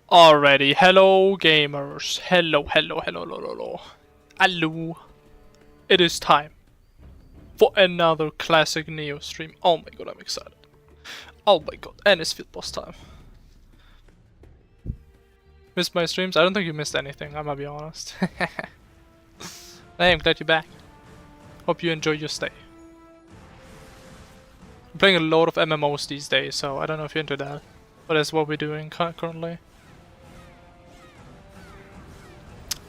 Alrighty, hello gamers. Hello. It is time for another classic Neo stream. Oh my god, I'm excited. Oh my god, and it's field boss time. Missed my streams? I don't think you missed anything, I'm gonna be honest. Hey, I'm glad you're back. Hope you enjoy your stay. I'm playing a lot of MMOs these days, so I don't know if you're into that. But that's what we're doing currently.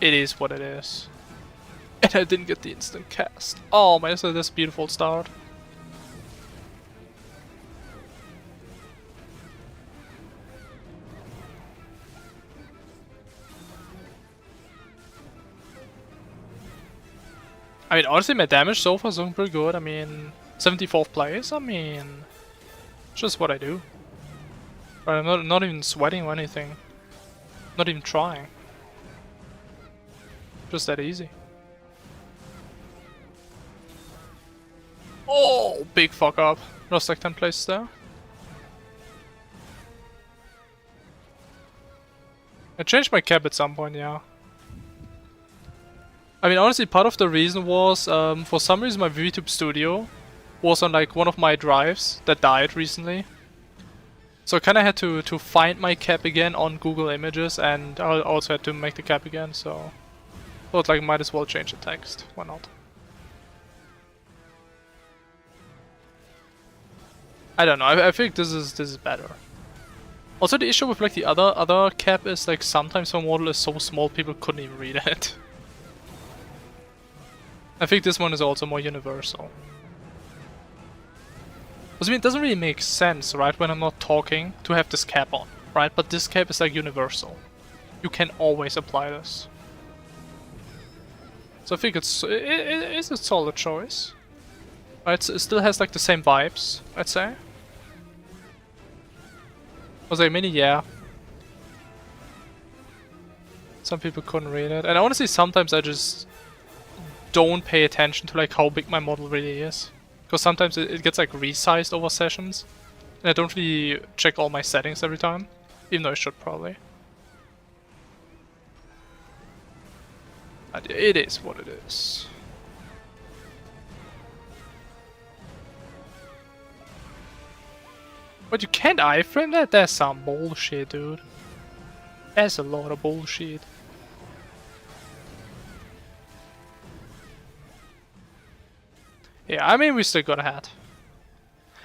It is what it is. And I didn't get the instant cast. Oh man, so this beautiful start. I mean, honestly, my damage so far is looking pretty good. I mean, 74th place, I mean, just what I do. But I'm not even sweating or anything. Not even trying. Just that easy. Oh, big fuck up. Lost like 10 places there. I changed my cap at some point, yeah. I mean, honestly, part of the reason was, for some reason my VTube Studio was on like one of my drives that died recently. So I kinda had to find my cap again on Google Images, and I also had to make the cap again, so thought like might as well change the text, why not? I don't know, I think this is better. Also the issue with like the other cap is like sometimes the model is so small people couldn't even read it. I think this one is also more universal. Because I mean, it doesn't really make sense, right, when I'm not talking, to have this cap on, right? But this cap is like universal. You can always apply this. So I think it's a solid choice. Right, it still has like the same vibes, I'd say. Was a mini, yeah. Some people couldn't read it, and honestly, sometimes I just don't pay attention to like how big my model really is, because sometimes it gets like resized over sessions, and I don't really check all my settings every time, even though I should probably. But it is what it is. But you can't iframe that? That's some bullshit, dude. That's a lot of bullshit. Yeah, I mean, we still got a hat.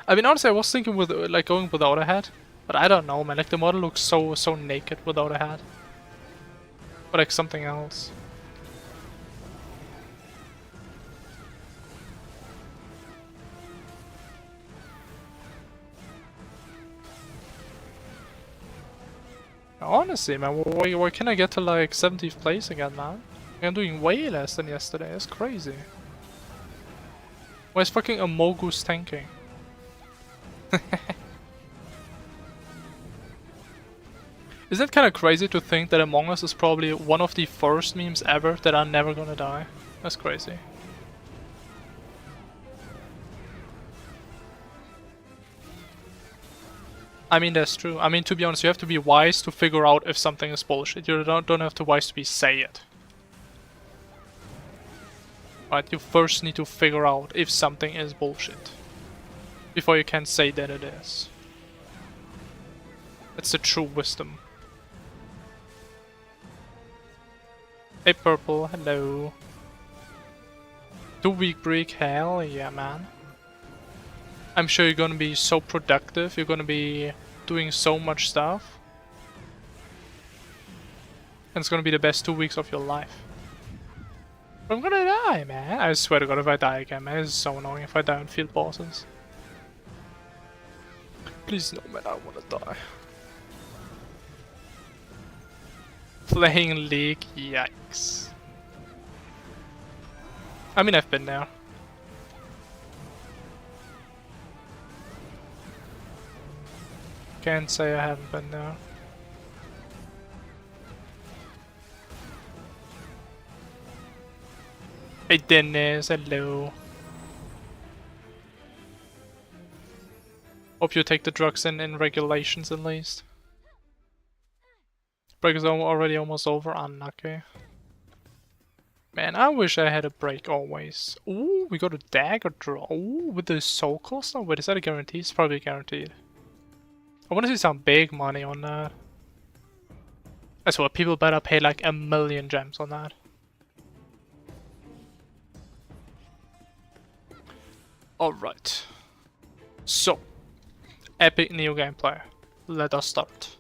I mean, honestly, I was thinking with like going without a hat, but I don't know, man. Like the model looks so naked without a hat, or like something else. Honestly, man, why can I get to like 70th place again, man? I'm doing way less than yesterday. That's crazy. Why is fucking Amogus tanking? Isn't it kind of crazy to think that Among Us is probably one of the first memes ever that are never gonna die? That's crazy. I mean, that's true. I mean, to be honest, you have to be wise to figure out if something is bullshit. You don't have to wise to be say it. Right, you first need to figure out if something is bullshit before you can say that it is. That's the true wisdom. Hey Purple, hello. 2-week break, hell yeah, man. I'm sure you're gonna be so productive, you're gonna be doing so much stuff. And it's gonna be the best 2 weeks of your life. But I'm gonna die, man. I swear to god, if I die again, man, it's so annoying if I die on field bosses. Please no, man, I wanna die. Playing League, yikes. I mean, I've been there. Can't say I haven't been there. Hey Dennis, hello. Hope you take the drugs in regulations at least. Break is already almost over. Unlucky. Man, I wish I had a break always. Ooh, we got a dagger draw. Ooh, with the soul cost now? Wait, is that a guarantee? It's probably guaranteed. I want to see some big money on that. That's what people better pay like 1,000,000 gems on that. Alright. So, epic Neo gameplay. Let us start.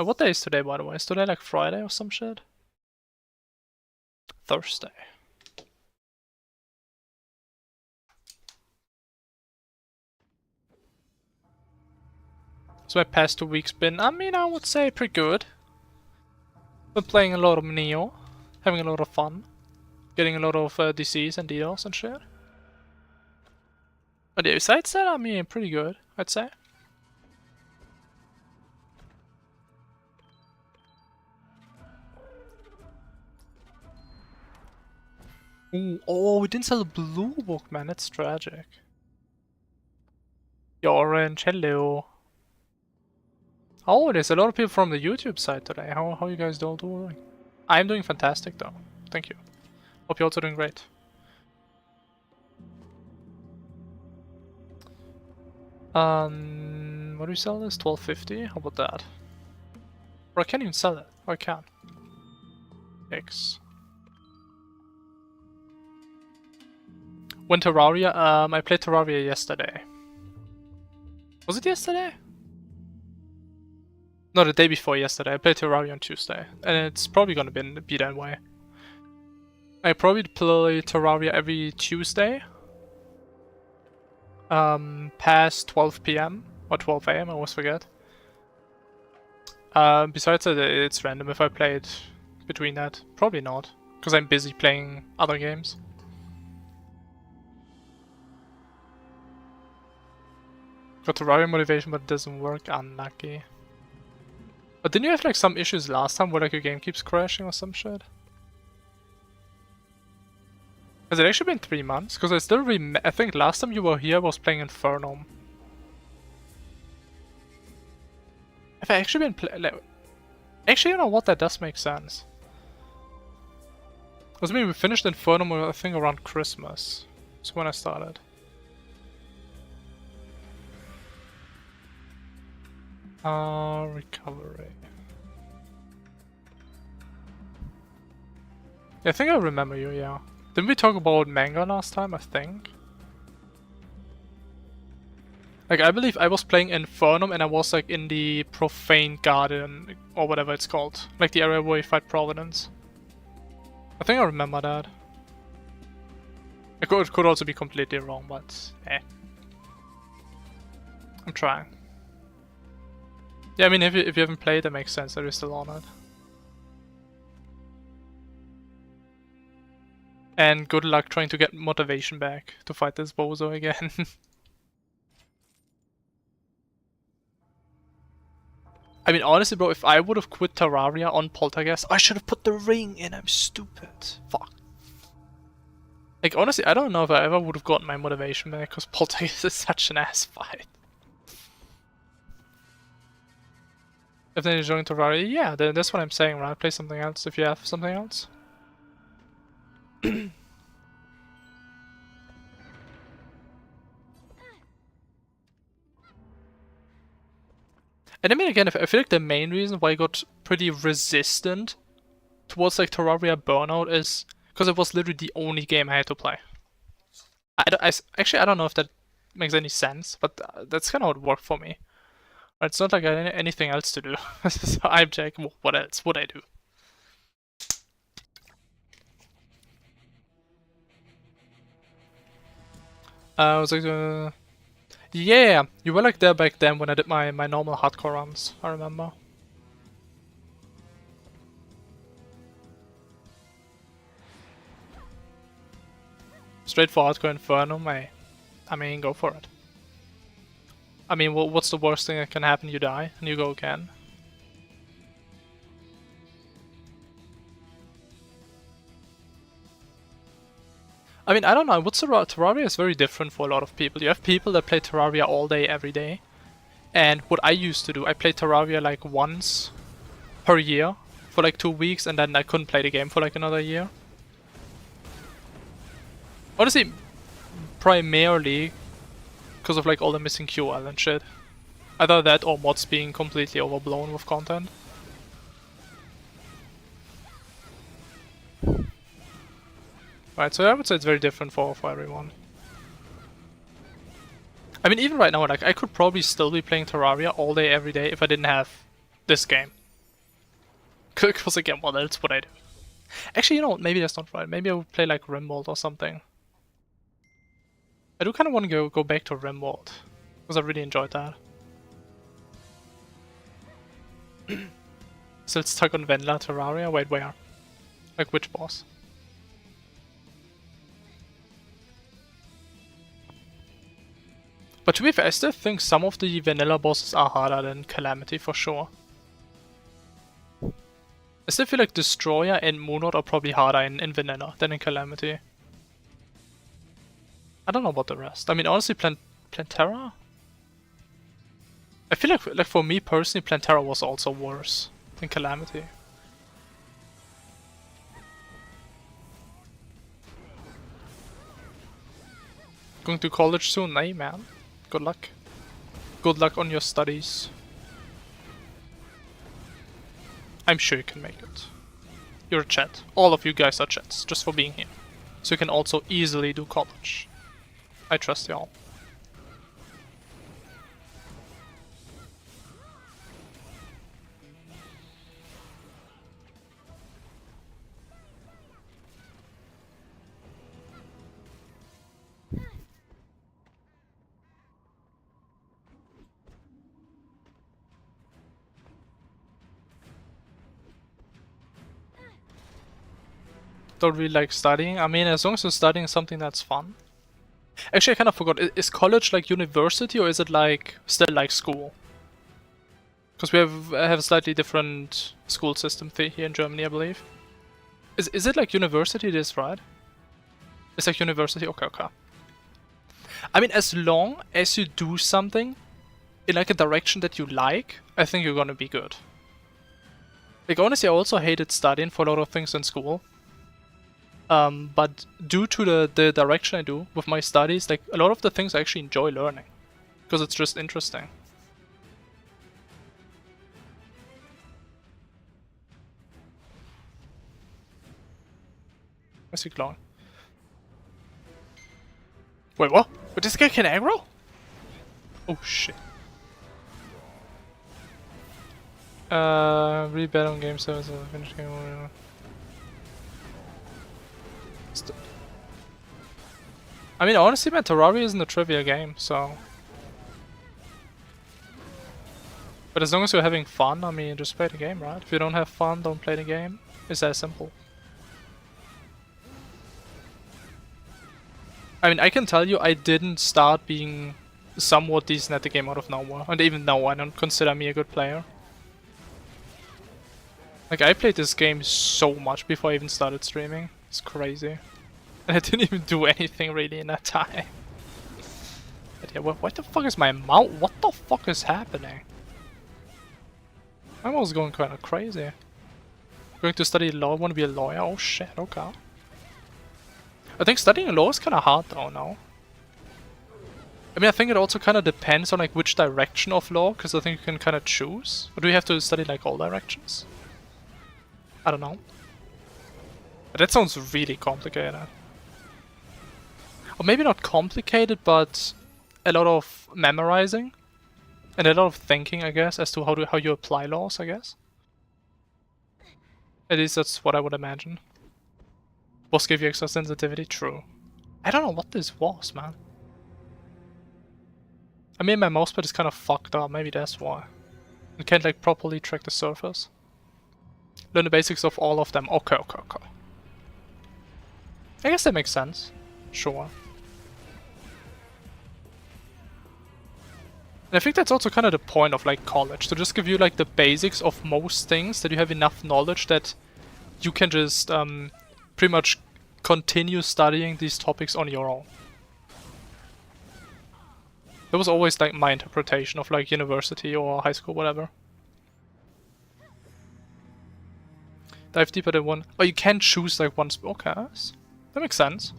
What day is today, by the way? Is today like Friday or some shit? Thursday. So my past 2 weeks been, I mean, I would say pretty good. Been playing a lot of Neo, having a lot of fun, getting a lot of DCs and DDoS and shit. But yeah, besides that, I mean, pretty good, I'd say. Ooh, oh, we didn't sell a blue book, man, that's tragic. Yo, Orange, hello. Oh, there's a lot of people from the YouTube side today. How you guys all doing? I'm doing fantastic though. Thank you. Hope you're also doing great. What do we sell this? 1250? How about that? Or I can't even sell it. Or I can. X. When Terraria? I played Terraria yesterday. Was it yesterday? No, the day before yesterday. I played Terraria on Tuesday. And it's probably gonna be that way. I probably play Terraria every Tuesday. Past 12 PM or 12 AM, I always forget. Besides that, it's random if I play it between that. Probably not, because I'm busy playing other games. Got Terraria motivation, but it doesn't work. Unlucky. But didn't you have like some issues last time where like your game keeps crashing or some shit? Has it actually been 3 months? Because I still I think last time you were here I was playing Infernum. Have I actually been actually, you know what? That does make sense. Because I mean, we finished Infernum I think around Christmas. That's when I started. Recovery. Yeah, I think I remember you, yeah. Didn't we talk about manga last time, I think? Like, I believe I was playing Infernum and I was like in the Profane Garden, or whatever it's called. Like the area where you fight Providence. I think I remember that. It could also be completely wrong, but eh. I'm trying. Yeah, I mean, if you haven't played, that makes sense that you're still on it. And good luck trying to get motivation back to fight this bozo again. I mean, honestly, bro, if I would have quit Terraria on Poltergeist, I should have put the ring in. I'm stupid. Fuck. Like, honestly, I don't know if I ever would have gotten my motivation back, because Poltergeist is such an ass fight. If they join Terraria, yeah, that's what I'm saying, right? Play something else if you have something else. And I mean, again, I feel like the main reason why I got pretty resistant towards like Terraria Burnout is because it was literally the only game I had to play. Actually, I don't know if that makes any sense, but that's kind of how it worked for me. It's not like I had anything else to do. So I'm like, what else would I do? I was like, yeah, you were like there back then when I did my normal hardcore runs, I remember. Straight for hardcore Infernum, I mean, go for it. I mean, what's the worst thing that can happen? You die, and you go again. I mean, I don't know, what's Terraria is very different for a lot of people. You have people that play Terraria all day, every day. And what I used to do, I played Terraria like once per year for like 2 weeks, and then I couldn't play the game for like another year. Honestly, primarily because of like all the missing QL and shit. Either that or mods being completely overblown with content. Right, so I would say it's very different for everyone. I mean, even right now, like, I could probably still be playing Terraria all day, every day if I didn't have this game. Because again, what else would I do? Actually, you know what, maybe that's not right. Maybe I would play like Rimworld or something. I do kind of want to go back to Rimworld, because I really enjoyed that. Still stuck on Vanilla Terraria? Wait, where? Like, which boss? But to be fair, I still think some of the vanilla bosses are harder than Calamity for sure. I still feel like Destroyer and Moonlord are probably harder in vanilla than in Calamity. I don't know about the rest. I mean, honestly, Plantera? I feel like for me personally, Plantera was also worse than Calamity. Going to college soon? Nah, man. Good luck. Good luck on your studies. I'm sure you can make it. You're a chat. All of you guys are chats, just for being here. So you can also easily do college. I trust y'all. Don't really like studying. I mean, as long as you're studying something that's fun. Actually, I kind of forgot. Is college like university or is it like still like school? Because we have a slightly different school system here in Germany, I believe. Is it like university? It is, right? It's like university. Okay, okay. I mean, as long as you do something in like a direction that you like, I think you're gonna be good. Like honestly, I also hated studying for a lot of things in school. But due to the direction I do with my studies, like a lot of the things I actually enjoy learning. Because it's just interesting. Where's he glowing? Wait, what? But this guy can aggro? Oh shit. Really bad on game service. Finish game over. I mean, honestly, man, Terraria isn't a trivia game, so... But as long as you're having fun, I mean, just play the game, right? If you don't have fun, don't play the game. It's that simple. I mean, I can tell you I didn't start being somewhat decent at the game out of nowhere. And even now, I don't consider me a good player. Like, I played this game so much before I even started streaming. It's crazy. And I didn't even do anything really in that time. But yeah, what the fuck is my mount? What the fuck is happening? My mouse is going kind of crazy. Going to study law, want to be a lawyer? Oh shit, okay. I think studying law is kind of hard though, no? I mean, I think it also kind of depends on like which direction of law, because I think you can kind of choose. Or do you have to study like all directions? I don't know. But that sounds really complicated. Or maybe not complicated, but a lot of memorizing. And a lot of thinking, I guess, as to how you apply laws, I guess. At least that's what I would imagine. Boss give you extra sensitivity? True. I don't know what this was, man. I mean, my mousepad is kind of fucked up, maybe that's why. You can't like properly track the surface. Learn the basics of all of them. Okay, okay, okay. I guess that makes sense. Sure. And I think that's also kind of the point of like college, to just give you like the basics of most things, that you have enough knowledge that you can just pretty much continue studying these topics on your own. That was always like my interpretation of like university or high school, whatever. Dive deeper than one. Oh, you can choose like one. Okay, that makes sense.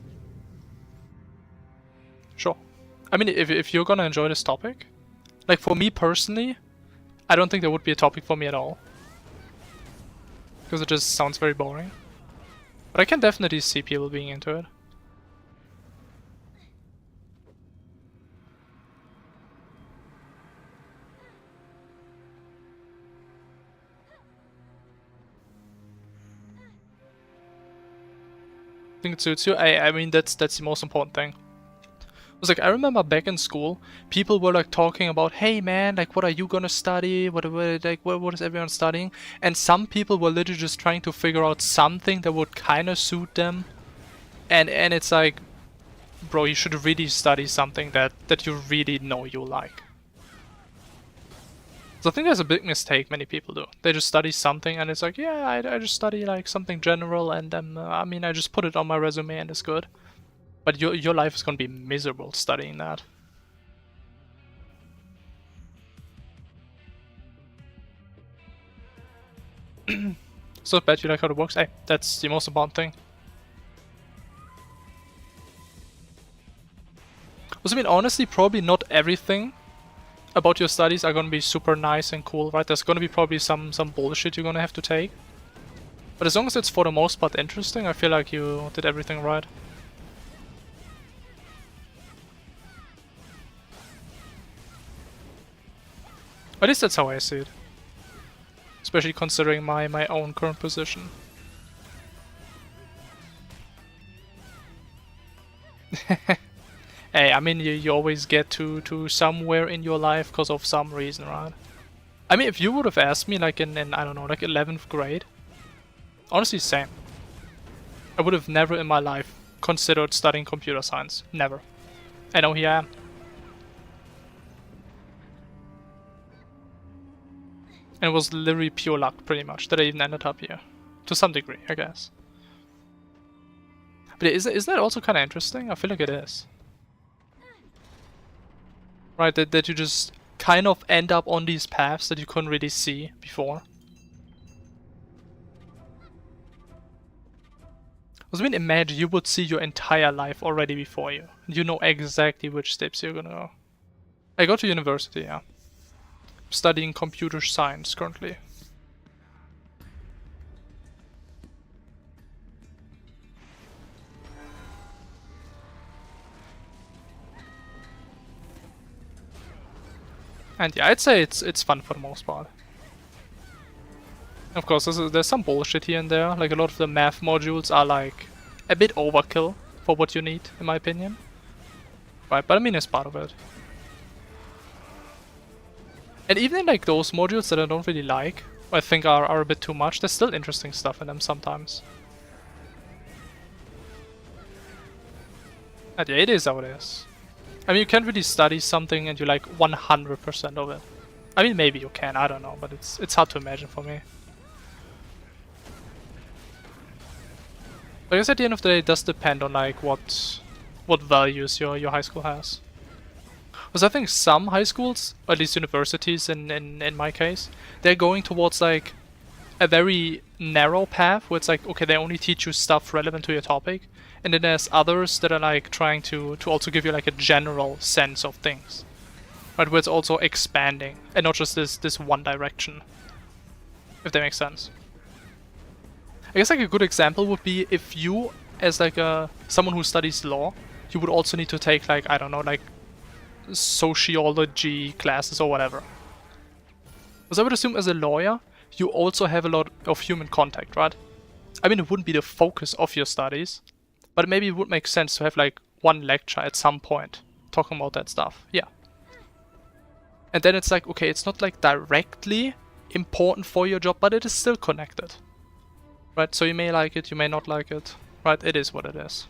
Sure. I mean, if you're gonna enjoy this topic, like for me personally, I don't think that would be a topic for me at all. Because it just sounds very boring. But I can definitely see people being into it. I think it suits you. I mean, that's the most important thing. It was like, I remember back in school, people were like talking about, hey man, like what are you gonna study? What is everyone studying? And some people were literally just trying to figure out something that would kind of suit them. And it's like, bro, you should really study something that you really know you like. So I think that's a big mistake many people do. They just study something and it's like, yeah, I just study like something general and I mean, I just put it on my resume and it's good. But your life is gonna be miserable studying that. So bad you like how it works. Hey, that's the most important thing. Also, I mean, honestly, probably not everything about your studies are gonna be super nice and cool, right? There's gonna be probably some bullshit you're gonna have to take. But as long as it's for the most part interesting, I feel like you did everything right. At least that's how I see it. Especially considering my own current position. Hey, I mean, you always get to somewhere in your life because of some reason, right? I mean, if you would have asked me like in I don't know, like 11th grade, honestly, same. I would have never in my life considered studying computer science. Never. And now here I am. And it was literally pure luck, pretty much, that I even ended up here. To some degree, I guess. But isn't that also kind of interesting? I feel like it is. Right, that you just kind of end up on these paths that you couldn't really see before. I mean, imagine you would see your entire life already before you. And you know exactly which steps you're gonna go. I go to university, yeah. I'm studying computer science currently. And yeah, I'd say it's fun for the most part. Of course, there's some bullshit here and there. Like a lot of the math modules are like a bit overkill for what you need, in my opinion. Right, but I mean, it's part of it. And even in like those modules that I don't really like, or I think are a bit too much, there's still interesting stuff in them sometimes. And yeah, it is how it is. I mean, you can't really study something and you like 100% of it. I mean, maybe you can, I don't know, but it's hard to imagine for me. I guess at the end of the day, it does depend on like what values your high school has. Because I think some high schools, or at least universities in my case, they're going towards like a very narrow path where it's like, okay, they only teach you stuff relevant to your topic. And then there's others that are like trying to also give you like a general sense of things. Right, where it's also expanding and not just this one direction. If that makes sense. I guess like a good example would be if you, as like someone who studies law, you would also need to take like, I don't know, like sociology classes or whatever. Because I would assume as a lawyer, you also have a lot of human contact, right? I mean, it wouldn't be the focus of your studies, but maybe it would make sense to have like one lecture at some point talking about that stuff. Yeah. And then it's like, okay, it's not like directly important for your job, but it is still connected. Right, so you may like it, you may not like it. Right, it is what it is.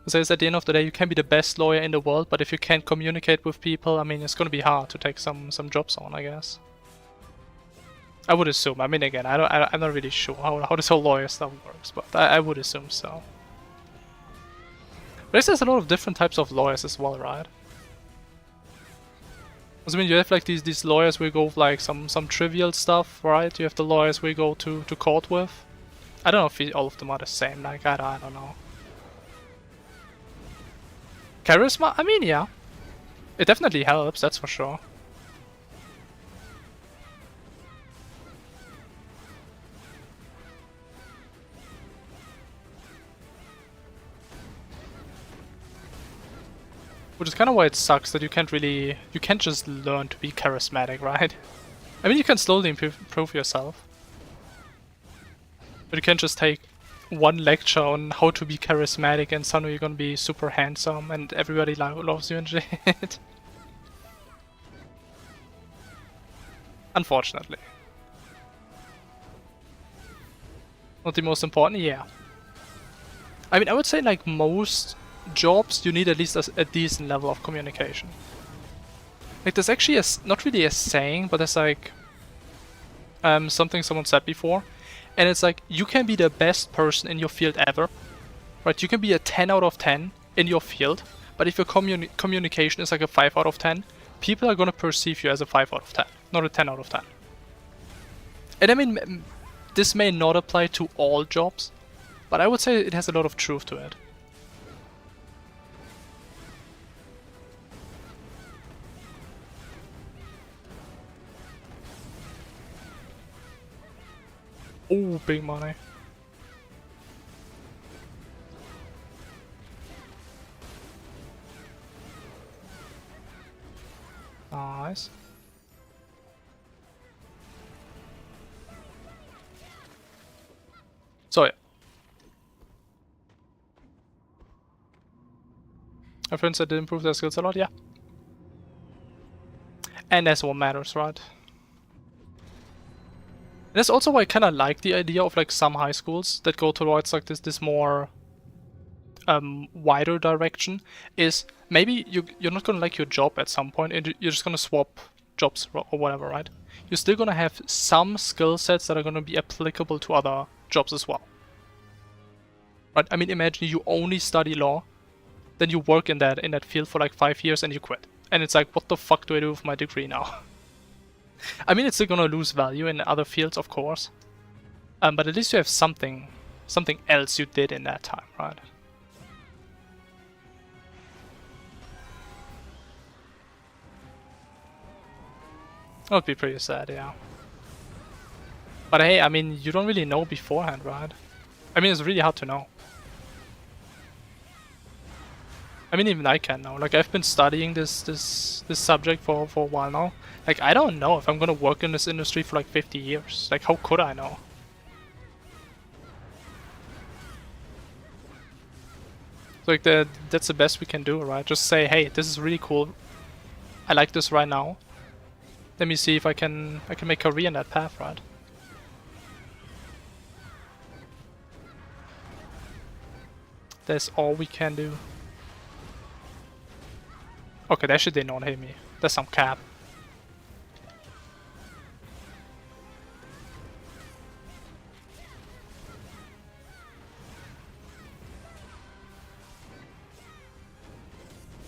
Because at the end of the day, you can be the best lawyer in the world, but if you can't communicate with people, I mean, it's gonna be hard to take some jobs on, I guess. I would assume. I mean, again, I'm not really sure how this whole lawyer stuff works, but I would assume so. But there's a lot of different types of lawyers as well, right? I mean, you have like these lawyers where you go with like some trivial stuff, right? You have the lawyers where you go to court with. I don't know if all of them are the same. Like I don't know. Charisma? I mean, yeah, it definitely helps. That's for sure. Which is kind of why it sucks that you can't just learn to be charismatic, right? I mean, you can slowly improve yourself. But you can't just take one lecture on how to be charismatic and suddenly you're gonna be super handsome and everybody loves you and shit. Unfortunately. Not the most important? Yeah. I mean, I would say like most jobs, you need at least a decent level of communication. Like there's actually not really a saying, but there's like something someone said before, and it's like you can be the best person in your field ever, right? You can be a 10 out of 10 in your field, but if your communication is like a 5 out of 10, people are gonna perceive you as a 5 out of 10, not a 10 out of 10. And I mean, this may not apply to all jobs, but I would say it has a lot of truth to it. Oh, big money. Nice. So yeah. My friends that did improve their skills a lot, yeah. And that's what matters, right? And that's also why I kind of like the idea of like some high schools that go towards like this more wider direction. Is maybe you're not gonna like your job at some point and you're just gonna swap jobs or whatever, right? You're still gonna have some skill sets that are gonna be applicable to other jobs as well. Right? I mean, imagine you only study law, then you work in that field for like 5 years and you quit. And it's like, what the fuck do I do with my degree now? I mean, it's still gonna lose value in other fields, of course. But at least you have something else you did in that time, right? That would be pretty sad, yeah. But hey, I mean, you don't really know beforehand, right? I mean, it's really hard to know. I mean, even I can't know. Like, I've been studying this subject for a while now. Like, I don't know if I'm gonna work in this industry for like 50 years. Like, how could I know? Like, that's the best we can do, right? Just say, hey, this is really cool. I like this right now. Let me see if I can make a career in that path, right? That's all we can do. Okay, that shit did not hit me. That's some cap.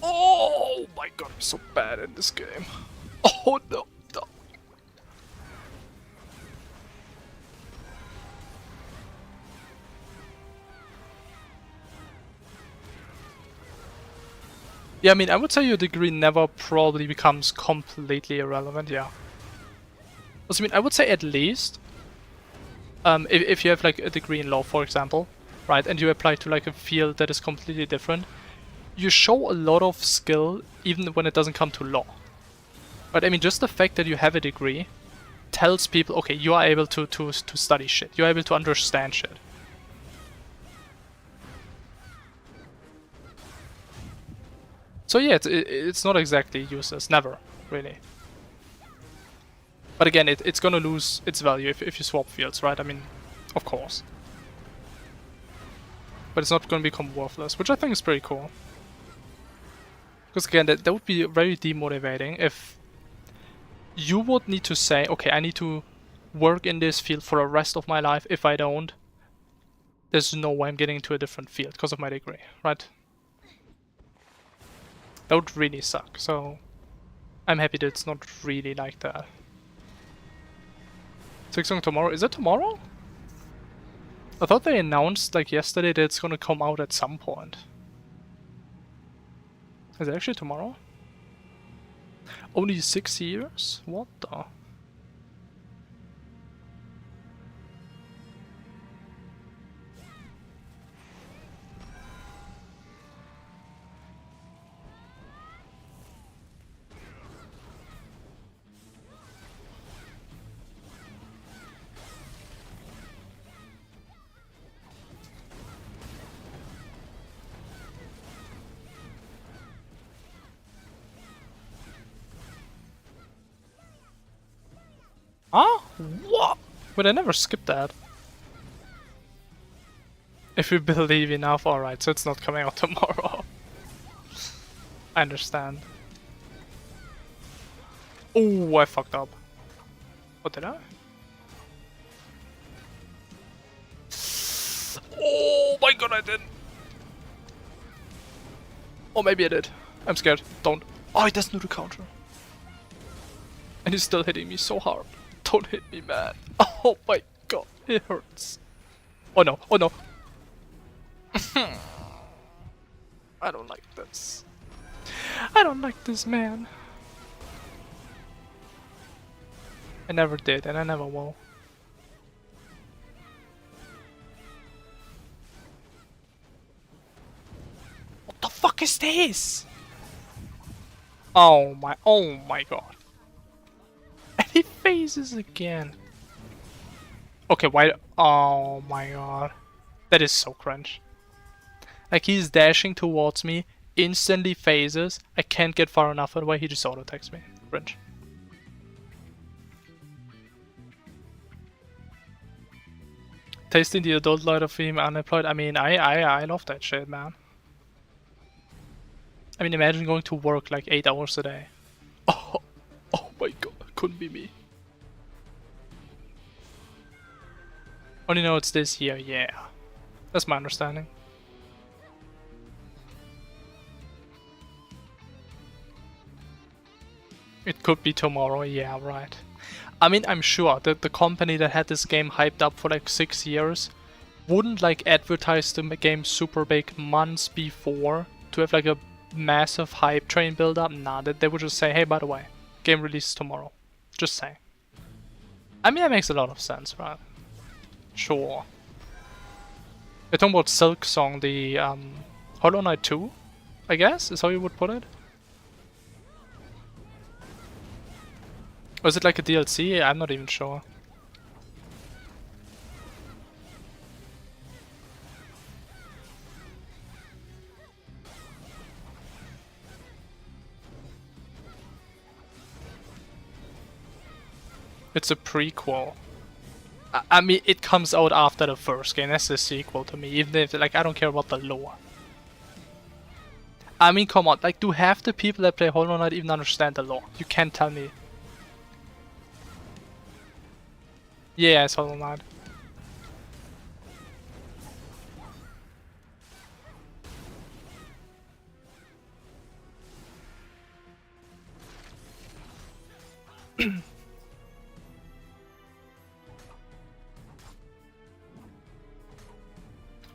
Oh my god, I'm so bad in this game. Oh no. Yeah, I mean, I would say your degree never probably becomes completely irrelevant, yeah. I mean, I would say at least, if you have like a degree in law, for example, right, and you apply to like a field that is completely different, you show a lot of skill even when it doesn't come to law. Right, I mean, just the fact that you have a degree tells people, okay, you are able to study shit, you're able to understand shit. So yeah, it's not exactly useless, never, really. But again, it's gonna lose its value if you swap fields, right? I mean, of course. but it's not gonna become worthless, which I think is pretty cool. Because again, that would be very demotivating if you would need to say, okay, I need to work in this field for the rest of my life. If I don't, there's no way I'm getting into a different field because of my degree, right? That would really suck, so I'm happy that it's not really like that. 6 tomorrow? Is it tomorrow? I thought they announced like yesterday that it's gonna come out at some point. Is it actually tomorrow? Only 6 years? What the? Huh? What? But I never skipped that. If you believe enough, alright, so it's not coming out tomorrow. I understand. Oh, I fucked up. What did I? Oh my god, I didn't. Or maybe I did. I'm scared. Don't. Oh, he doesn't do the counter. And he's still hitting me so hard. Don't hit me, man. Oh my god, it hurts. Oh no, oh no. I don't like this. I don't like this, man. I never did, and I never will. What the fuck is this? Oh my god. And he phases again. Okay, why? Oh my god. That is so cringe. Like, he's dashing towards me, instantly phases, I can't get far enough away, he just auto-attacks me. Cringe. Tasting the adult light of being unemployed. I mean, I love that shit, man. I mean, imagine going to work like 8 hours a day. Oh my god, couldn't be me. Only know it's this year, yeah. That's my understanding. It could be tomorrow, yeah, right. I mean, I'm sure that the company that had this game hyped up for like 6 years wouldn't like advertise the game super big months before to have like a massive hype train build up. Nah, that they would just say, hey, by the way, game releases tomorrow. Just saying. I mean, that makes a lot of sense, right? Sure. You're talking about Silk Song, the Hollow Knight 2, I guess, is how you would put it? Or is it like a DLC? I'm not even sure. It's a prequel. I mean, it comes out after the first game. That's the sequel to me. Even if, like, I don't care about the lore. I mean, come on. Like, do half the people that play Hollow Knight even understand the lore? You can't tell me. Yeah, it's Hollow Knight.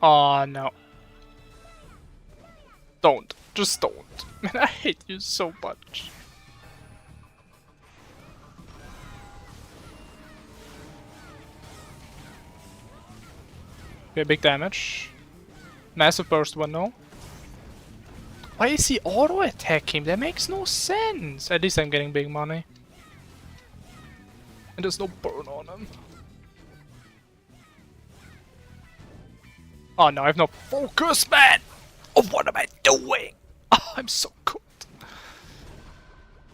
Oh no. Don't. Just don't. Man, I hate you so much. Okay, big damage. Massive burst one, no? Why is he auto-attacking? That makes no sense. At least I'm getting big money. And there's no burn on him. Oh no, I have no focus, man! Oh, what am I doing? Oh, I'm so good.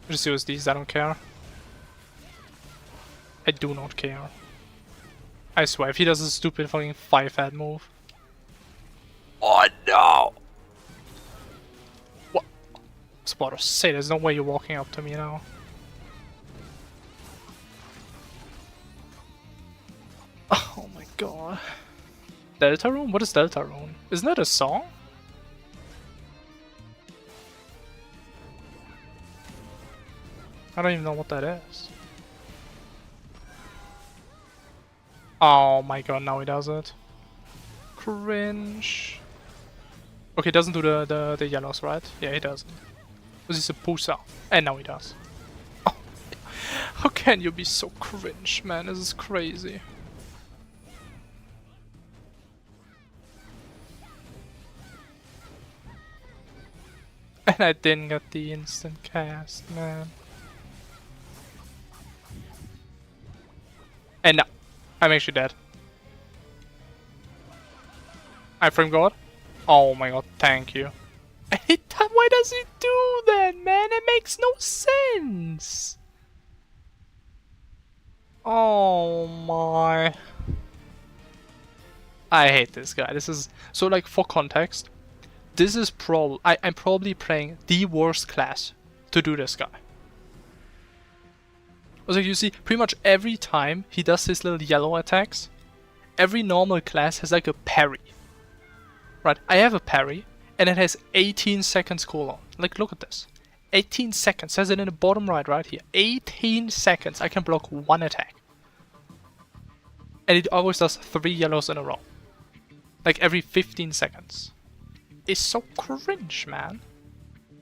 Just use these, I don't care. I do not care. I swear, if he does a stupid fucking 5-head move. Oh no! What? I was about to say, there's no way you're walking up to me now. Oh my god. Deltarune? What is Deltarune? Isn't that a song? I don't even know what that is. Oh my god, now he does it. Cringe. Okay, he doesn't do the yellows, right? Yeah, he doesn't. Because he's a pusa. And now he does. Oh, how can you be so cringe, man? This is crazy. And I didn't get the instant cast, man. And now, I'm actually dead. I frame God? Oh my god, thank you. Why does he do that, man? It makes no sense. Oh my. I hate this guy. This is... So like, for context, this is I'm probably playing the worst class to do this guy. Also, you see, pretty much every time he does his little yellow attacks, every normal class has like a parry. Right, I have a parry, and it has 18 seconds cooldown. Like, look at this. 18 seconds, says it in the bottom right here. 18 seconds, I can block one attack. And it always does 3 yellows in a row. Like every 15 seconds. It's so cringe, man.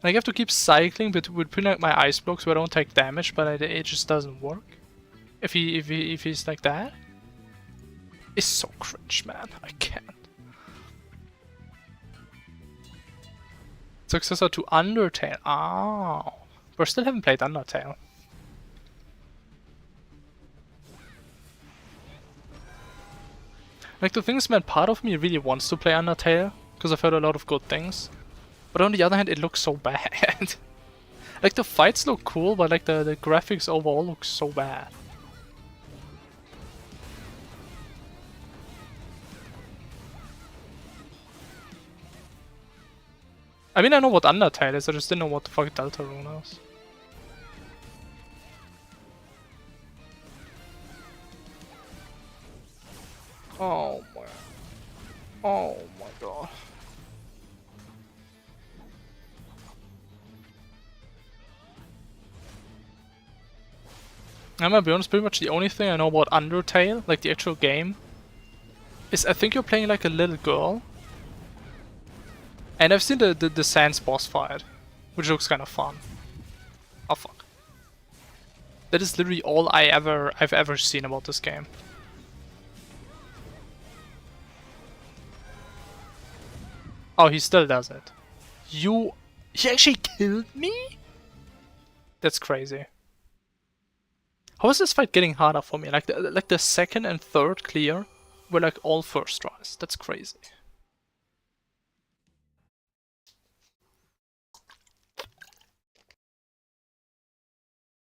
Like, I have to keep cycling between like my ice blocks so I don't take damage, but it just doesn't work. If he's like that. It's so cringe, man. I can't. Successor to Undertale. Oh. We still haven't played Undertale. Like, the thing is, man, part of me really wants to play Undertale, because I've heard a lot of good things. But on the other hand, it looks so bad. Like, the fights look cool, but like the graphics overall look so bad. I mean, I know what Undertale is, I just didn't know what the fuck Deltarune is. Oh my... Oh my god. I'm gonna be honest, pretty much the only thing I know about Undertale, like the actual game, is I think you're playing like a little girl. And I've seen the Sans boss fight, which looks kind of fun. Oh fuck. That is literally all I've ever seen about this game. Oh, he still does it. He actually killed me? That's crazy. How is this fight getting harder for me? Like the second and third clear were like all first tries. That's crazy.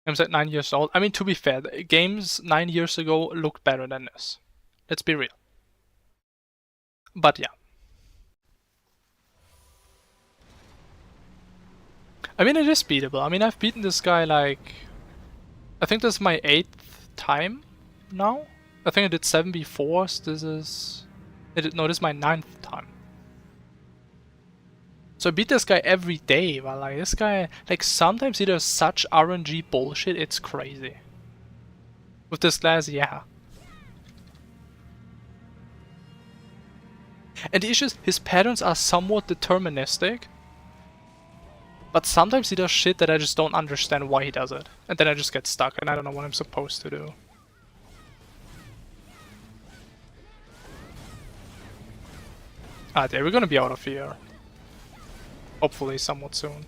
Games at 9 years old. I mean, to be fair, the games 9 years ago looked better than this. Let's be real. But yeah. I mean, it is beatable. I mean, I've beaten this guy like... I think this is my 8th time now. I think I did 7 before, so this is... No, this is my 9th time. So I beat this guy every day, but like, this guy... Like, sometimes he does such RNG bullshit, it's crazy. With this class, yeah. And the issue is, his patterns are somewhat deterministic. But sometimes he does shit that I just don't understand why he does it. And then I just get stuck and I don't know what I'm supposed to do. Ah, there, we're gonna be out of here. Hopefully somewhat soon.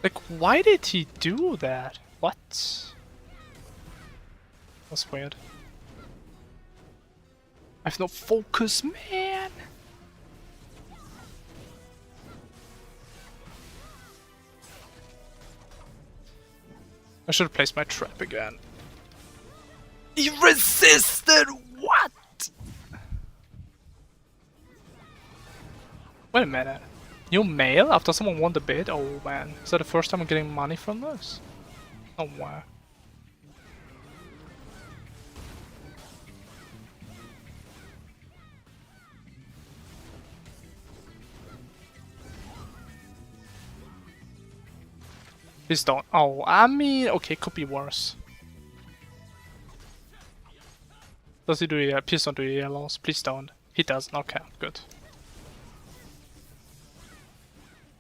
Like, why did he do that? What? That's weird. I have no focus, man! I should have placed my trap again. He resisted! What? Wait a minute. New mail after someone won the bid? Oh man. Is that the first time I'm getting money from this? Oh wow. Please don't. Oh, I mean, okay, could be worse. Does he do the please don't do the yellows? Please don't. He doesn't. Okay, good.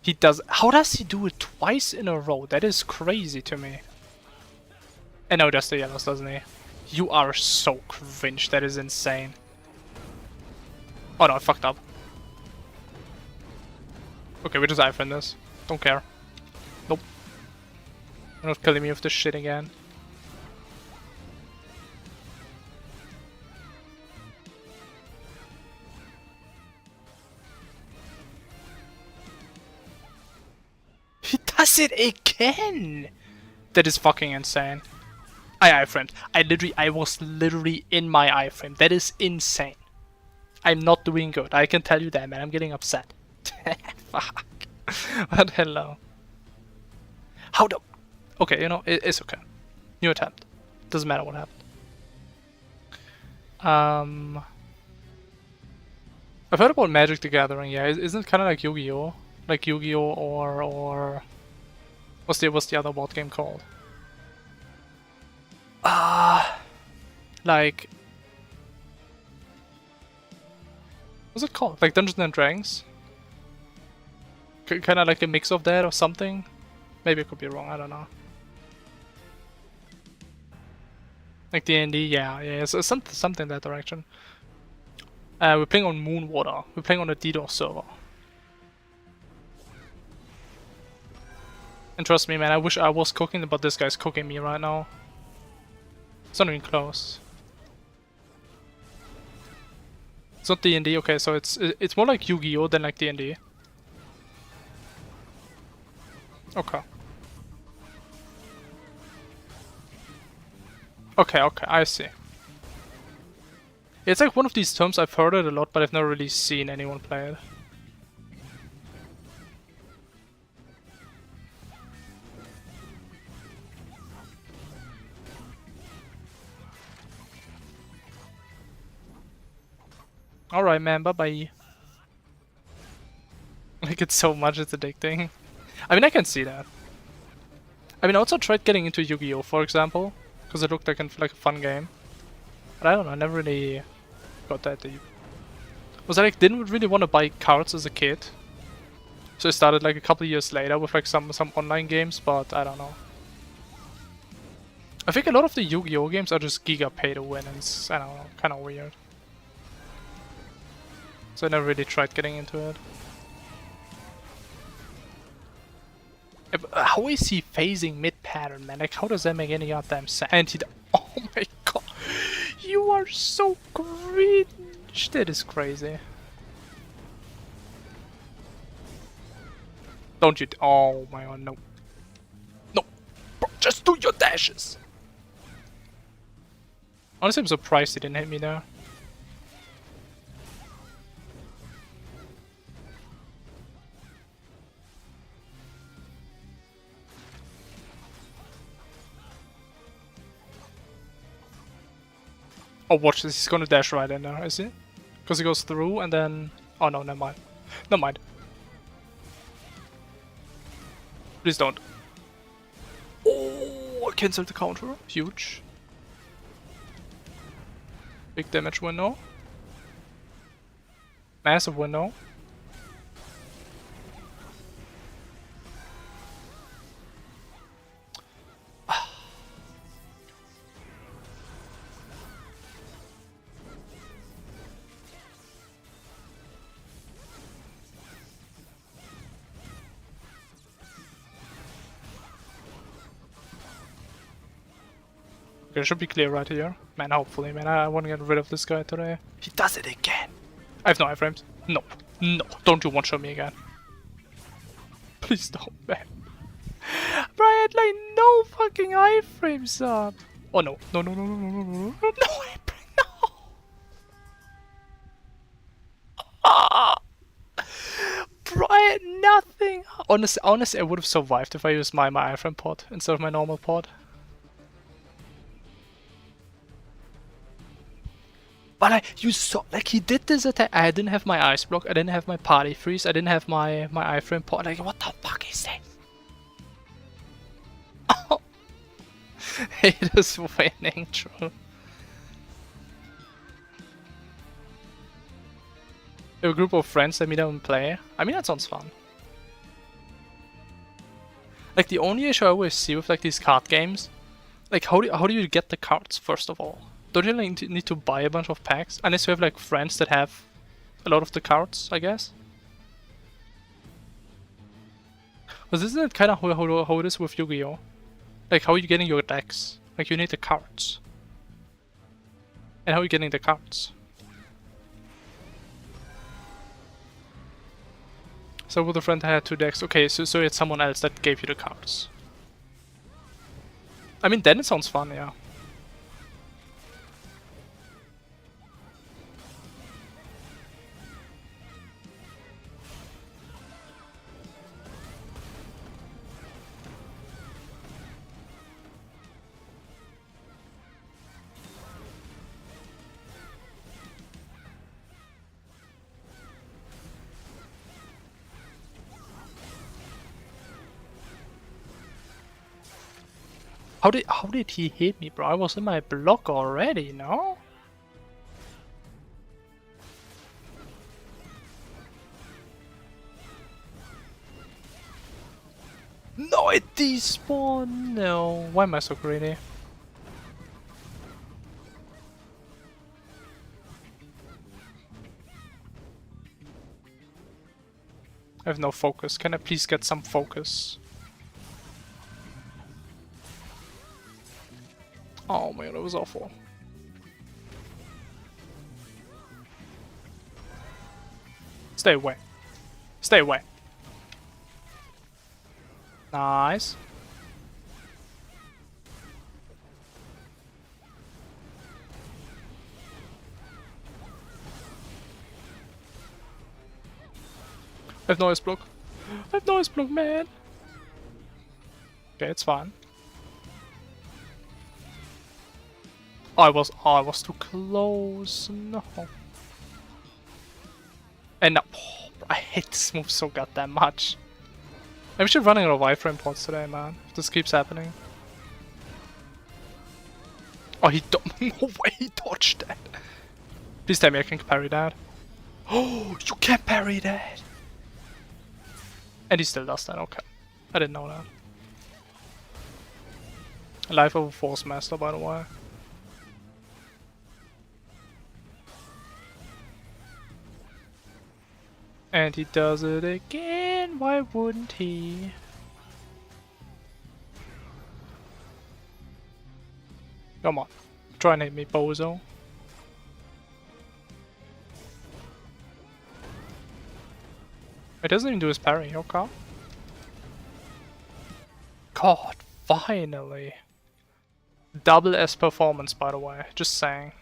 He does. How does he do it twice in a row? That is crazy to me. And no, just the yellows, doesn't he? You are so cringe. That is insane. Oh no, I fucked up. Okay, we're just iframe this. Don't care. Nope. You're not killing me with this shit again. He does it again! That is fucking insane. I iframed. I was literally in my iframe. That is insane. I'm not doing good. I can tell you that, man. I'm getting upset. Fuck. But hello. How the... Okay, you know, it's okay. New attempt. Doesn't matter what happened. I've heard about Magic the Gathering, yeah. Isn't it kind of like Yu-Gi-Oh? Like Yu-Gi-Oh or... What's the other board game called? Like... What's it called? Like Dungeons and Dragons? Kind of like a mix of that or something? Maybe I could be wrong, I don't know. Like D&D, yeah, so something in that direction. We're playing on Moonwater. We're playing on a DDoS server. And trust me, man, I wish I was cooking, but this guy's cooking me right now. It's not even close. It's not D&D, okay, so it's more like Yu-Gi-Oh than like D&D. Okay. Okay, I see. It's like one of these terms I've heard it a lot, but I've never really seen anyone play it. Alright, man, bye-bye. I like it so much, it's addicting. I mean, I can see that. I mean, I also tried getting into Yu-Gi-Oh, for example, because it looked like a fun game. But I don't know, I never really got that deep. Was I like, didn't really want to buy cards as a kid. So I started like a couple of years later with like some online games, but I don't know. I think a lot of the Yu-Gi-Oh games are just giga pay to win, and it's, I don't know, kind of weird. So I never really tried getting into it. How is he phasing mid-pattern, man? Like, how does that make any goddamn sense? And he... Oh my god! You are so cringe! That is crazy. Don't you... Oh my god, no. No! Bro, just do your dashes! Honestly, I'm surprised he didn't hit me there. Oh, watch this. He's gonna dash right in there, is he? Because he goes through and then... Oh no, never mind. Never mind. Please don't. Oh, I cancelled the counter. Huge. Big damage window. Massive window. Okay, should be clear right here. Man, hopefully, man. I want to get rid of this guy today. He does it again. I have no iframes. No. No. Don't you one-shot me again. Please don't, man. Brian, like, no fucking iframes up. Oh, no. No, no, no, no, no, no, no, no, no, no. Ah! Brian, nothing. Honestly, I would have survived if I used my iframe pod instead of my normal pod. But you saw, like, he did this attack. I didn't have my ice block. I didn't have my party freeze. I didn't have my iframe pod. Like, what the fuck is that? Oh. Hate is winning, true. A group of friends that meet up and play. I mean, that sounds fun. Like, the only issue I always see with like these card games, like, how do you get the cards first of all? Don't you like, need to buy a bunch of packs? Unless you have like friends that have a lot of the cards, I guess. But isn't it kind of how it is with Yu-Gi-Oh? Like, how are you getting your decks? Like, you need the cards. And how are you getting the cards? So with a friend had 2 decks. Okay, so it's someone else that gave you the cards. I mean, then it sounds fun, yeah. How did he hit me, bro? I was in my block already, no? No, it despawned. No, why am I so greedy? I have no focus. Can I please get some focus? Oh my god, that was awful. Stay away. Stay away. Nice. I have noise block. I have noise block, man. Okay, it's fine. I was too close. No. And now, I hate this move so goddamn much. I'm actually running out of iframe pods today, man. If this keeps happening. Oh, no way he dodged that. Please tell me I can parry that. Oh, you can parry that. And he still does that. Okay, I didn't know that. Life of a Force Master, by the way. And he does it again, why wouldn't he? Come on, try and hit me, bozo. It doesn't even do his parry, okay? God, finally! Double S performance, by the way, just saying.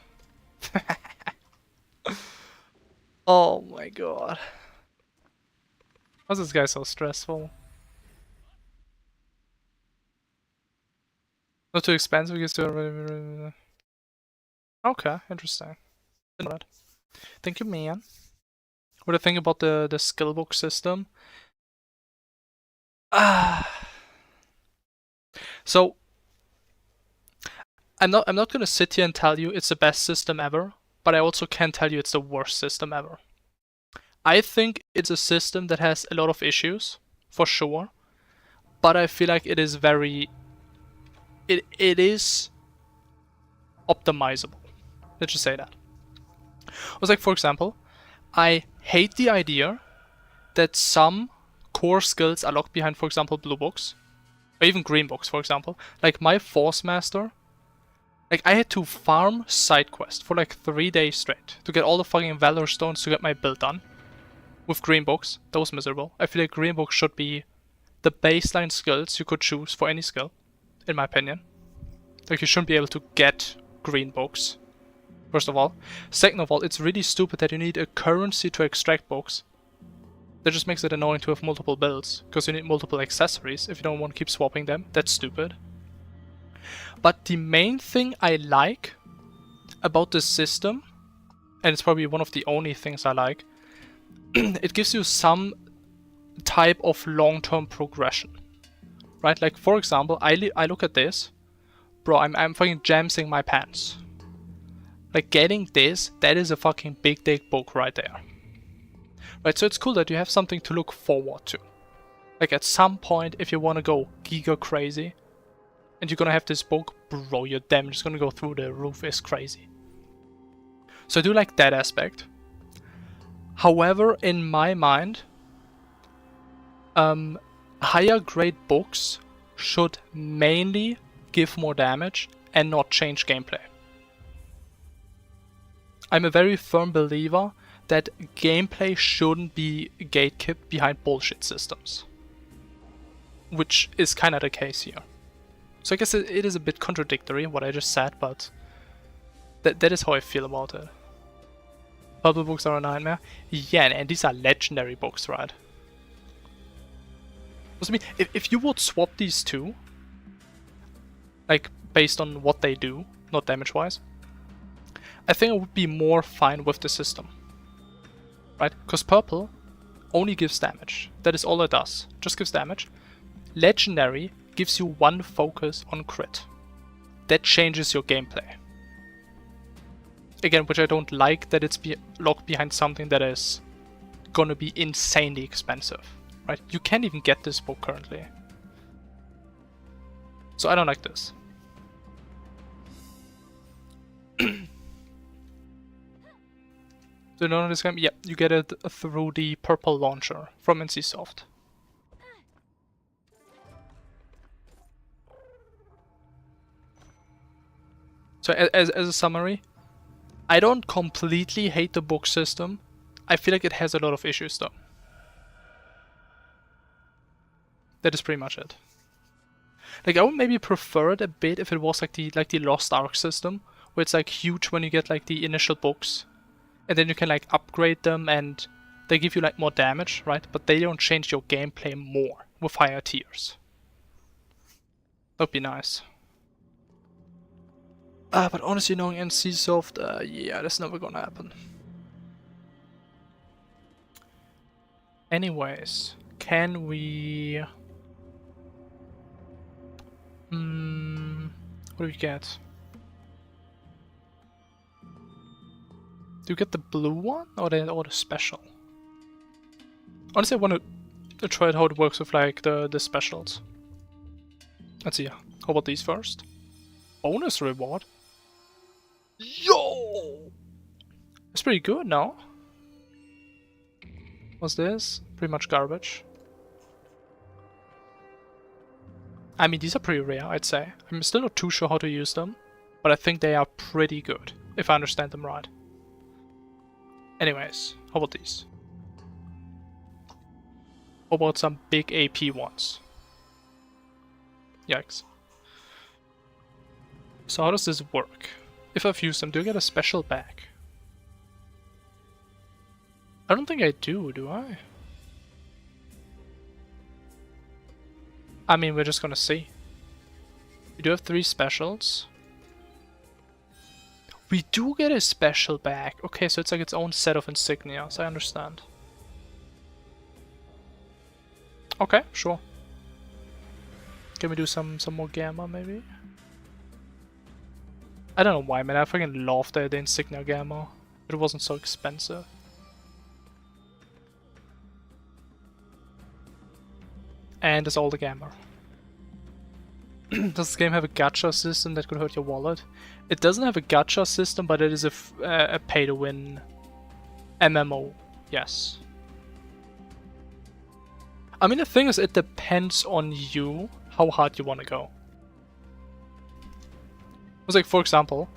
Oh my god. Why is this guy so stressful? Not too expensive because to. Okay, interesting. Thank you, man. What do you think about the skill book system? So I'm not gonna sit here and tell you it's the best system ever, but I also can't tell you it's the worst system ever. I think it's a system that has a lot of issues, for sure, but I feel like it is very... It is optimizable. Let's just say that. I was like, for example, I hate the idea that some core skills are locked behind, for example, blue books, or even green books, for example. Like my Force Master Like, I had to farm side quest for like 3 days straight to get all the fucking Valor Stones to get my build done. With green books. That was miserable. I feel like green books should be the baseline skills you could choose for any skill, in my opinion. Like, you shouldn't be able to get green books, first of all. Second of all, it's really stupid that you need a currency to extract books. That just makes it annoying to have multiple builds, because you need multiple accessories if you don't want to keep swapping them. That's stupid. But the main thing I like about this system, and it's probably one of the only things I like, it gives you some type of long-term progression, right? Like, for example, I look at this, bro, I'm fucking jamsing my pants. Like, getting this, that is a fucking big dick book right there. Right, so it's cool that you have something to look forward to. Like, at some point, if you want to go giga crazy, and you're gonna have this book, bro, your damage is gonna go through the roof, is crazy. So I do like that aspect. However, in my mind, higher grade books should mainly give more damage and not change gameplay. I'm a very firm believer that gameplay shouldn't be gatekept behind bullshit systems. Which is kind of the case here. So I guess it is a bit contradictory what I just said, but that is how I feel about it. Purple books are a nightmare. Yeah, and these are legendary books, right? I mean, if you would swap these two, like based on what they do, not damage-wise, I think I would be more fine with the system. Right? Because purple only gives damage. That is all it does. Just gives damage. Legendary gives you one focus on crit. That changes your gameplay. Again, which I don't like, that it's locked behind something that is gonna be insanely expensive. Right? You can't even get this book currently. So I don't like this. Do you know this game? Yeah, you get it through the purple launcher from NCSoft. So as a summary, I don't completely hate the book system. I feel like it has a lot of issues though. That is pretty much it. Like, I would maybe prefer it a bit if it was like the Lost Ark system, where it's like huge when you get like the initial books, and then you can like upgrade them and they give you like more damage, right? But they don't change your gameplay more with higher tiers. That'd be nice. But honestly, knowing NCSoft, yeah, that's never gonna happen. Anyways, can we... what do we get? Do you get the blue one or the special? Honestly, I want to try out how it works with like the specials. Let's see. How about these first? Bonus reward. Yo! That's pretty good, no? What's this? Pretty much garbage. I mean, these are pretty rare, I'd say. I'm still not too sure how to use them, but I think they are pretty good, if I understand them right. Anyways, how about these? How about some big AP ones? Yikes. So how does this work? If I've used them, do I get a special back? I don't think I do I? I mean, we're just gonna see. We do have 3 specials. We do get a special back. Okay, so it's like its own set of insignias, I understand. Okay, sure. Can we do some more gamma, maybe? I don't know why, man. I fucking love the insignia gamma. But it wasn't so expensive. And it's all the gamma. Does this game have a gacha system that could hurt your wallet? It doesn't have a gacha system, but it is a pay-to-win MMO. Yes. I mean, the thing is, it depends on you how hard you want to go. was like, for example,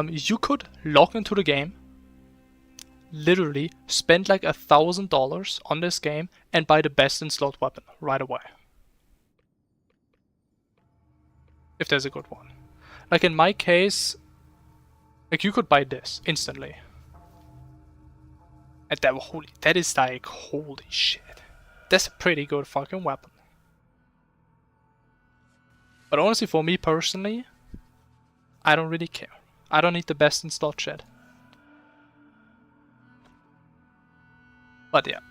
you could log into the game, literally spend like $1,000 on this game and buy the best in slot weapon right away. If there's a good one. Like in my case, like you could buy this instantly. And that is like, holy shit. That's a pretty good fucking weapon. But honestly, for me personally, I don't really care. I don't need the best in slot shit. But yeah.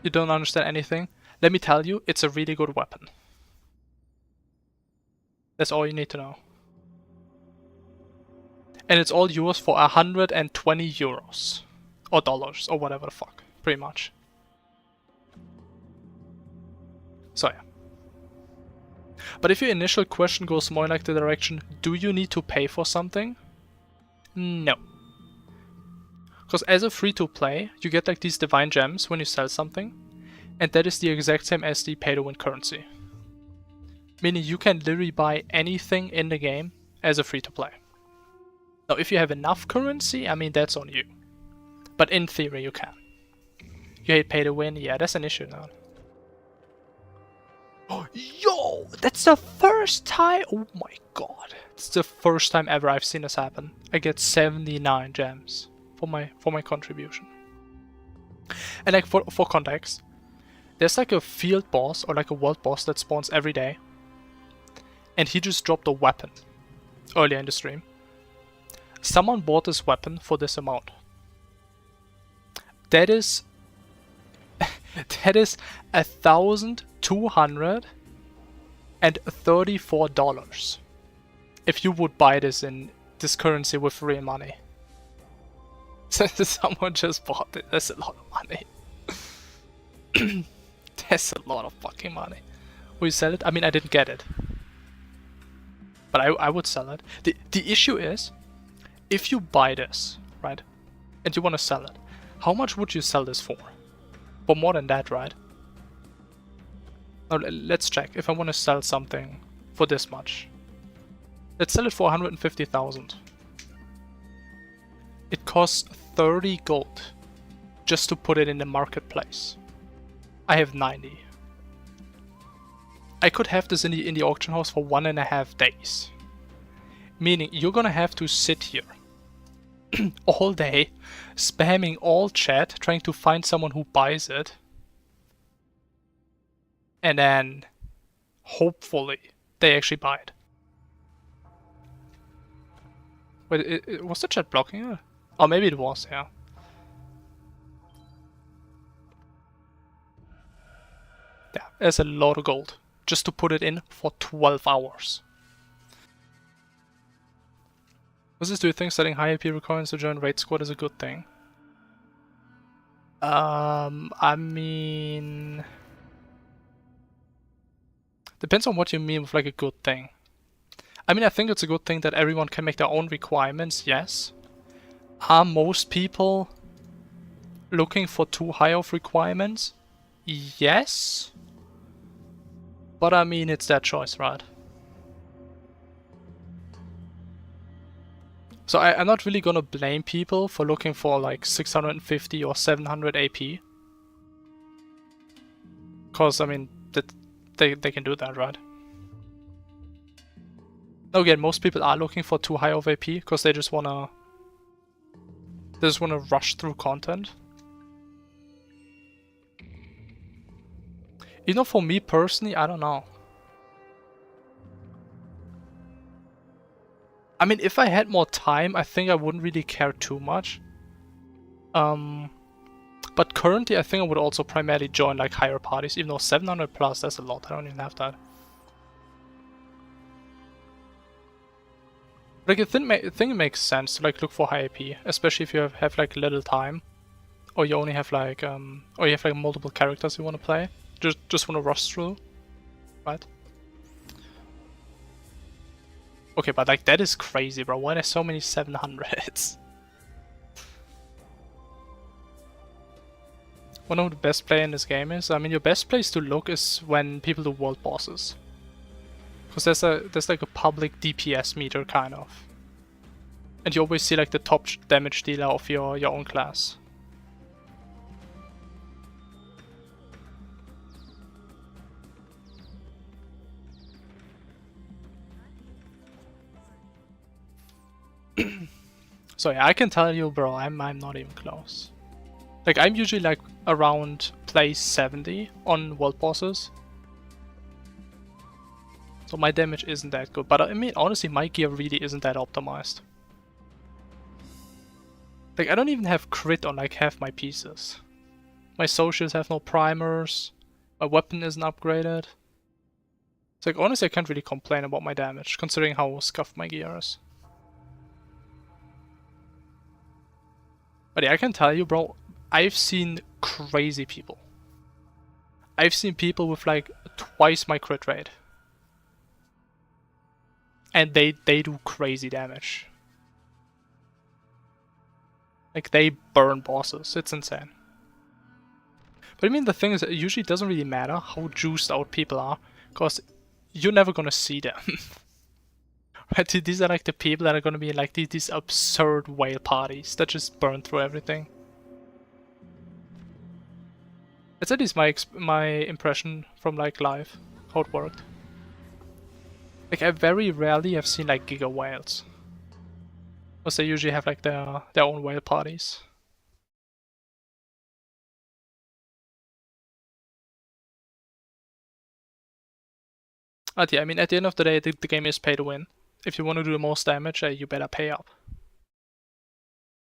You don't understand anything? Let me tell you, it's a really good weapon. That's all you need to know. And it's all yours for 120 euros. Or dollars, or whatever the fuck. Pretty much. So yeah. But if your initial question goes more in like the direction, do you need to pay for something? No. Because as a free-to-play, you get like these divine gems when you sell something. And that is the exact same as the pay-to-win currency. Meaning you can literally buy anything in the game as a free-to-play. Now if you have enough currency, I mean that's on you. But in theory you can. You hate pay-to-win? Yeah, that's an issue now. Oh, yo! That's the first time! Oh my god. It's the first time ever I've seen this happen. I get 79 gems for my contribution. And like for context, there's like a field boss or like a world boss that spawns every day. And he just dropped a weapon earlier in the stream. Someone bought this weapon for this amount. That is $1,234 if you would buy this in this currency with real money. Someone just bought it. That's a lot of money. That's a lot of fucking money. Will you sell it? I mean, I didn't get it, but I would sell it. The issue is, if you buy this, right, and you want to sell it, how much would you sell this for? For more than that, right? Now let's check. If I want to sell something for this much, let's sell it for 150,000. It costs 30 gold just to put it in the marketplace. I have 90. I could have this in the auction house for 1.5 days. Meaning you're gonna have to sit here all day, spamming all chat, trying to find someone who buys it. And then, hopefully, they actually buy it. Wait, was the chat blocking it? Oh, maybe it was, yeah. Yeah, there's a lot of gold. Just to put it in for 12 hours. Do you think setting high AP requirements to join raid squad is a good thing? I mean... Depends on what you mean with like a good thing. I mean, I think it's a good thing that everyone can make their own requirements, yes. Are most people looking for too high of requirements? Yes. But I mean, it's their choice, right? So I'm not really gonna blame people for looking for like 650 or 700 AP. Cause I mean, they can do that, right? Now again, most people are looking for too high of AP because they just wanna rush through content. You know, for me personally, I don't know. I mean, if I had more time, I think I wouldn't really care too much. But currently, I think I would also primarily join like higher parties, even though 700 plus, that's a lot. I don't even have that. Like, I think it makes sense to like look for high AP, especially if you have like little time, or you only have like or you have like multiple characters you want to play. Just want to rush through, right? Okay, but like that is crazy, bro. Why are there so many 700s? One of the best play in this game is, I mean, your best place to look is when people do world bosses. Because there's like a public DPS meter kind of. And you always see like the top damage dealer of your own class. So yeah, I can tell you, bro, I'm not even close. Like, I'm usually like around place 70 on world bosses. So my damage isn't that good, but I mean, honestly, my gear really isn't that optimized. Like, I don't even have crit on like half my pieces. My socials have no primers, my weapon isn't upgraded. It's like, honestly, I can't really complain about my damage, considering how scuffed my gear is. But yeah, I can tell you, bro, I've seen crazy people. I've seen people with like twice my crit rate. And they do crazy damage. Like, they burn bosses. It's insane. But I mean, the thing is, it usually doesn't really matter how juiced out people are, because you're never gonna see them. Right? These are like the people that are gonna be in like these absurd whale parties that just burn through everything. It's at least my impression from like live, how it worked. Like, I very rarely have seen like giga whales. Because they usually have like their own whale parties. But yeah, I mean, at the end of the day, the game is pay to win. If you want to do the most damage, you better pay up.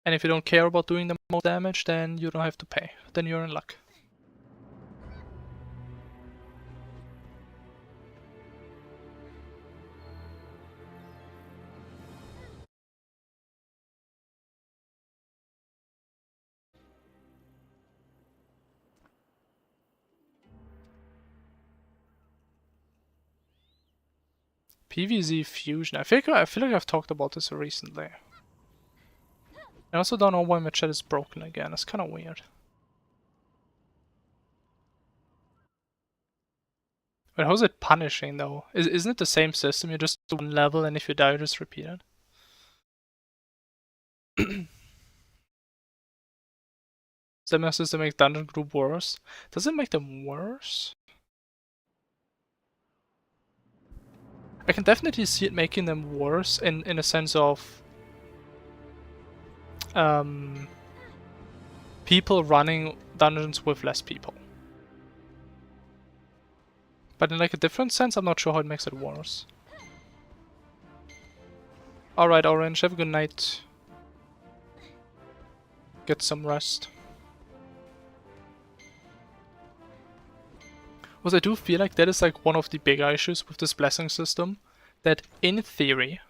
And if you don't care about doing the most damage, then you don't have to pay. Then you're in luck. PvZ Fusion. I feel like I've talked about this recently. I also don't know why my chat is broken again. It's kind of weird. But how's it punishing though? Isn't it the same system? You just do one level and if you die, you just repeat it. Does that system make Dungeon Group worse? Does it make them worse? I can definitely see it making them worse in a sense of people running dungeons with less people. But in like a different sense, I'm not sure how it makes it worse. Alright, Orange, have a good night. Get some rest. Because I do feel like that is like one of the bigger issues with this blessing system, that in theory,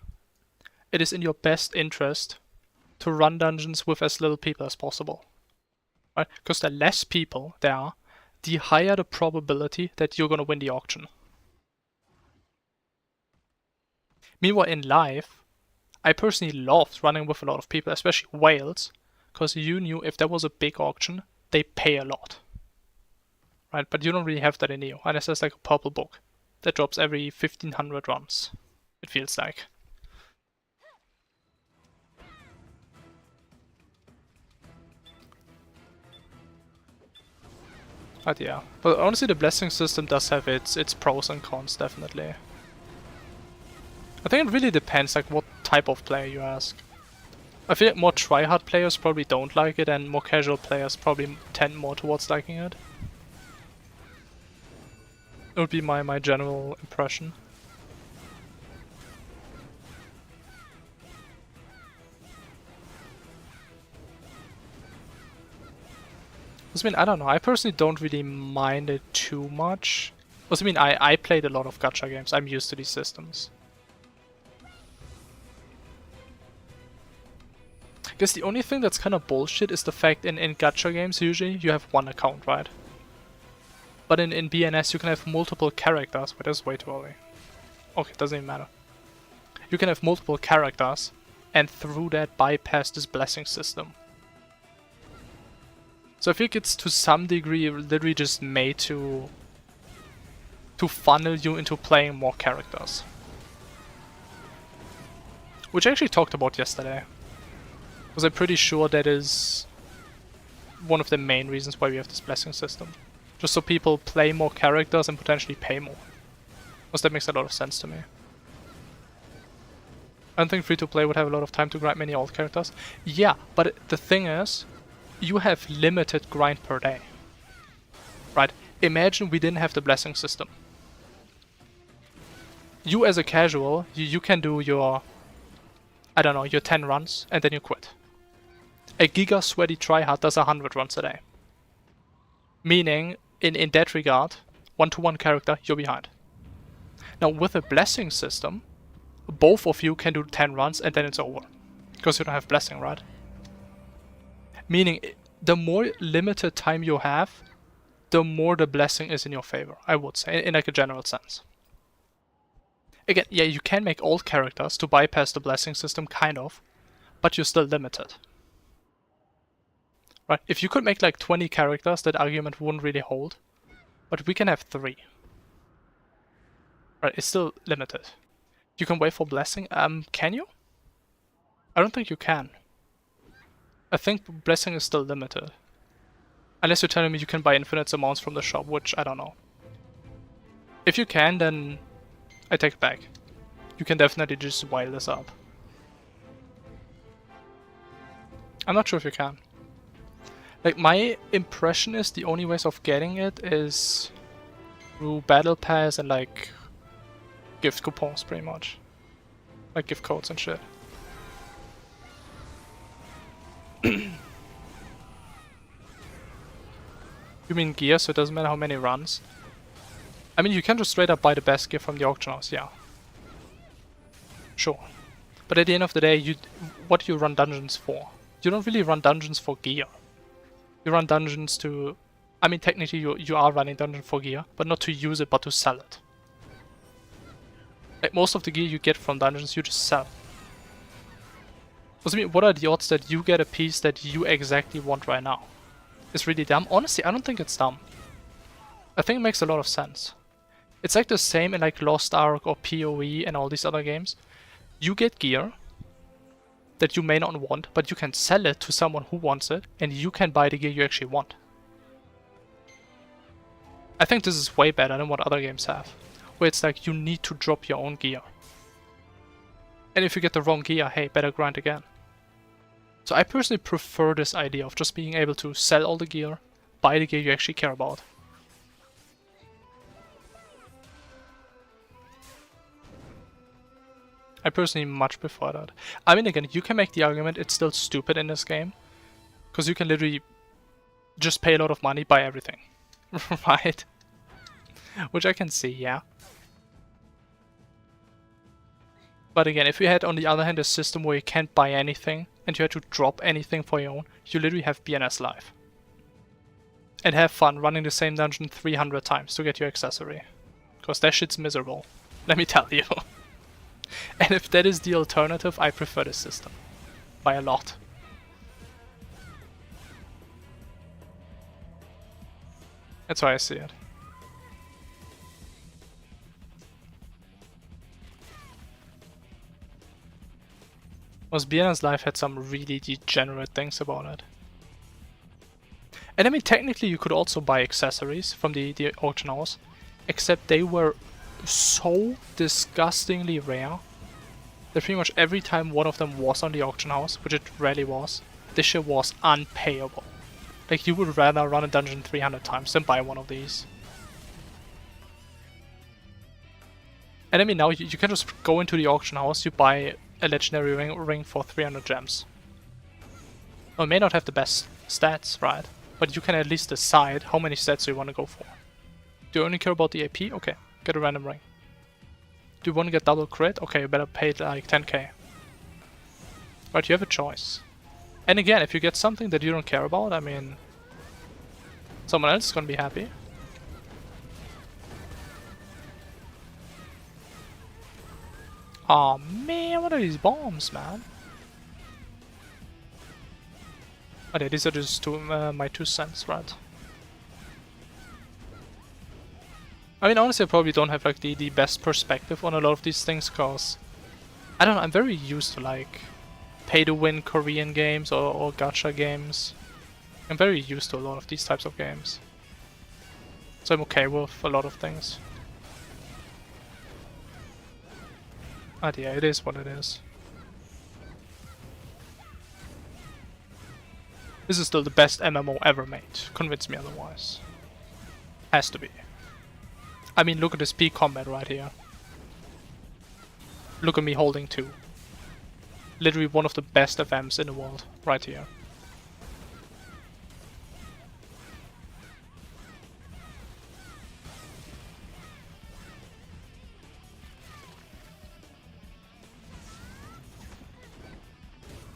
it is in your best interest to run dungeons with as little people as possible. Right? Because the less people there are, the higher the probability that you're gonna win the auction. Meanwhile, in life, I personally loved running with a lot of people, especially whales, because you knew if there was a big auction, they pay a lot. Right, but you don't really have that in Neo, unless there's like a purple book that drops every 1500 runs, it feels like. But yeah, but honestly the blessing system does have its pros and cons, definitely. I think it really depends like what type of player you ask. I feel like more tryhard players probably don't like it, and more casual players probably tend more towards liking it. It would be my general impression. I mean, I don't know, I personally don't really mind it too much. I mean, I played a lot of gacha games, I'm used to these systems. I guess the only thing that's kind of bullshit is the fact in gacha games usually you have one account, right? But in BnS you can have multiple characters, but that's way too early. Okay, doesn't even matter. You can have multiple characters and through that bypass this blessing system. So I think it's to some degree literally just made to to funnel you into playing more characters. Which I actually talked about yesterday. Because I'm pretty sure that is one of the main reasons why we have this blessing system. Just so people play more characters and potentially pay more. Because that makes a lot of sense to me. I don't think free-to-play would have a lot of time to grind many old characters. Yeah, but the thing is, you have limited grind per day. Right? Imagine we didn't have the blessing system. You as a casual, you can do your, I don't know, your 10 runs and then you quit. A giga sweaty tryhard does 100 runs a day. Meaning, in that regard, one-to-one character, you're behind. Now with a blessing system, both of you can do 10 runs and then it's over. Because you don't have blessing, right? Meaning, the more limited time you have, the more the blessing is in your favor, I would say, in like a general sense. Again, yeah, you can make old characters to bypass the blessing system, kind of, but you're still limited. Right, if you could make like 20 characters, that argument wouldn't really hold. But we can have 3. Right, it's still limited. You can wait for blessing, can you? I don't think you can. I think blessing is still limited. Unless you're telling me you can buy infinite amounts from the shop, which I don't know. If you can, then I take it back. You can definitely just wile this up. I'm not sure if you can. Like, my impression is the only ways of getting it is through battle pass and like gift coupons, pretty much. Like gift codes and shit. You mean gear, so it doesn't matter how many runs? I mean, you can just straight up buy the best gear from the auction house, yeah. Sure. But at the end of the day, what do you run dungeons for? You don't really run dungeons for gear. You run dungeons to... I mean, technically you are running dungeon for gear, but not to use it, but to sell it. Like, most of the gear you get from dungeons, you just sell. I mean, what are the odds that you get a piece that you exactly want right now? It's really dumb. Honestly, I don't think it's dumb. I think it makes a lot of sense. It's like the same in like Lost Ark or PoE and all these other games. You get gear that you may not want, but you can sell it to someone who wants it, and you can buy the gear you actually want. I think this is way better than what other games have, where it's like you need to drop your own gear. And if you get the wrong gear, hey, better grind again. So I personally prefer this idea of just being able to sell all the gear, buy the gear you actually care about. I personally much prefer that. I mean, again, you can make the argument it's still stupid in this game, because you can literally just pay a lot of money, buy everything. Right? Which I can see, yeah. But again, if you had on the other hand a system where you can't buy anything, and you had to drop anything for your own, you literally have BnS Live. And have fun running the same dungeon 300 times to get your accessory. Because that shit's miserable, let me tell you. And if that is the alternative, I prefer this system. By a lot. That's how I see it. Was BnS Live had some really degenerate things about it. And I mean, technically you could also buy accessories from the auction house, except they were so disgustingly rare that pretty much every time one of them was on the auction house, which it rarely was, this shit was unpayable. Like, you would rather run a dungeon 300 times than buy one of these. And I mean, now you can just go into the auction house, you buy a legendary ring for 300 gems. Well, it may not have the best stats, right? But you can at least decide how many stats you want to go for. Do you only care about the AP? Okay, get a random ring. Do you want to get double crit? Okay, you better pay like 10k. Right, you have a choice. And again, if you get something that you don't care about, I mean, someone else is gonna be happy. Aw, man, what are these bombs, man? Oh yeah, these are just my 2 cents, right? I mean, honestly, I probably don't have like the best perspective on a lot of these things, cause I don't know, I'm very used to like pay-to-win Korean games or gacha games. I'm very used to a lot of these types of games. So I'm okay with a lot of things. But yeah, it is what it is. This is still the best MMO ever made. Convince me otherwise. Has to be. I mean, look at this peak combat right here. Look at me holding 2. Literally one of the best FMs in the world, right here.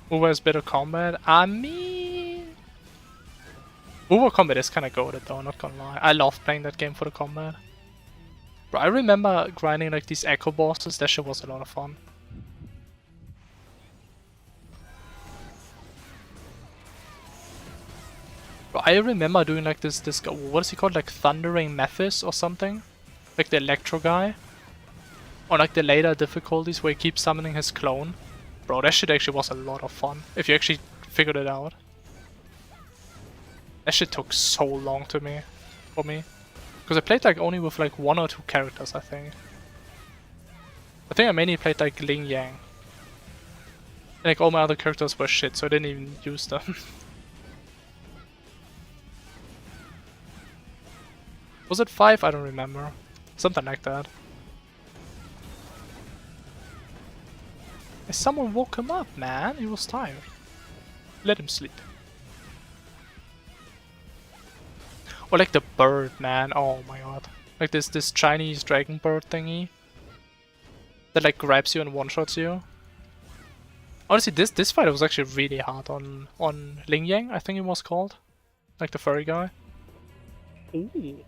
Who has better combat? I mean... Uber combat is kinda goated though, not gonna lie. I love playing that game for the combat. Bro, I remember grinding like these echo bosses, that shit was a lot of fun. Bro, I remember doing like this, what is he called, like Thundering Mephis or something? Like the Electro guy. Or like the later difficulties where he keeps summoning his clone. Bro, that shit actually was a lot of fun, if you actually figured it out. That shit took so long for me. Because I played like only with like 1 or 2 characters, I think. I think I mainly played like Ling Yang. And like all my other characters were shit, so I didn't even use them. Was it 5? I don't remember. Something like that. Someone woke him up, man. He was tired. Let him sleep. Or like the bird, man. Oh my god. Like this Chinese dragon bird thingy. That like grabs you and one-shots you. Honestly, this fight was actually really hard on Ling Yang, I think it was called. Like the furry guy. Ooh.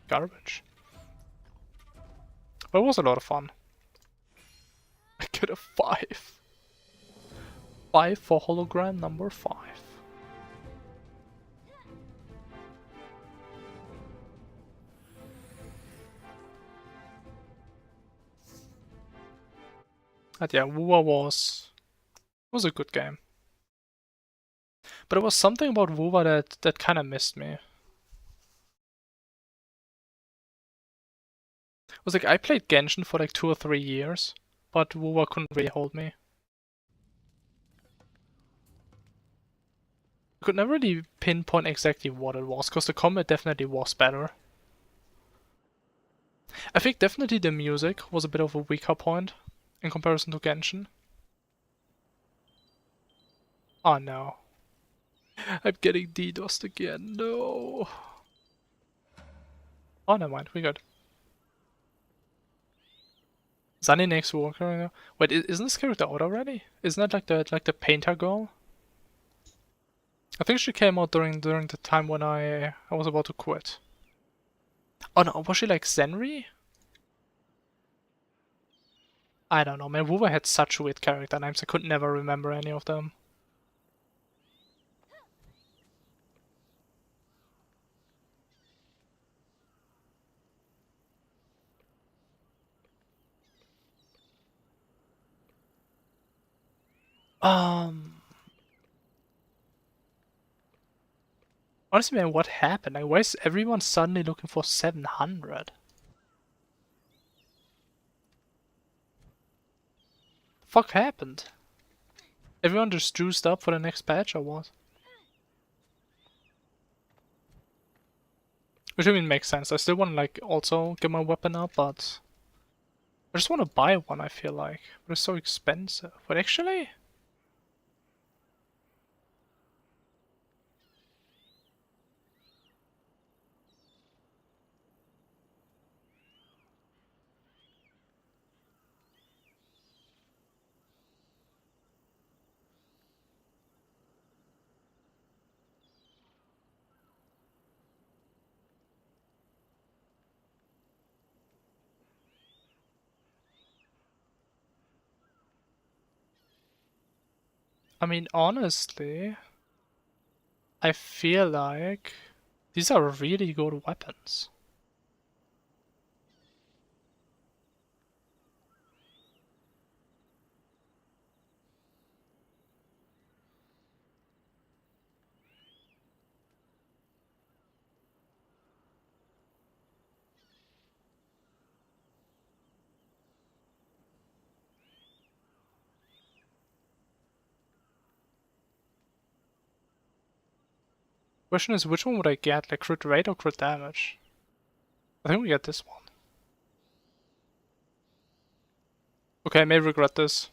Garbage. But it was a lot of fun. I get a 5. 5 for hologram number 5. But yeah, Wuwa was a good game. But there was something about Wuwa that kind of missed me. It was like I played Genshin for like 2 or 3 years, but Wuwa couldn't really hold me. I could never really pinpoint exactly what it was, because the combat definitely was better. I think definitely the music was a bit of a weaker point in comparison to Genshin. Oh no. I'm getting DDoSed again, no. Oh, never mind, we're good. Sunny next walker. Wait, isn't this character out already? Isn't that like the painter girl? I think she came out during the time when I was about to quit. Oh no, was she like Zenri? I don't know, man. Wuwa had such weird character names, I could never remember any of them. Honestly, man, what happened? Like, why is everyone suddenly looking for 700? The fuck happened? Everyone just juiced up for the next patch or what? Which I mean makes sense. I still want to like also get my weapon up, but I just want to buy one, I feel like. But it's so expensive. But actually, honestly, I feel like these are really good weapons. Question is, which one would I get? Like crit rate or crit damage? I think we get this one. Okay, I may regret this.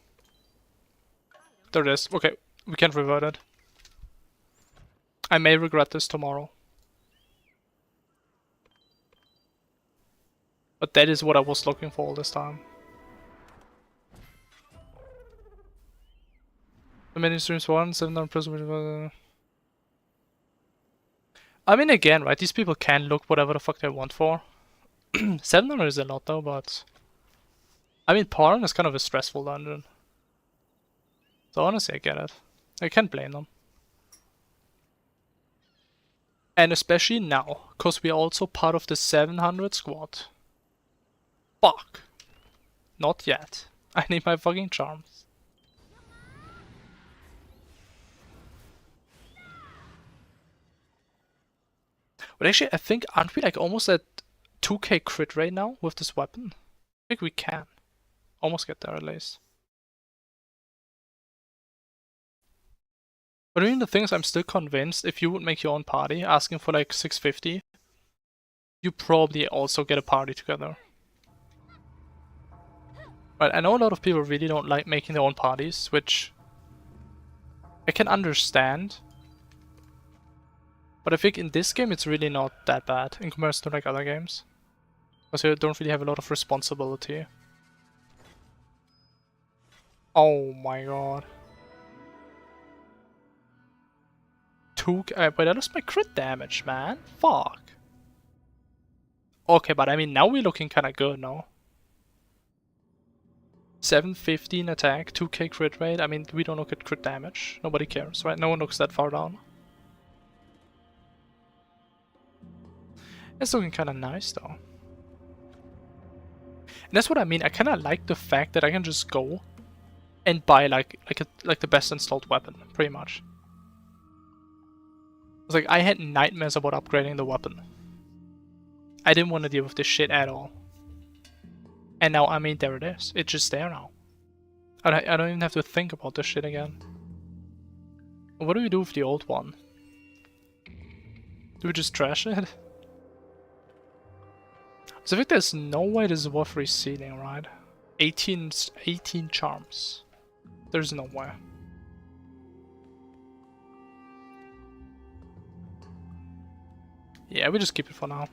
There it is. Okay, we can't revert it. I may regret this tomorrow. But that is what I was looking for all this time. The many streams 1, 700 plus. I mean, again, right? These people can look whatever the fuck they want for. 700 is a lot though, but I mean, Paran is kind of a stressful dungeon. So honestly, I get it. I can't blame them. And especially now, because we are also part of the 700 squad. Fuck. Not yet. I need my fucking charms. But actually, I think, aren't we like almost at 2k crit right now with this weapon? I think we can. Almost get there at least. But I mean, the thing is, I'm still convinced if you would make your own party, asking for like 650, you probably also get a party together. Right, I know a lot of people really don't like making their own parties, which I can understand. But I think in this game it's really not that bad in comparison to like other games. Because you don't really have a lot of responsibility. Oh my god. But I lost my crit damage, man. Fuck. Okay, but I mean now we're looking kinda good, no? 715 attack, 2k crit rate. I mean, we don't look at crit damage. Nobody cares, right? No one looks that far down. It's looking kinda nice though. And that's what I mean. I kinda like the fact that I can just go and buy like the best installed weapon, pretty much. It's like I had nightmares about upgrading the weapon. I didn't want to deal with this shit at all. And now, I mean, there it is. It's just there now. I don't even have to think about this shit again. What do we do with the old one? Do we just trash it? So I think there's no way this is worth resealing, right? 18 charms. There's no way. Yeah, we just keep it for now.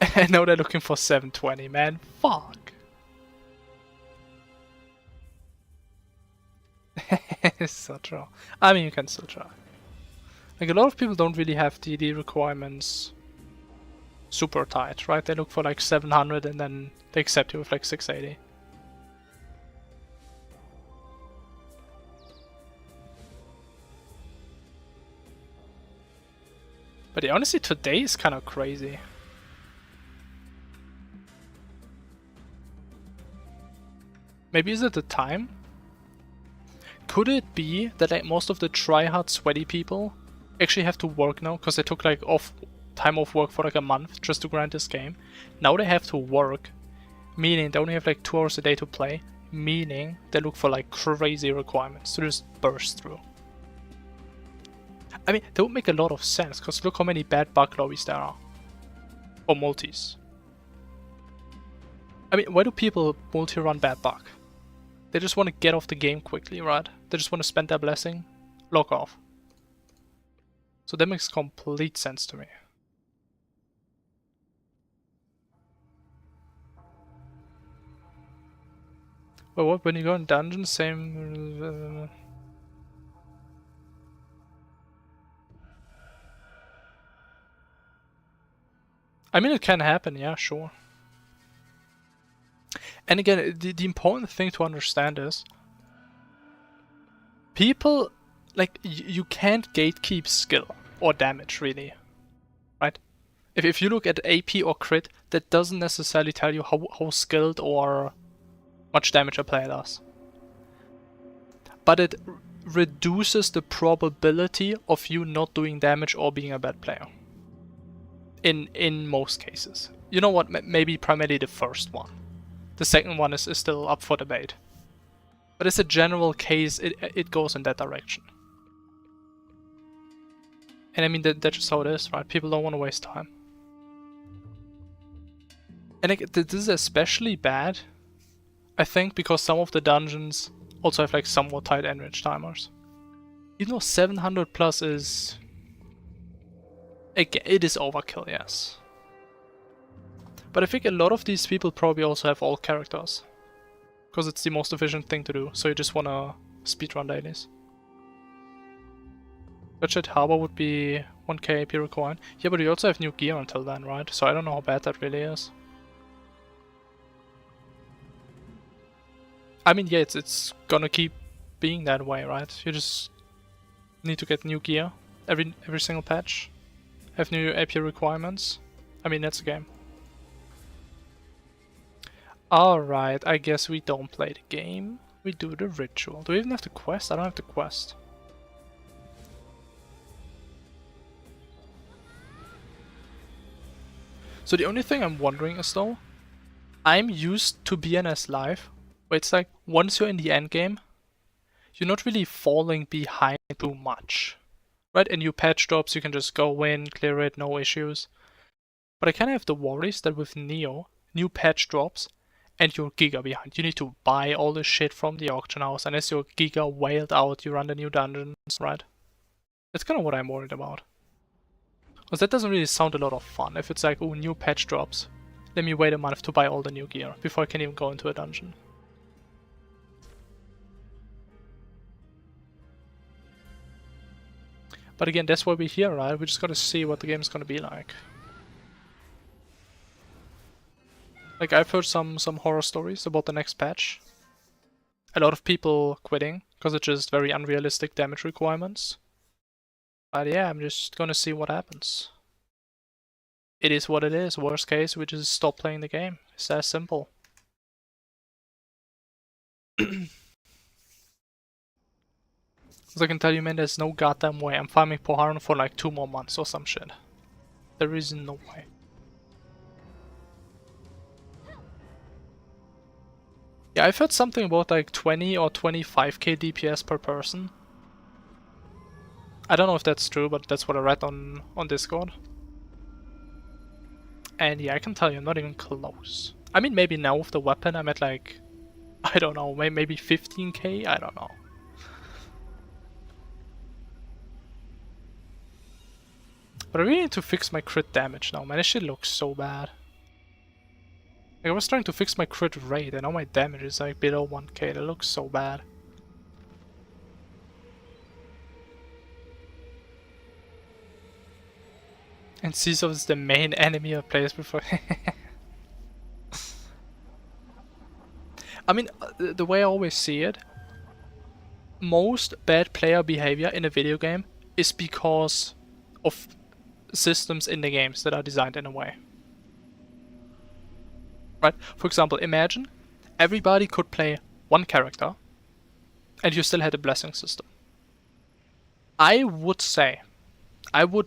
I know they're looking for 720, man. Fuck. It's so true. I mean, you can still try. Like, a lot of people don't really have DD requirements super tight, right? They look for like 700 and then they accept you with like 680. But yeah, honestly, today is kind of crazy. Maybe is it the time? Could it be that like most of the try-hard sweaty people actually have to work now because they took like time off work for like a month just to grind this game? Now they have to work, meaning they only have like 2 hours a day to play, meaning they look for like crazy requirements to just burst through. I mean, that would make a lot of sense because look how many bad bug lobbies there are. Or multis. I mean, why do people multi-run bad bug? They just want to get off the game quickly, right? They just want to spend their blessing, log off. So that makes complete sense to me. Well, what, when you go in dungeons, same... I mean, it can happen, yeah, sure. And again, the important thing to understand is people, like, you can't gatekeep skill or damage, really, right? If you look at AP or crit, that doesn't necessarily tell you how skilled or much damage a player does. But it reduces the probability of you not doing damage or being a bad player. In most cases. You know what, maybe primarily the first one. The second one is still up for debate. But as a general case, it goes in that direction. And I mean, that's just how it is, right? People don't want to waste time. And like, this is especially bad, I think, because some of the dungeons also have like somewhat tight enrage timers. Even though 700 plus is... Again, it is overkill, yes. But I think a lot of these people probably also have all characters. Because it's the most efficient thing to do, so you just wanna speedrun dailies. Budget Harbor would be 1k AP required. Yeah, but you also have new gear until then, right? So I don't know how bad that really is. I mean, yeah, it's gonna keep being that way, right? You just need to get new gear every single patch. Have new AP requirements. I mean, that's a game. Alright, I guess we don't play the game. We do the ritual. Do we even have the quest? I don't have the quest. So the only thing I'm wondering is though, I'm used to BnS Live, where it's like, once you're in the end game, you're not really falling behind too much. Right, and new patch drops, you can just go in, clear it, no issues. But I kinda have the worries that with Neo, new patch drops, and you're giga behind. You need to buy all the shit from the auction house, and as you're giga whaled out, you run the new dungeons, right? That's kinda what I'm worried about. Because that doesn't really sound a lot of fun, if it's like, oh, new patch drops. Let me wait a month to buy all the new gear, before I can even go into a dungeon. But again, that's why we're here, right? We just gotta see what the game's gonna be like. Like, I've heard some horror stories about the next patch. A lot of people quitting, because it's just very unrealistic damage requirements. But yeah, I'm just gonna see what happens. It is what it is. Worst case, we just stop playing the game. It's that simple. As I can tell you, man, there's no goddamn way I'm farming Poharan for like 2 more months or some shit. There is no way. Yeah, I've heard something about like 20 or 25k DPS per person. I don't know if that's true, but that's what I read on Discord. And yeah, I can tell you, I'm not even close. I mean, maybe now with the weapon I'm at like, I don't know, maybe 15k? I don't know. But I really need to fix my crit damage now, man. This shit looks so bad. Like, I was trying to fix my crit rate, and now my damage is like below 1k. That looks so bad. And Caesar is the main enemy I played before. I mean, the way I always see it, most bad player behavior in a video game is because of systems in the games that are designed in a way. Right? For example, imagine everybody could play one character and you still had a blessing system. I would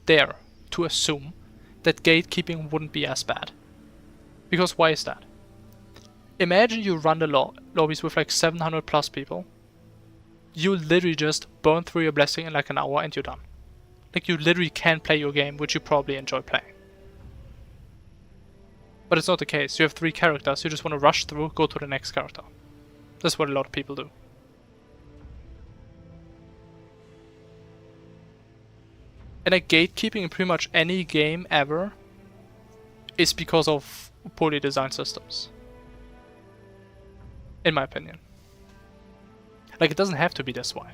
dare to assume that gatekeeping wouldn't be as bad. Because why is that? Imagine you run the lobbies with like 700 plus people. You literally just burn through your blessing in like an hour and you're done. Like, you literally can play your game, which you probably enjoy playing. But it's not the case. You have 3 characters, you just want to rush through, go to the next character. That's what a lot of people do. And like, gatekeeping in pretty much any game ever is because of poorly designed systems. In my opinion. Like, it doesn't have to be this way.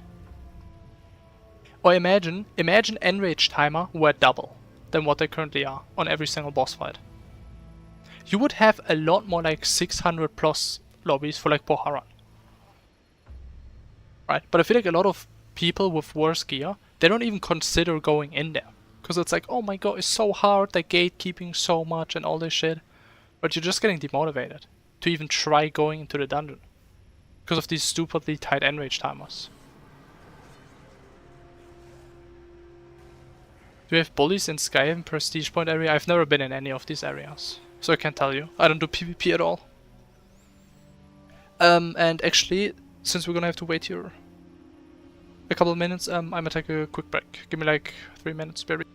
Or imagine enrage timer were double than what they currently are on every single boss fight. You would have a lot more like 600 plus lobbies for like Poharan. Right? But I feel like a lot of people with worse gear, they don't even consider going in there. Because it's like, oh my god, it's so hard, they're gatekeeping so much and all this shit. But you're just getting demotivated to even try going into the dungeon. Because of these stupidly tight enrage timers. Do we have bullies in Skyrim Prestige Point area? I've never been in any of these areas. So I can't tell you. I don't do PvP at all. And actually, since we're gonna have to wait here, a couple of minutes. I'm gonna take a quick break. Give me like 3 minutes, baby.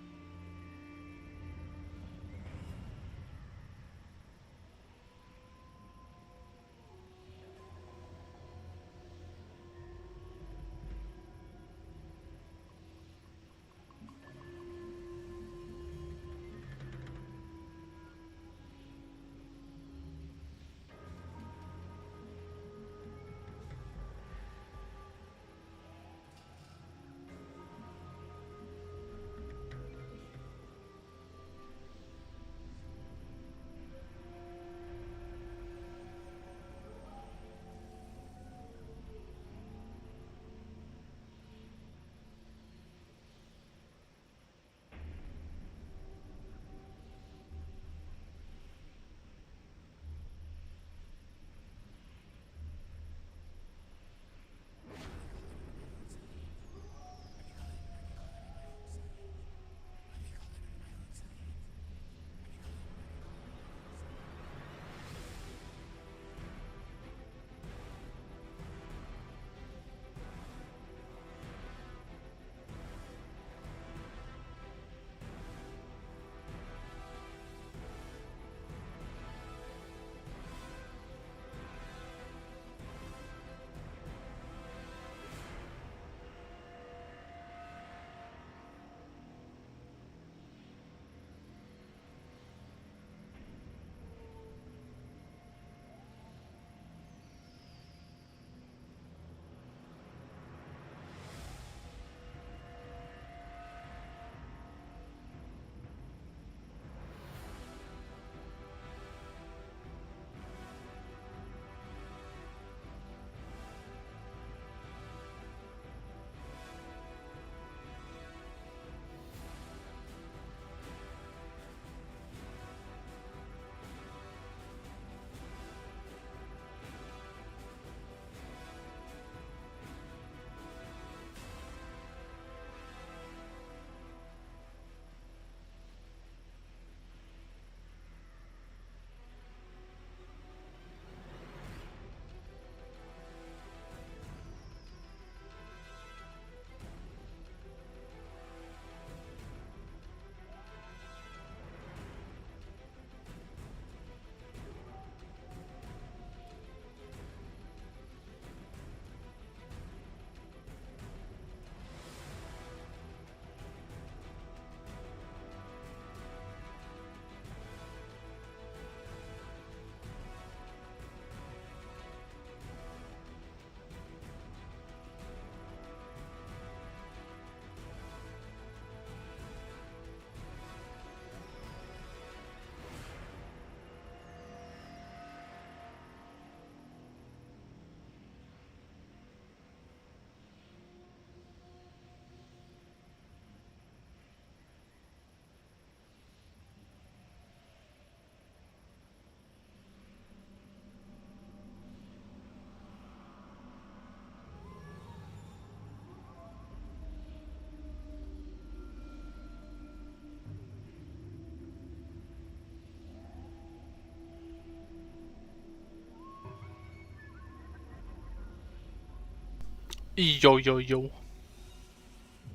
Yo, yo, yo.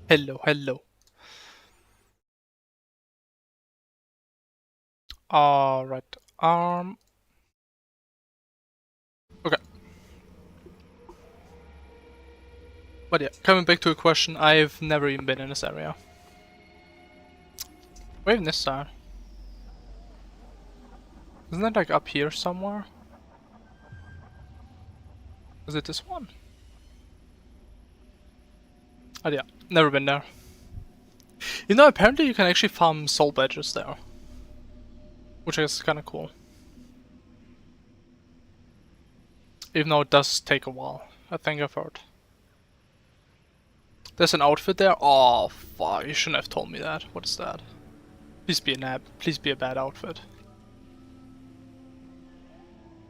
Hello, hello. Alright. Okay. But yeah, coming back to a question, I've never even been in this area. Where even this side? Isn't that like up here somewhere? Is it this one? Oh yeah, never been there. You know, apparently you can actually farm soul badges there. Which is kinda cool. Even though it does take a while, I think I've heard. There's an outfit there? Oh, fuck, you shouldn't have told me that. What is that? Please be a nab. Please be a bad outfit.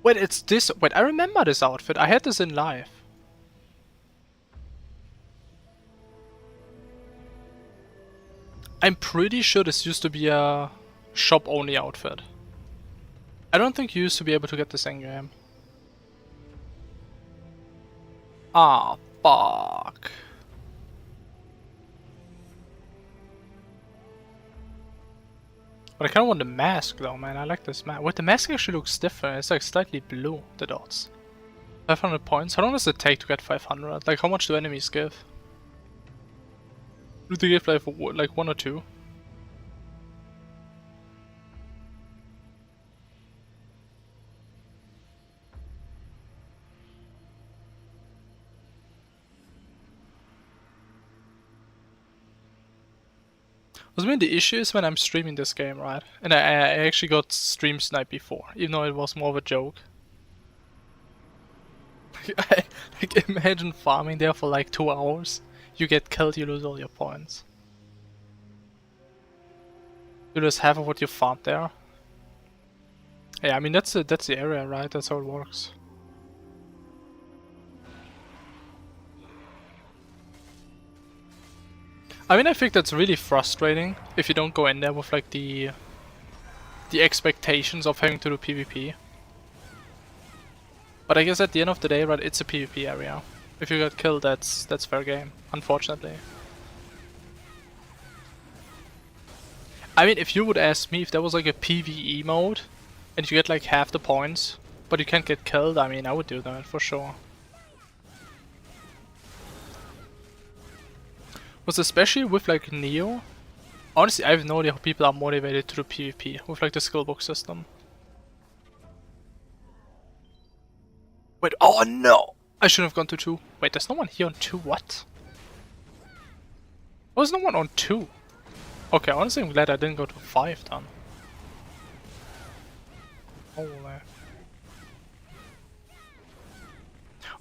Wait, it's this. Wait, I remember this outfit. I had this in live. I'm pretty sure this used to be a shop-only outfit. I don't think you used to be able to get this in-game. Ah, fuck. But I kind of want the mask though, man. I like this mask. Wait, the mask actually looks different. It's like slightly blue, the dots. 500 points. How long does it take to get 500? Like, how much do enemies give? Do they give like 1 or 2? I mean, the issue is when I'm streaming this game, right? And I actually got stream sniped before, even though it was more of a joke. Like, imagine farming there for like 2 hours. You get killed, you lose all your points. You lose half of what you farmed there. Yeah, I mean that's the area, right? That's how it works. I mean, I think that's really frustrating if you don't go in there with like the expectations of having to do PvP. But I guess at the end of the day, right, it's a PvP area. If you get killed, that's fair game, unfortunately. I mean, if you would ask me if there was like a PvE mode and you get like half the points, but you can't get killed, I mean, I would do that for sure. But especially with like Neo, honestly, I have no idea how people are motivated to do PvP with like the skill book system. Wait, oh no! I shouldn't have gone to 2. Wait, there's no one here on 2, what? There's no one on 2. Okay, honestly, I'm glad I didn't go to 5 then. Holy.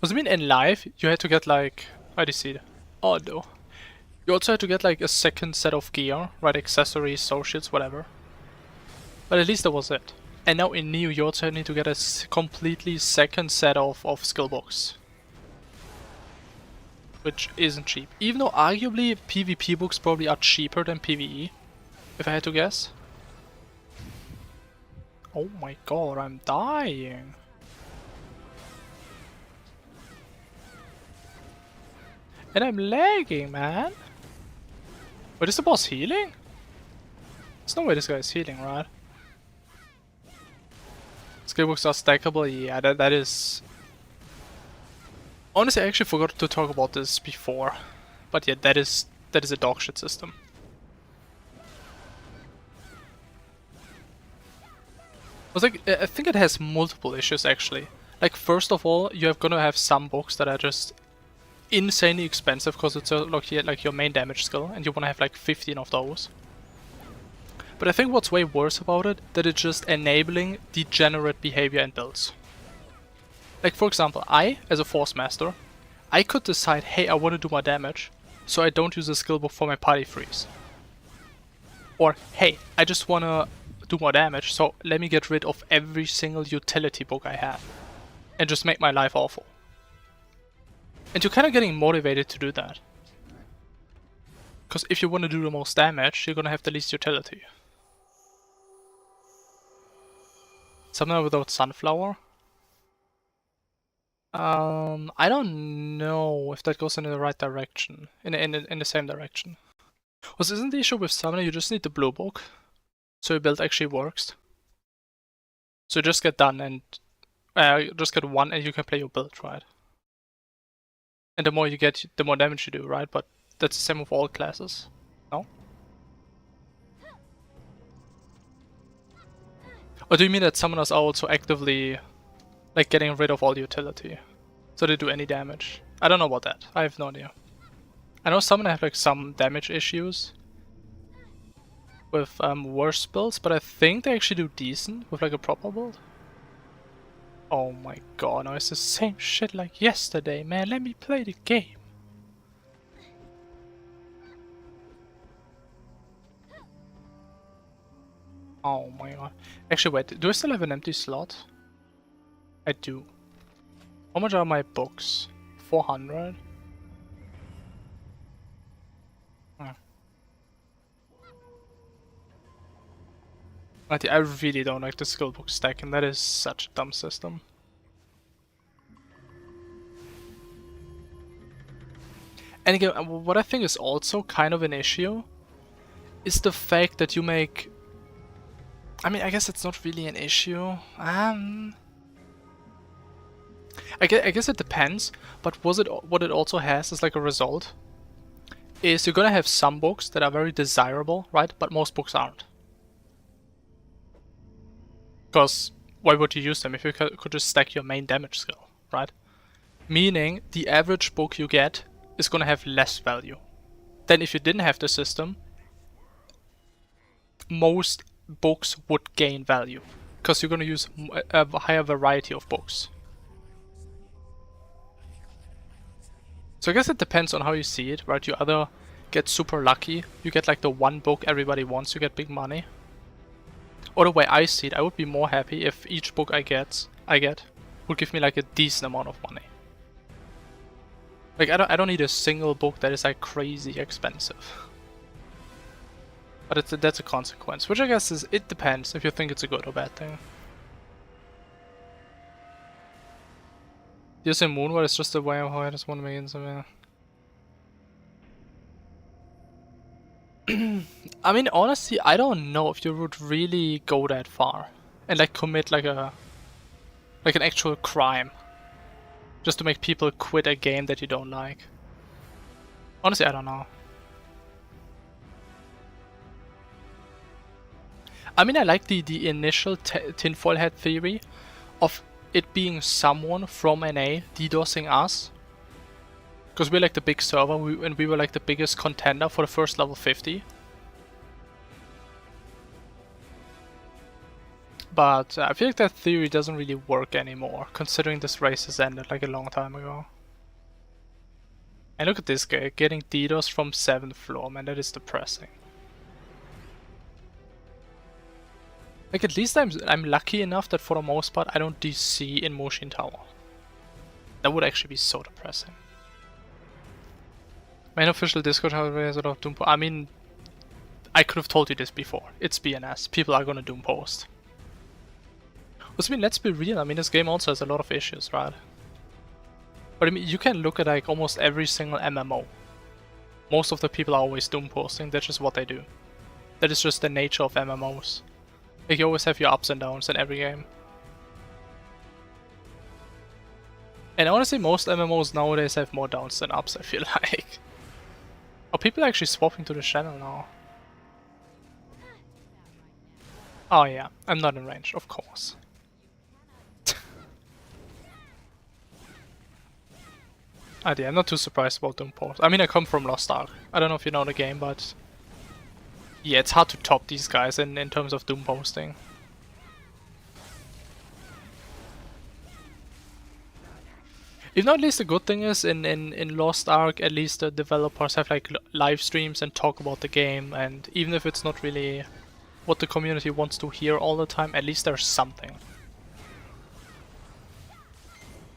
What I mean, in live, you had to get like... I just see it. Oh no. You also had to get like a second set of gear, right? Accessories, socials, whatever. But at least that was it. And now in Neo you also need to get a completely second set of skill books. Which isn't cheap. Even though arguably PvP books probably are cheaper than PvE. If I had to guess. Oh my god, I'm dying. And I'm lagging, man. Wait, is the boss healing? There's no way this guy is healing, right? Skill books are stackable, yeah, that is... Honestly, I actually forgot to talk about this before. But yeah, that is a dogshit system. I think it has multiple issues actually. Like, first of all, you're gonna have some books that are just insanely expensive because it's like your main damage skill, and you wanna have like 15 of those. But I think what's way worse about it, that it's just enabling degenerate behavior and builds. Like, for example, I, as a Force Master, I could decide, hey, I want to do more damage, so I don't use a skill book for my party freeze. Or, hey, I just want to do more damage, so let me get rid of every single utility book I have. And just make my life awful. And you're kind of getting motivated to do that. Because if you want to do the most damage, you're going to have the least utility. Something without Sunflower? I don't know if that goes in the right direction. In the same direction. Because isn't the issue with Summoner you just need the blue book? So your build actually works. So you just get done and... you just get one and you can play your build, right? And the more you get, the more damage you do, right? But that's the same with all classes. No? Or do you mean that summoners are also actively like getting rid of all utility? So they do any damage? I don't know about that. I have no idea. I know summoners have like some damage issues with worse builds, but I think they actually do decent with like a proper build. Oh my god, no, it's the same shit like yesterday, man. Let me play the game. Oh my god. Actually, wait, do I still have an empty slot? I do. How much are my books? 400? I really don't like the skill book stack, and that is such a dumb system. And again, what I think is also kind of an issue is the fact that you make I mean, I guess it's not really an issue. I guess it depends, but what it also has is like a result is you're gonna have some books that are very desirable, right? But most books aren't. Because why would you use them if you could just stack your main damage skill, right? Meaning the average book you get is gonna have less value than if you didn't have the system. Most books would gain value because you're gonna use a higher variety of books. So I guess it depends on how you see it, right? You either get super lucky, you get like the one book everybody wants, you get big money. Or the way I see it, I would be more happy if each book I get would give me like a decent amount of money. Like I don't need a single book that is like crazy expensive. But that's a consequence, which I guess it depends if you think it's a good or bad thing. Using Moonward is just a way of how I just want to make it something. I mean, honestly, I don't know if you would really go that far and like commit like an actual crime just to make people quit a game that you don't like. Honestly, I don't know. I mean, I like the initial tinfoil hat theory of it being someone from NA DDoSing us. Because we're like the big server and we were like the biggest contender for the first level 50. But I feel like that theory doesn't really work anymore, considering this race has ended like a long time ago. And look at this guy, getting DDoS from 7th floor, man, that is depressing. Like at least I'm lucky enough that for the most part I don't DC in Moshin Tower. That would actually be so depressing. Main official Discord, however, has a lot of Doom. I mean, I could have told you this before. It's BnS. People are gonna Doom post. I mean, let's be real. I mean, this game also has a lot of issues, right? But I mean, you can look at like almost every single MMO. Most of the people are always Doom posting. That's just what they do. That is just the nature of MMOs. Like, you always have your ups and downs in every game. And honestly, most MMOs nowadays have more downs than ups, I feel like. Are people actually swapping to the channel now? Oh yeah, I'm not in range, of course. Yeah, I'm not too surprised about Doom post. I mean, I come from Lost Ark. I don't know if you know the game, but yeah, it's hard to top these guys in terms of Doom posting. If not, at least the good thing is in Lost Ark, at least the developers have like live streams and talk about the game, and even if it's not really what the community wants to hear all the time, at least there's something.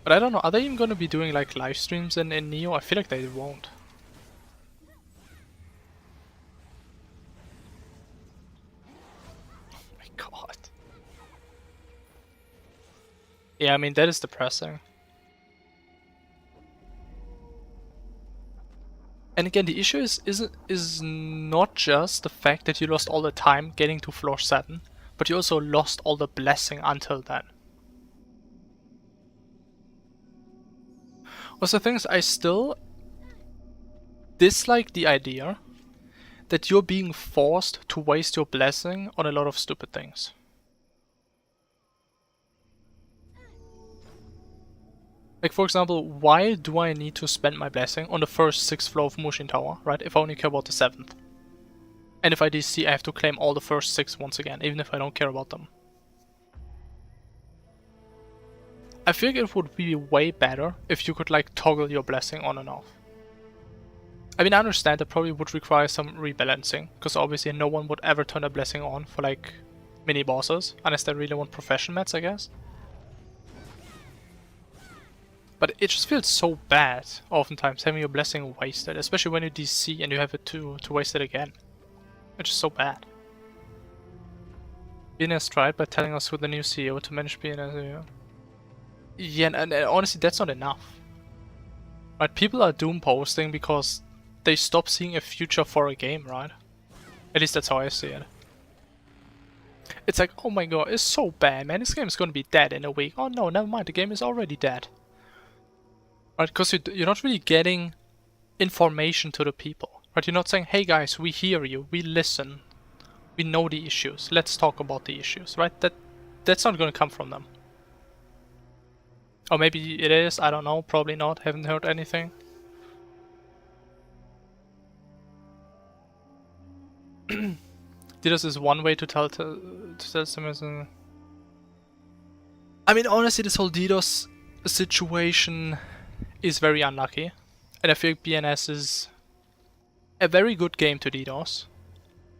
But I don't know, are they even gonna be doing like live streams in Neo? I feel like they won't. Oh my god. Yeah, I mean, that is depressing. And again, the issue is not just the fact that you lost all the time getting to floor 7, but you also lost all the blessing until then. Also, the thing is, I still dislike the idea that you're being forced to waste your blessing on a lot of stupid things. Like, for example, why do I need to spend my blessing on the first 6th floor of Mushin Tower, right, if I only care about the 7th? And if I DC, I have to claim all the first 6 once again, even if I don't care about them. I think it would be way better if you could like toggle your blessing on and off. I mean, I understand that probably would require some rebalancing, because obviously no one would ever turn a blessing on for like mini bosses, unless they really want profession mats, I guess. But it just feels so bad, oftentimes, having your blessing wasted, especially when you DC and you have it to waste it again. It's just so bad. BnS tried by telling us who the new CEO to manage BnS Neo. Yeah, and honestly, that's not enough. Right, people are doom posting because they stop seeing a future for a game, right? At least that's how I see it. It's like, oh my god, it's so bad, man. This game is gonna be dead in a week. Oh no, never mind. The game is already dead. Right? Because you're not really getting information to the people. Right? You're not saying, hey guys, we hear you, we listen, we know the issues. Let's talk about the issues. Right? That's not gonna come from them. Or maybe it is. I don't know. Probably not. Haven't heard anything. DDoS is one way to tell someone. I mean, honestly, this whole DDoS situation is very unlucky, and I think BnS is a very good game to DDoS,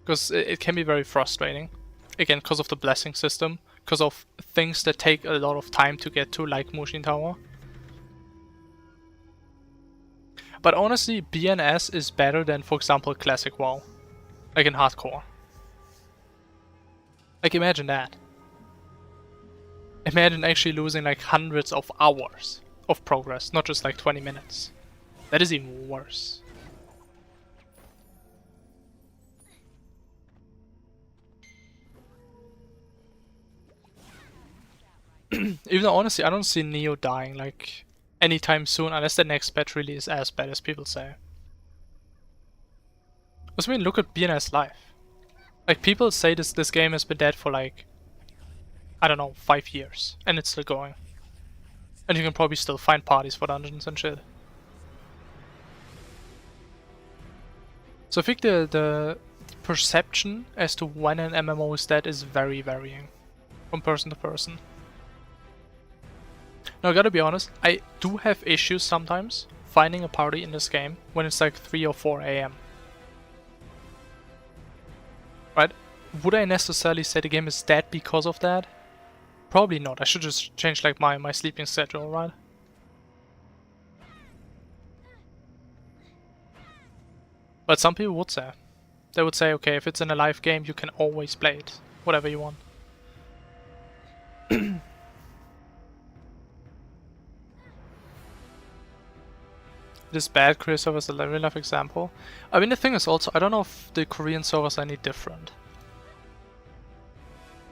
because it can be very frustrating. Again, because of the blessing system, because of things that take a lot of time to get to, like Mushin Tower. But honestly, BnS is better than, for example, Classic WoW, like in hardcore. Like, imagine that. Imagine actually losing like hundreds of hours of progress, not just like 20 minutes. That is even worse. Even though honestly, I don't see Neo dying like anytime soon, unless the next patch really is as bad as people say. Because I mean, look at BnS Live. Like, people say this game has been dead for like, I don't know, 5 years, and it's still going. And you can probably still find parties for dungeons and shit. So I think the perception as to when an MMO is dead is very varying from person to person. Now I gotta be honest, I do have issues sometimes finding a party in this game when it's like 3 or 4 AM. Right? Would I necessarily say the game is dead because of that? Probably not. I should just change like my sleeping schedule, right? But some people would say. They would say, okay, if it's in a live game, you can always play it. Whatever you want. This bad Korea server is a real life example. I mean, the thing is also, I don't know if the Korean servers are any different.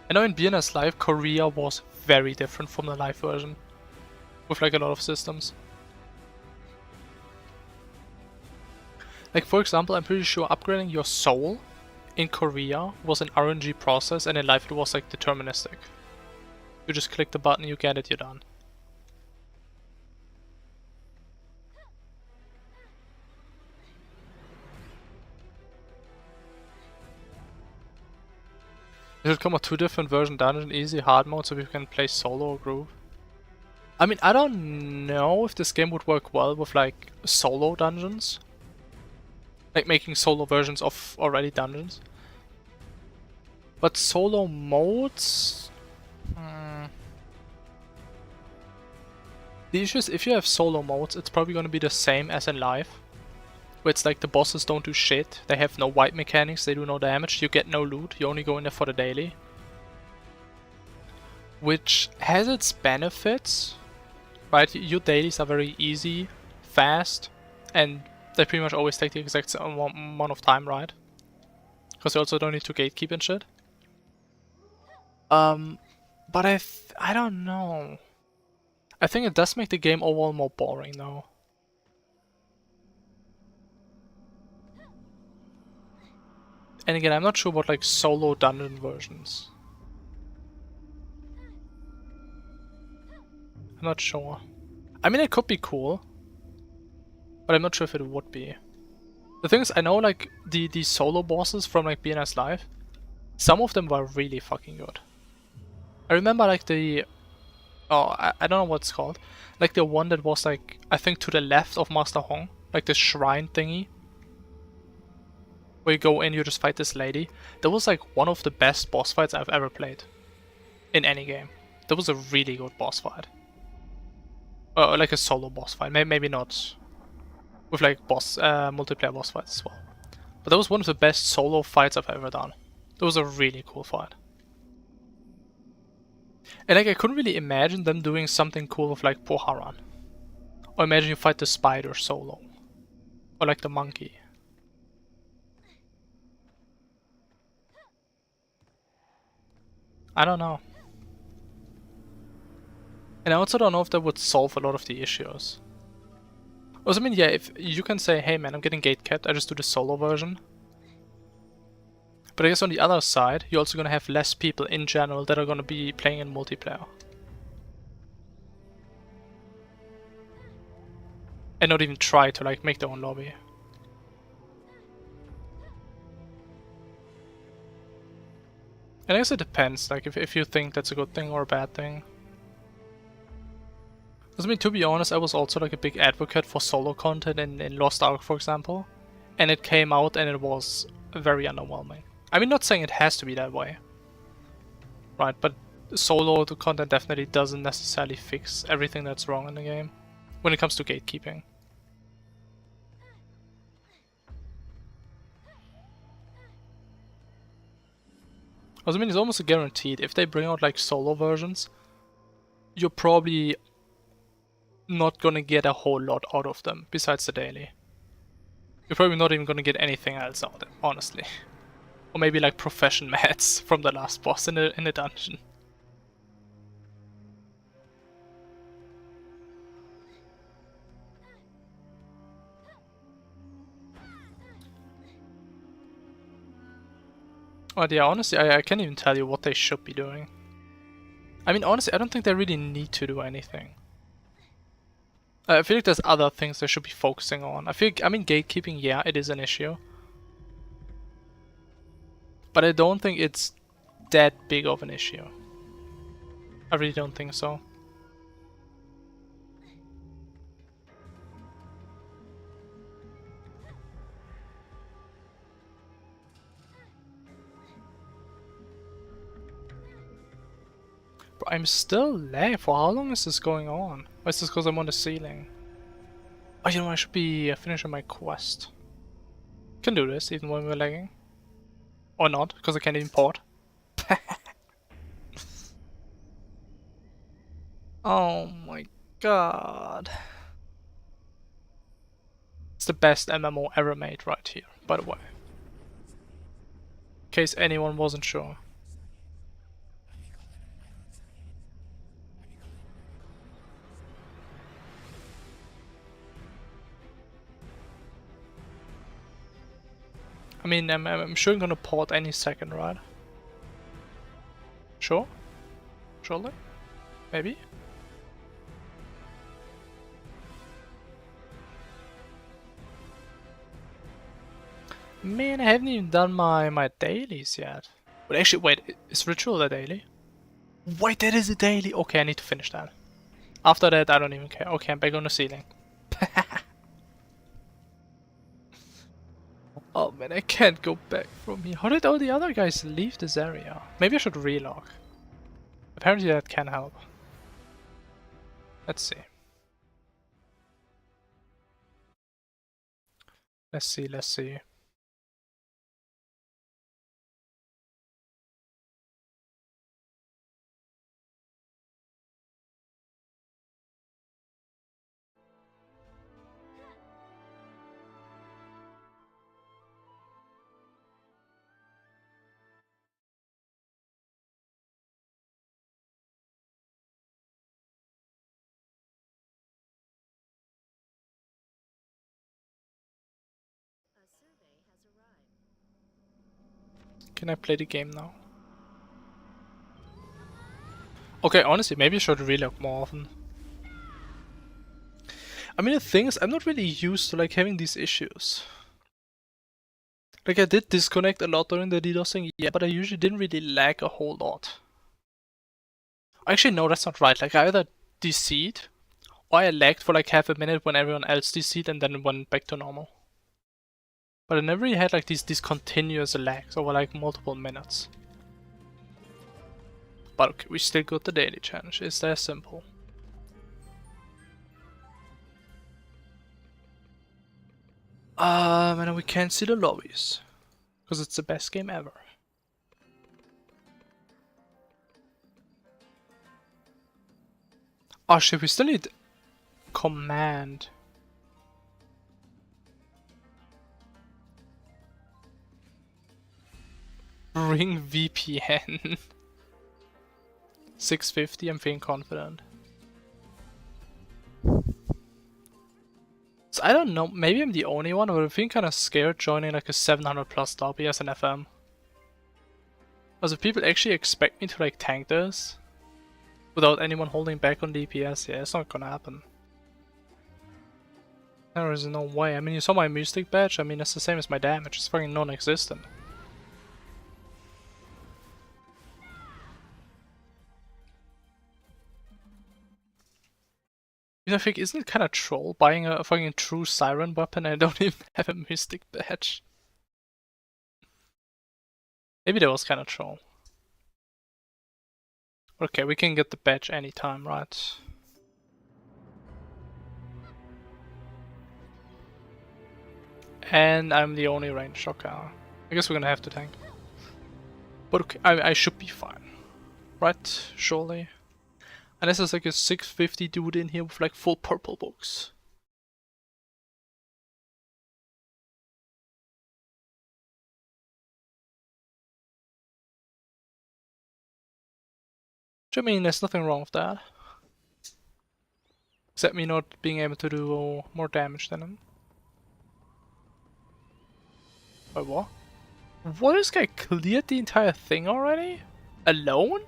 I know in BnS Live, Korea was very different from the live version. With like a lot of systems. Like, for example, I'm pretty sure upgrading your soul in Korea was an RNG process, and in live it was like deterministic. You just click the button, you get it, you're done. It should come with 2 different version dungeon, easy, hard mode, so we can play solo or group. I mean, I don't know if this game would work well with like solo dungeons. Like making solo versions of already dungeons. But solo modes... The issue is, if you have solo modes, it's probably going to be the same as in live. Where it's like the bosses don't do shit, they have no wipe mechanics, they do no damage, you get no loot, you only go in there for the daily. Which has its benefits, right? Your dailies are very easy, fast, and they pretty much always take the exact same amount of time, right? Because you also don't need to gatekeep and shit. But I don't know. I think it does make the game overall more boring though. And again, I'm not sure about like solo dungeon versions. I'm not sure. I mean, it could be cool, but I'm not sure if it would be. The thing is, I know like the solo bosses from like BnS Live, some of them were really fucking good. I remember like the... Oh, I don't know what it's called. Like the one that was like, I think to the left of Master Hong. Like the shrine thingy. Where you go in, you just fight this lady. That was like one of the best boss fights I've ever played. In any game. That was a really good boss fight. Like a solo boss fight. Maybe not with like multiplayer boss fights as well. But that was one of the best solo fights I've ever done. That was a really cool fight. And like, I couldn't really imagine them doing something cool with like Poharan. Or imagine you fight the spider solo. Or like the monkey. I don't know. And I also don't know if that would solve a lot of the issues. Also, I mean, yeah, if you can say, hey man, I'm getting gatekept, I just do the solo version. But I guess on the other side, you're also gonna have less people in general that are gonna be playing in multiplayer. And not even try to like make their own lobby. And I guess it depends, like if you think that's a good thing or a bad thing. Because I mean, to be honest, I was also like a big advocate for solo content in Lost Ark, for example. And it came out and it was very underwhelming. I mean, not saying it has to be that way. Right, but solo content definitely doesn't necessarily fix everything that's wrong in the game. When it comes to gatekeeping. Also, I mean, it's almost a guaranteed. If they bring out like solo versions, you're probably not gonna get a whole lot out of them besides the daily. You're probably not even gonna get anything else out of it, honestly. Or maybe like profession mats from the last boss in a dungeon. But yeah, honestly, I can't even tell you what they should be doing. I mean, honestly, I don't think they really need to do anything. I feel like there's other things they should be focusing on. I mean, gatekeeping, yeah, it is an issue. But I don't think it's that big of an issue. I really don't think so. But I'm still late. For how long is this going on? Or is this because I'm on the ceiling? Oh, you know, I should be finishing my quest. Can do this even when we're lagging. Or not, because I can't even port. Oh my god. It's the best MMO ever made right here, by the way. In case anyone wasn't sure. I mean, I'm sure I'm gonna port any second, right? Sure? Surely? Maybe? Man, I haven't even done my dailies yet. But actually, wait, is Ritual a daily? Wait, that is a daily! Okay, I need to finish that. After that, I don't even care. Okay, I'm back on the ceiling. Oh man, I can't go back from here. How did all the other guys leave this area? Maybe I should relog. Apparently that can help. Let's see. Let's see. Can I play the game now? Okay, honestly, maybe I should relog more often. I mean, the thing is, I'm not really used to like having these issues. Like, I did disconnect a lot during the DDoSing, yeah, but I usually didn't really lag a whole lot. Actually, no, that's not right. Like, I either DC'd, or I lagged for like half a minute when everyone else DC'd and then went back to normal. But I never really had like these continuous lags over like multiple minutes. But okay, we still got the daily challenge. It's that simple. And we can't see the lobbies. Because it's the best game ever. Oh shit, we still need command. Bring VPN. 650, I'm feeling confident. So I don't know, maybe I'm the only one, but I'm feeling kind of scared joining like a 700 plus lobby as an FM. Because if people actually expect me to like tank this without anyone holding back on DPS, yeah, it's not gonna happen. There is no way. I mean, you saw my Mystic badge, I mean, it's the same as my damage, it's fucking non-existent. I think, isn't it kind of troll buying a fucking true Siren weapon and I don't even have a Mystic badge? Maybe that was kind of troll. Okay, we can get the badge anytime, right? And I'm the only range, okay. I guess we're gonna have to tank. But okay, I should be fine. Right, surely. Unless there's like a 650 dude in here with like full purple books. Which, I mean, there's nothing wrong with that. Except me not being able to do more damage than him. Wait, what? What, this guy cleared the entire thing already? Alone?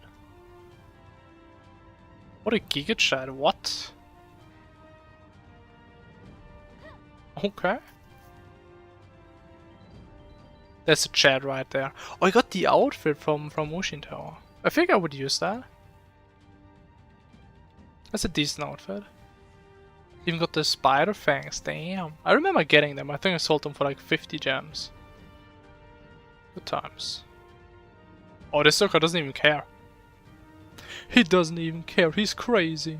What a giga chat, what? Okay. There's a chat right there. Oh, I got the outfit from Mushin Tower. I think I would use that. That's a decent outfit. Even got the spider fangs, damn. I remember getting them, I think I sold them for like 50 gems. Good times. Oh, this sucker doesn't even care. He doesn't even care, he's crazy.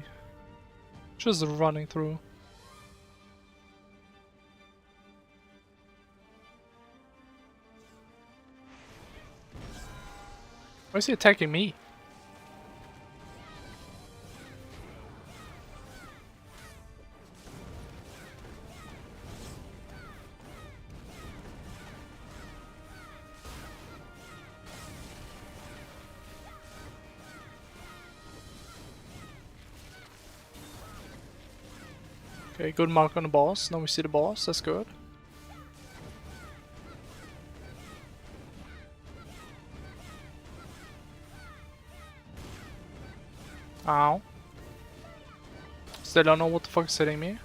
Just running through. Why is he attacking me? Okay, good mark on the boss. Now we see the boss, that's good. Ow. Still don't know what the fuck is hitting me.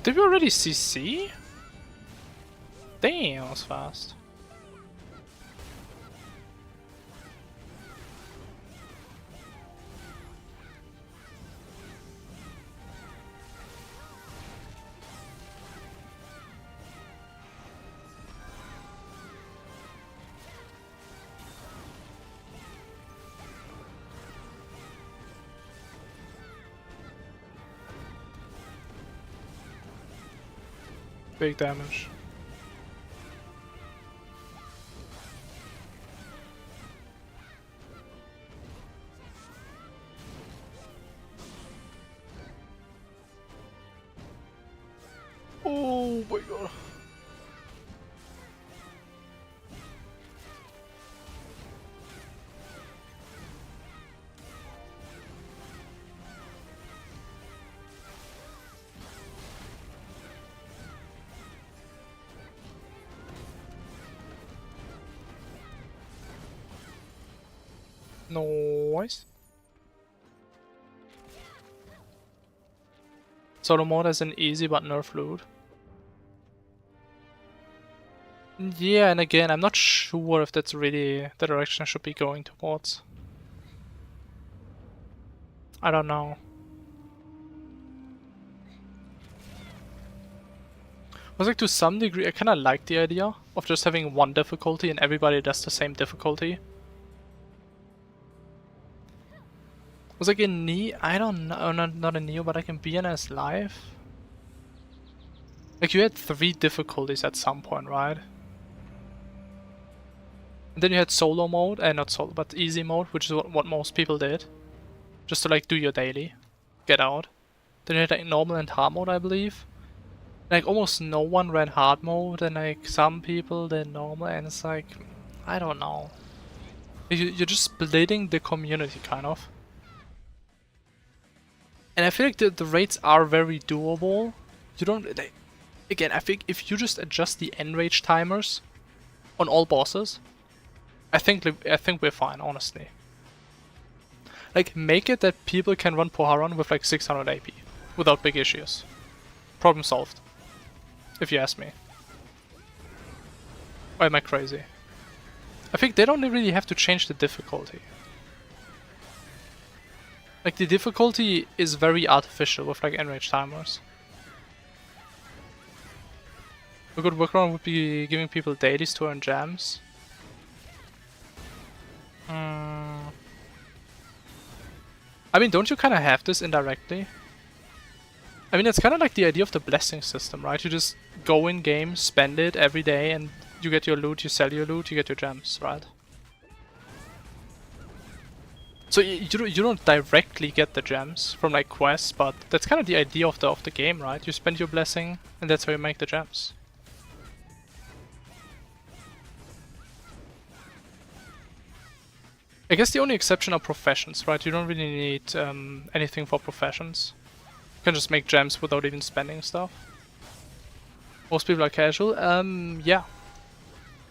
Did we already CC? Damn, that was fast. Big damage. Oh my god. Nice. Solo mode has an easy but nerf loot. Yeah, and again, I'm not sure if that's really the direction I should be going towards. I don't know. I was like, to some degree, I kinda like the idea of just having one difficulty and everybody does the same difficulty. Was like in Neo, I don't know, not in Neo, but like in BnS Live. Like you had 3 difficulties at some point, right? And then you had solo mode, and not solo, but easy mode, which is what most people did. Just to like do your daily, get out. Then you had like normal and hard mode, I believe. Like almost no one ran hard mode, and like some people did normal, and it's like, I don't know. You're just splitting the community, kind of. And I feel like the rates are very doable. You don't... again, I think if you just adjust the enrage timers on all bosses, I think we're fine, honestly. Like, make it that people can run Poharon with like 600 AP without big issues. Problem solved. If you ask me. Or am I crazy? I think they don't really have to change the difficulty. Like, the difficulty is very artificial with like enrage timers. A good workaround would be giving people dailies to earn gems. I mean, don't you kind of have this indirectly? I mean, it's kind of like the idea of the blessing system, right? You just go in game, spend it every day, and you get your loot, you sell your loot, you get your gems, right? So you don't directly get the gems from like quests, but that's kind of the idea of the game, right? You spend your blessing, and that's how you make the gems. I guess the only exception are professions, right? You don't really need anything for professions. You can just make gems without even spending stuff. Most people are casual. Yeah.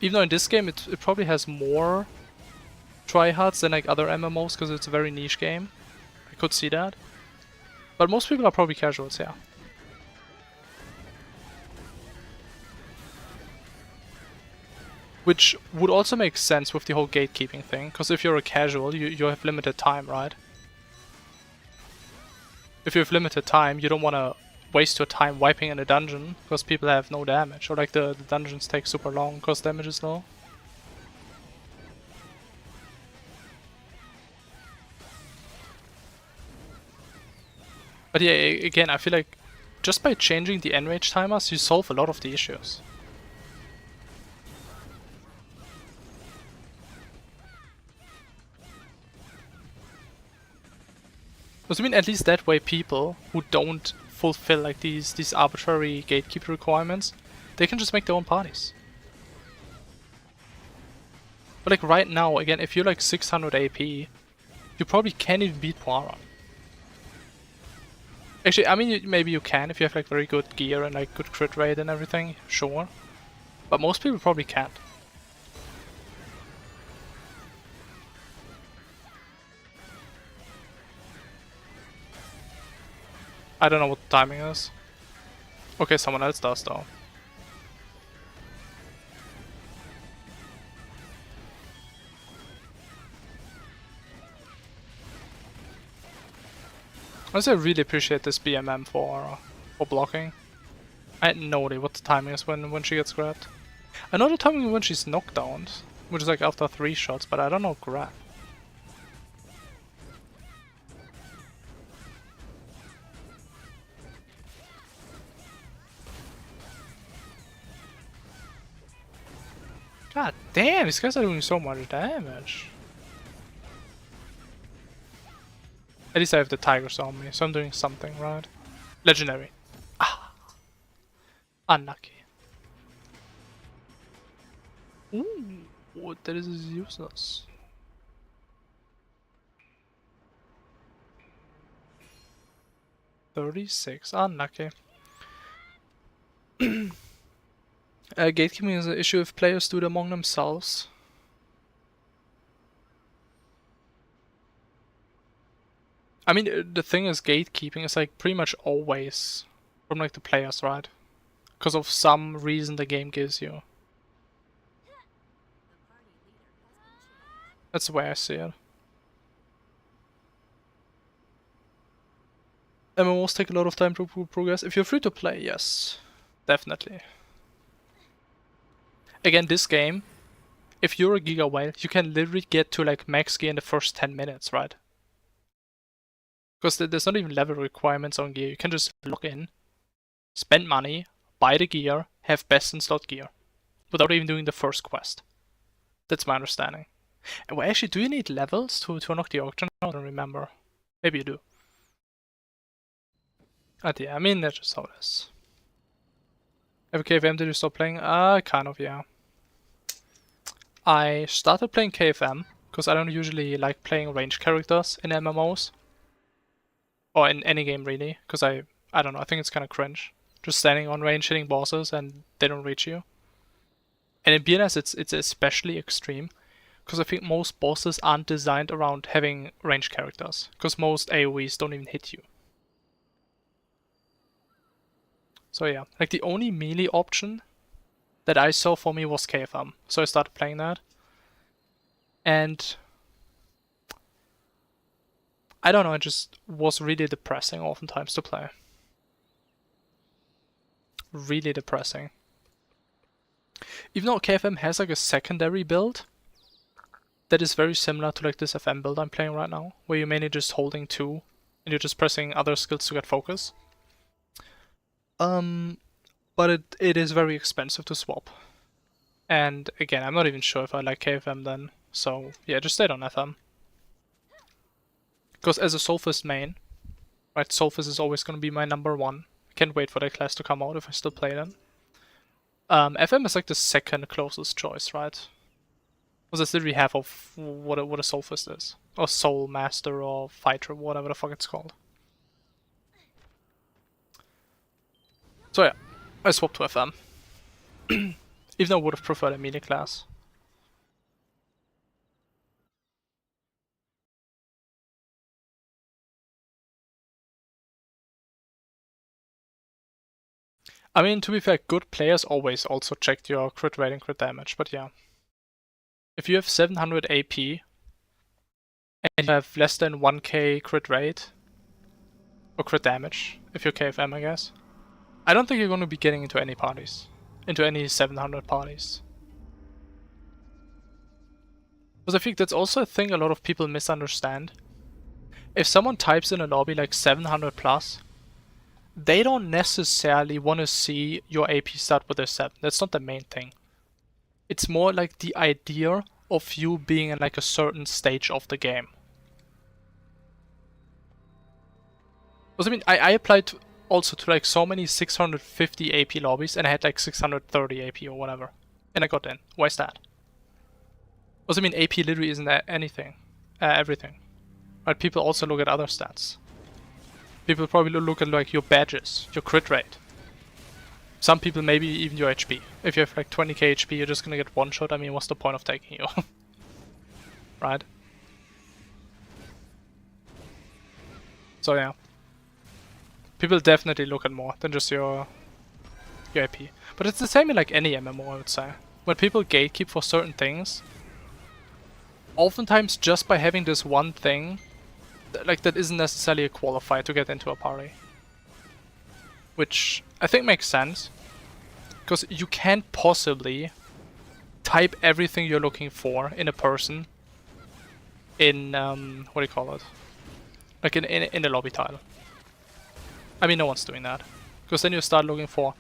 Even though in this game it probably has more tryhards than like other MMOs because it's a very niche game. I could see that. But most people are probably casuals, yeah. Which would also make sense with the whole gatekeeping thing, because if you're a casual, you have limited time, right? If you have limited time, you don't want to waste your time wiping in a dungeon, because people have no damage, or like the dungeons take super long because damage is low. But yeah, again, I feel like just by changing the enrage timers, you solve a lot of the issues. Because I mean, at least that way people who don't fulfill like these arbitrary gatekeeper requirements, they can just make their own parties. But like right now, again, if you're like 600 AP, you probably can't even beat Poirot. Actually, I mean, maybe you can if you have like very good gear and like good crit rate and everything, sure. But most people probably can't. I don't know what the timing is. Okay, someone else does though. Honestly, I really appreciate this BMM for blocking. I had no idea what the timing is when she gets grabbed. I know the timing when she's knocked down, which is like after 3 shots, but I don't know grab. God damn, these guys are doing so much damage. At least I have the tigers on me, so I'm doing something right. Legendary. Ah, unlucky. Ooh, that is useless. $36, unlucky. Gatekeeping is an issue if players do it among themselves. I mean, the thing is, gatekeeping is like pretty much always from like the players, right? Because of some reason the game gives you. That's the way I see it. MMOs take a lot of time to progress. If you're free to play, yes, definitely. Again, this game, if you're a Giga Whale, you can literally get to like max gear in the first 10 minutes, right? Because there's not even level requirements on gear. You can just log in, spend money, buy the gear, have best in slot gear, without even doing the first quest. That's my understanding. And well, actually, do you need levels to unlock the auction? I don't remember. Maybe you do. But yeah, I mean, that's just how it is. FKFM, did you stop playing? Kind of, yeah. I started playing KFM, because I don't usually like playing ranged characters in MMOs. Or in any game really, because I don't know, I think it's kind of cringe. Just standing on range hitting bosses and they don't reach you. And in BnS it's especially extreme, because I think most bosses aren't designed around having ranged characters, because most AoEs don't even hit you. So yeah, like the only melee option that I saw for me was KFM, so I started playing that. And I don't know, it just was really depressing oftentimes to play. Really depressing. Even though KFM has like a secondary build that is very similar to like this FM build I'm playing right now, where you're mainly just holding 2 and you're just pressing other skills to get focus. But it is very expensive to swap. And again, I'm not even sure if I like KFM then, so yeah, just stayed on FM. Because as a Soulfist main, right, Soulfist is always going to be my number 1. I can't wait for that class to come out if I still play them. FM is like the second closest choice, right? Because that's literally half of what a Soulfist is. Or Soul Master or Fighter, whatever the fuck it's called. So yeah, I swapped to FM. Even though I would have preferred a melee class. I mean, to be fair, good players always also check your crit rate and crit damage, but yeah. If you have 700 AP and you have less than 1k crit rate, or crit damage, if you're KFM I guess, I don't think you're going to be getting into any parties. Into any 700 parties. Because I think that's also a thing a lot of people misunderstand. If someone types in a lobby like 700 plus, they don't necessarily want to see your AP start with a 7. That's not the main thing. It's more like the idea of you being in like a certain stage of the game. Because I mean, I applied also to like so many 650 AP lobbies and I had like 630 AP or whatever. And I got in. Why is that? Because I mean, AP literally isn't anything. Everything. Right? People also look at other stats. People probably look at like your badges, your crit rate. Some people maybe even your HP. If you have like 20k HP, you're just gonna get one shot. I mean, what's the point of taking you? Right? So yeah. People definitely look at more than just your AP. But it's the same in like any MMO, I would say. When people gatekeep for certain things, oftentimes just by having this one thing, like that isn't necessarily a qualifier to get into a party. Which I think makes sense. Because you can't possibly type everything you're looking for in a person in, what do you call it? Like in the lobby title. I mean, no one's doing that. Because then you start looking for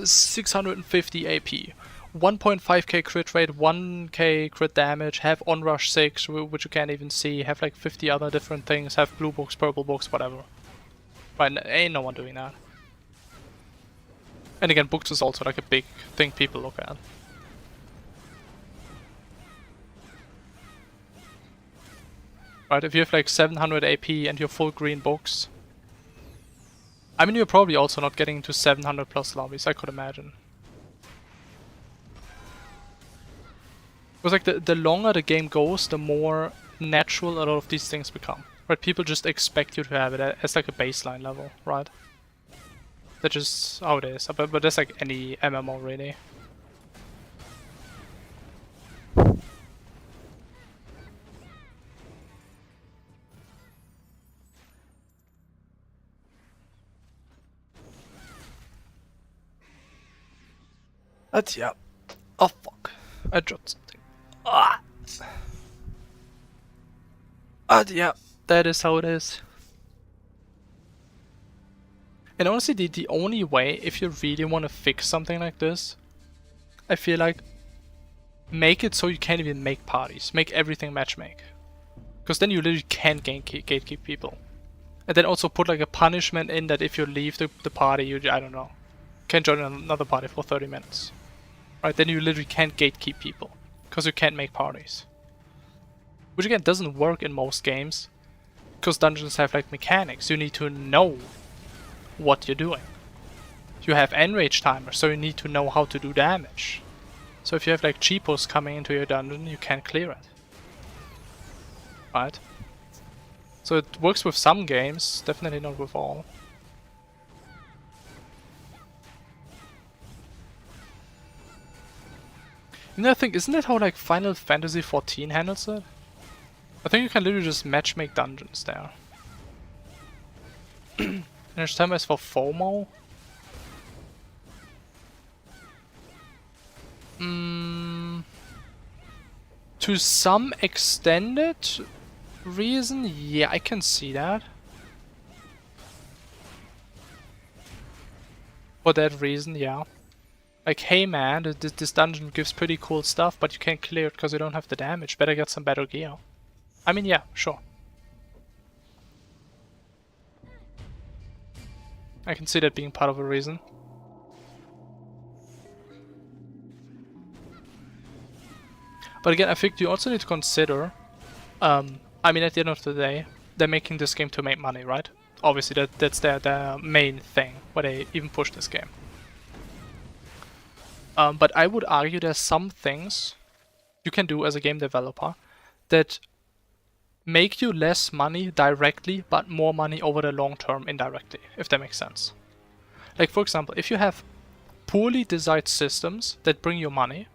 650 AP, 1.5k crit rate, 1k crit damage, have onrush 6, which you can't even see, have like 50 other different things, have blue books, purple books, whatever. Right, ain't no one doing that. And again, books is also like a big thing people look at. Right, if you have like 700 AP and you're full green books, I mean, you're probably also not getting into 700 plus lobbies, I could imagine. Because like the longer the game goes, the more natural a lot of these things become. Right, people just expect you to have it as like a baseline level, right? That's just how it is, but that's like any MMO really. But yeah. Oh fuck. I dropped something. Ah! But yeah, that is how it is. And honestly, the only way, if you really want to fix something like this, I feel like, make it so you can't even make parties. Make everything matchmake. Because then you literally can't gatekeep people. And then also put like a punishment in that if you leave the party, you, I don't know, can't join another party for 30 minutes. Right, then you literally can't gatekeep people. because you can't make parties. Which again doesn't work in most games, because dungeons have like mechanics. You need to know what you're doing. You have enrage timers, so you need to know how to do damage. So if you have like cheapos coming into your dungeon, you can't clear it. Right? So it works with some games, definitely not with all. You know, I think, isn't that how like Final Fantasy XIV handles it? I think you can literally just matchmake dungeons there. Enrage timer is for FOMO. To some extended reason, yeah, I can see that. For that reason, yeah. Like, hey man, this dungeon gives pretty cool stuff, but you can't clear it because you don't have the damage. Better get some better gear. I mean, yeah, sure. I can see that being part of a reason. But again, I think you also need to consider, I mean, at the end of the day, they're making this game to make money, right? Obviously, that's their main thing, why they even push this game. But I would argue there's some things you can do as a game developer that make you less money directly, but more money over the long term indirectly, if that makes sense. Like, for example, if you have poorly designed systems that bring you money,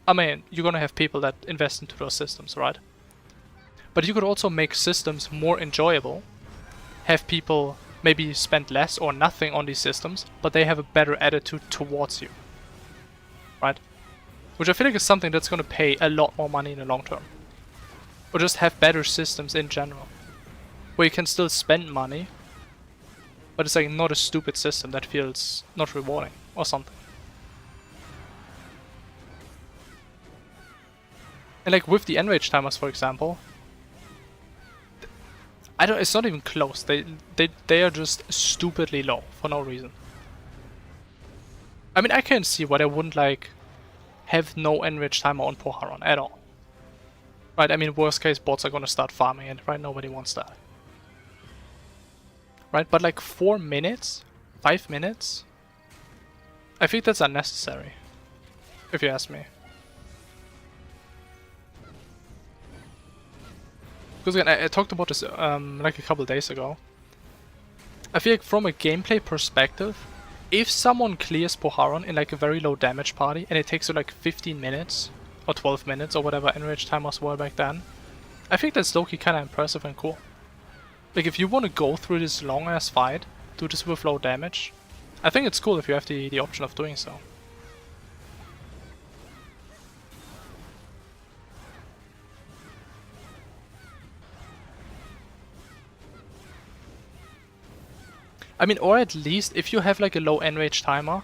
I mean, you're gonna have people that invest into those systems, right? But you could also make systems more enjoyable, have people maybe spend less or nothing on these systems, but they have a better attitude towards you, right? Which I feel like is something that's gonna pay a lot more money in the long term. Or just have better systems in general, where you can still spend money, but it's like not a stupid system that feels not rewarding or something. And like with the enrage timers, for example, it's not even close. They are just stupidly low for no reason. I mean, I can see why they wouldn't like have no enrage timer on Poharon at all. Right, I mean, worst case, bots are gonna start farming it, right? Nobody wants that. Right, but like 4 minutes? 5 minutes? I think that's unnecessary, if you ask me. Because again, I talked about this like a couple days ago. I feel like from a gameplay perspective, if someone clears Poharon in like a very low damage party and it takes you like 15 minutes or 12 minutes or whatever enrage timers were back then, I think that's low-key kinda impressive and cool. Like if you want to go through this long ass fight, do this with low damage, I think it's cool if you have the option of doing so. I mean, or at least if you have like a low enrage timer,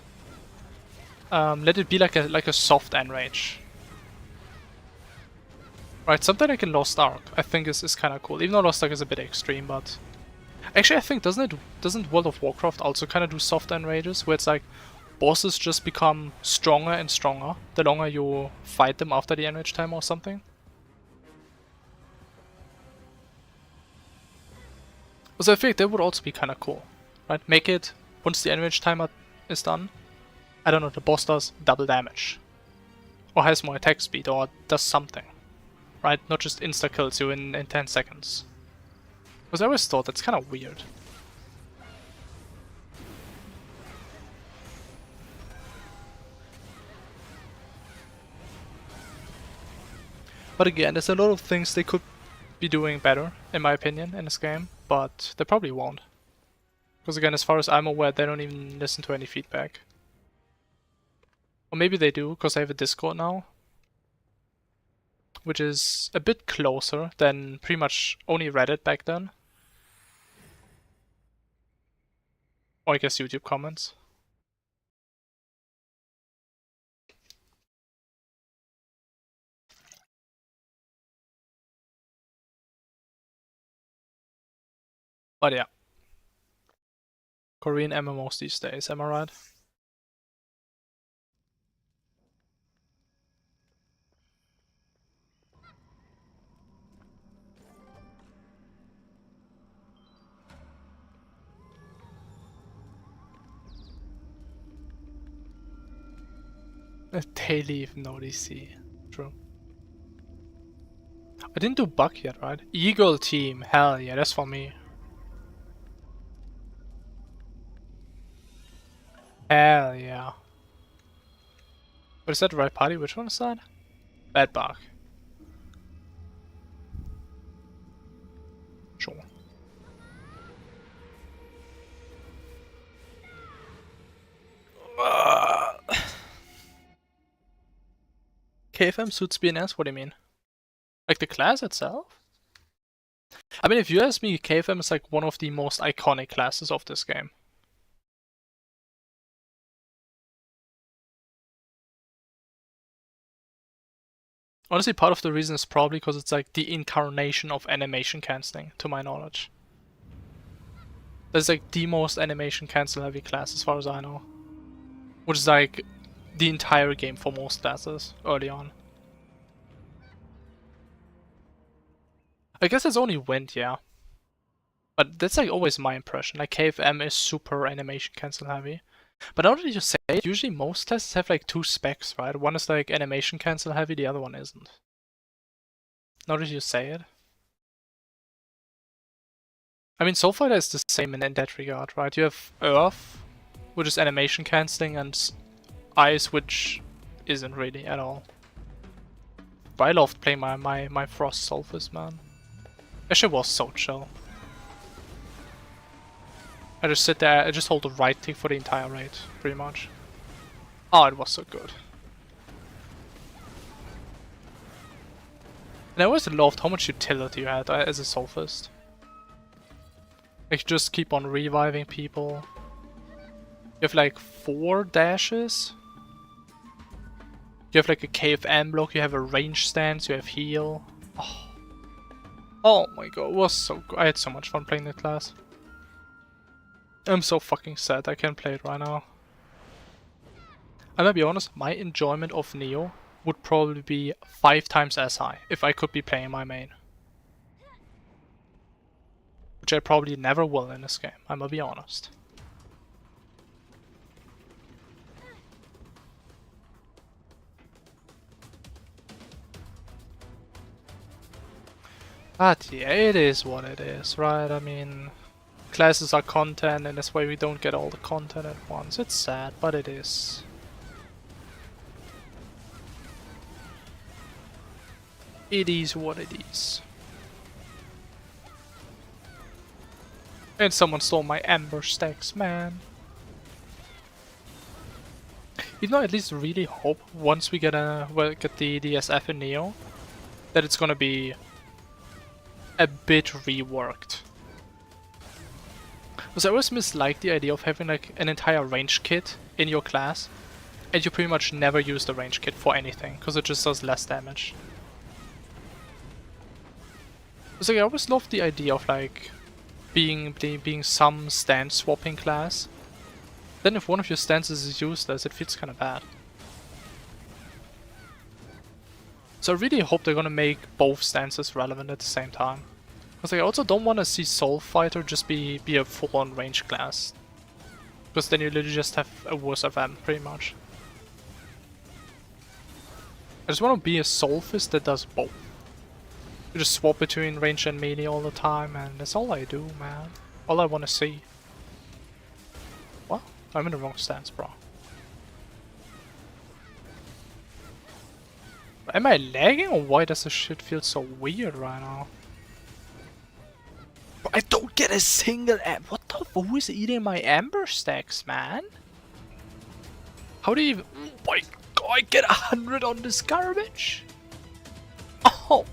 let it be like a soft enrage. Right, something like in Lost Ark I think is kind of cool. Even though Lost Ark is a bit extreme, but actually I think doesn't World of Warcraft also kind of do soft enrages where it's like bosses just become stronger and stronger the longer you fight them after the enrage timer or something? So I think that would also be kind of cool. Right, make it, once the enrage timer is done, I don't know, the boss does double damage. Or has more attack speed, or does something. Right, not just insta-kills you in 10 seconds. Because I always thought that's kind of weird. But again, there's a lot of things they could be doing better, in my opinion, in this game, but they probably won't. Because again, as far as I'm aware, they don't even listen to any feedback. Or maybe they do, because I have a Discord now. Which is a bit closer than pretty much only Reddit back then. Or I guess YouTube comments. But yeah. Korean MMOs these days, am I right? They leave no DC. True. I didn't do Buck yet, right? Eagle team. Hell yeah, that's for me. Hell yeah. What is that, the right party? Which one is that? Bad Buck. Sure. KFM suits BnS? What do you mean? Like the class itself? I mean, if you ask me, KFM is like one of the most iconic classes of this game. Honestly, part of the reason is probably because it's like the incarnation of animation cancelling, to my knowledge. That's like the most animation cancel heavy class as far as I know. Which is like the entire game for most classes early on. I guess it's only Wind, yeah. But that's like always my impression. Like KFM is super animation cancel heavy. But now that you say it, usually most classes have like two specs, right? One is like animation cancel heavy, the other one isn't. Now that you say it. I mean, Soul Fighter is the same in that regard, right? You have Earth, which is animation cancelling, and Ice, which isn't really at all. But I loved playing my Frost Sulphurs, man. That shit was so chill. I just sit there, I just hold the right click for the entire raid, pretty much. Oh, it was so good. And I always loved how much utility you had as a Soulfist. Like, just keep on reviving people. You have like 4 dashes. You have like a KFM block, you have a range stance, you have heal. Oh my god, it was so good. I had so much fun playing that class. I'm so fucking sad I can't play it right now. I'm gonna be honest, my enjoyment of Neo would probably be 5 times as high if I could be playing my main. Which I probably never will in this game, I'm gonna be honest. But yeah, it is what it is, right? I mean, classes are content and that's why we don't get all the content at once. It's sad, but it is. It is what it is. And someone stole my Amber stacks, man. Even though I at least really hope once we get the SF in Neo, that it's gonna be a bit reworked. Because I always mislike the idea of having like an entire range kit in your class, and you pretty much never use the range kit for anything, because it just does less damage. So I always loved the idea of like being some stance swapping class. Then if one of your stances is useless, it feels kinda bad. So I really hope they're gonna make both stances relevant at the same time. Because I also don't want to see Soul Fighter just be a full-on range class. Because then you literally just have a worse FM, pretty much. I just want to be a Soul Fist that does both. You just swap between range and melee all the time, and that's all I do, man. All I want to see. What? I'm in the wrong stance, bro. Am I lagging, or why does this shit feel so weird right now? Bro, I don't get a single what the fuck? Who is eating my Amber stacks, man? How do you even... Oh my god, I get 100 on this garbage? Oh!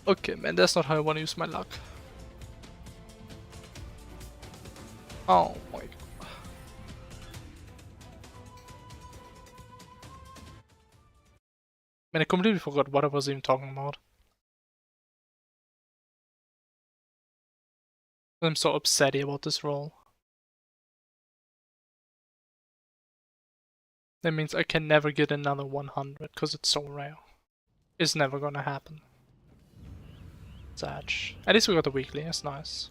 Okay, man, that's not how I want to use my luck. Oh my god. Man, I completely forgot what I was even talking about. I'm so upset about this roll. That means I can never get another 100 because it's so rare. It's never gonna happen. Sad. At least we got the weekly, that's nice.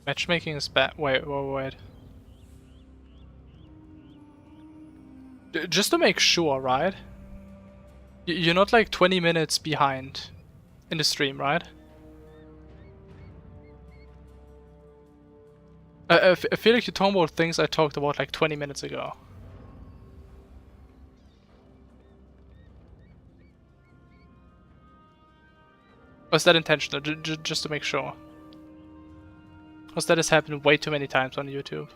Matchmaking is bad. Wait. Just to make sure, right? You're not like 20 minutes behind in the stream, right? I feel like you're talking about things I talked about like 20 minutes ago. Was that intentional? Just to make sure. Because that has happened way too many times on YouTube.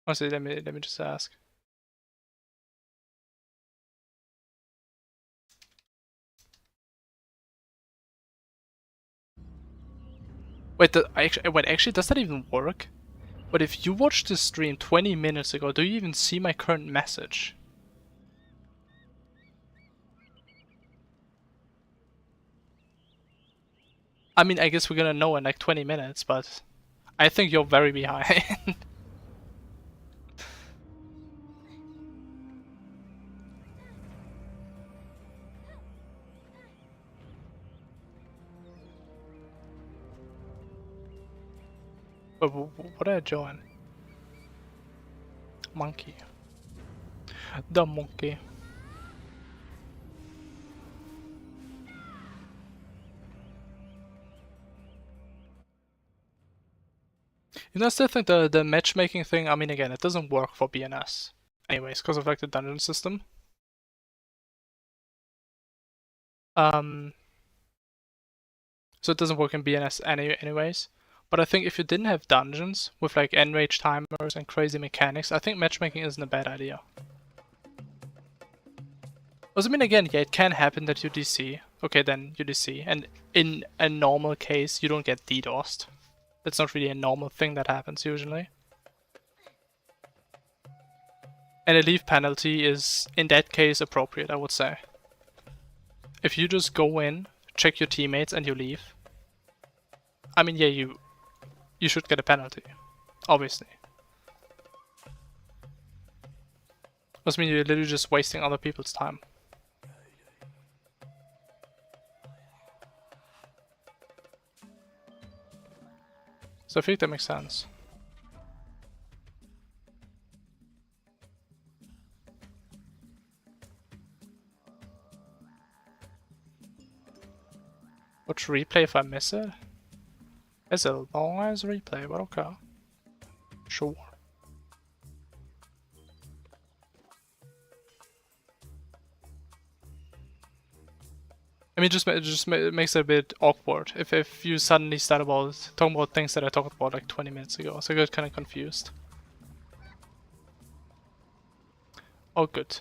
Honestly, let me just ask. Wait, actually, does that even work? But if you watched the stream 20 minutes ago, do you even see my current message? I mean, I guess we're gonna know in like 20 minutes, but I think you're very behind. But what did I join? Monkey. The monkey. You know, I still think the matchmaking thing, I mean, again, it doesn't work for BnS. Anyways, because of like the dungeon system. So it doesn't work in BnS anyways. But I think if you didn't have dungeons with like enrage timers and crazy mechanics, I think matchmaking isn't a bad idea. Also, I mean, again, yeah, it can happen that you DC. Okay, then you DC. And in a normal case, you don't get DDoSed. That's not really a normal thing that happens usually. And a leave penalty is, in that case, appropriate, I would say. If you just go in, check your teammates, and you leave, I mean, yeah, you should get a penalty, obviously. Must mean you're literally just wasting other people's time. So I think that makes sense. Watch replay if I miss it? It's a long ass replay, but okay. Sure. I mean, it just makes it a bit awkward if you suddenly start talking about things that I talked about like 20 minutes ago, so I got kind of confused. Oh, good.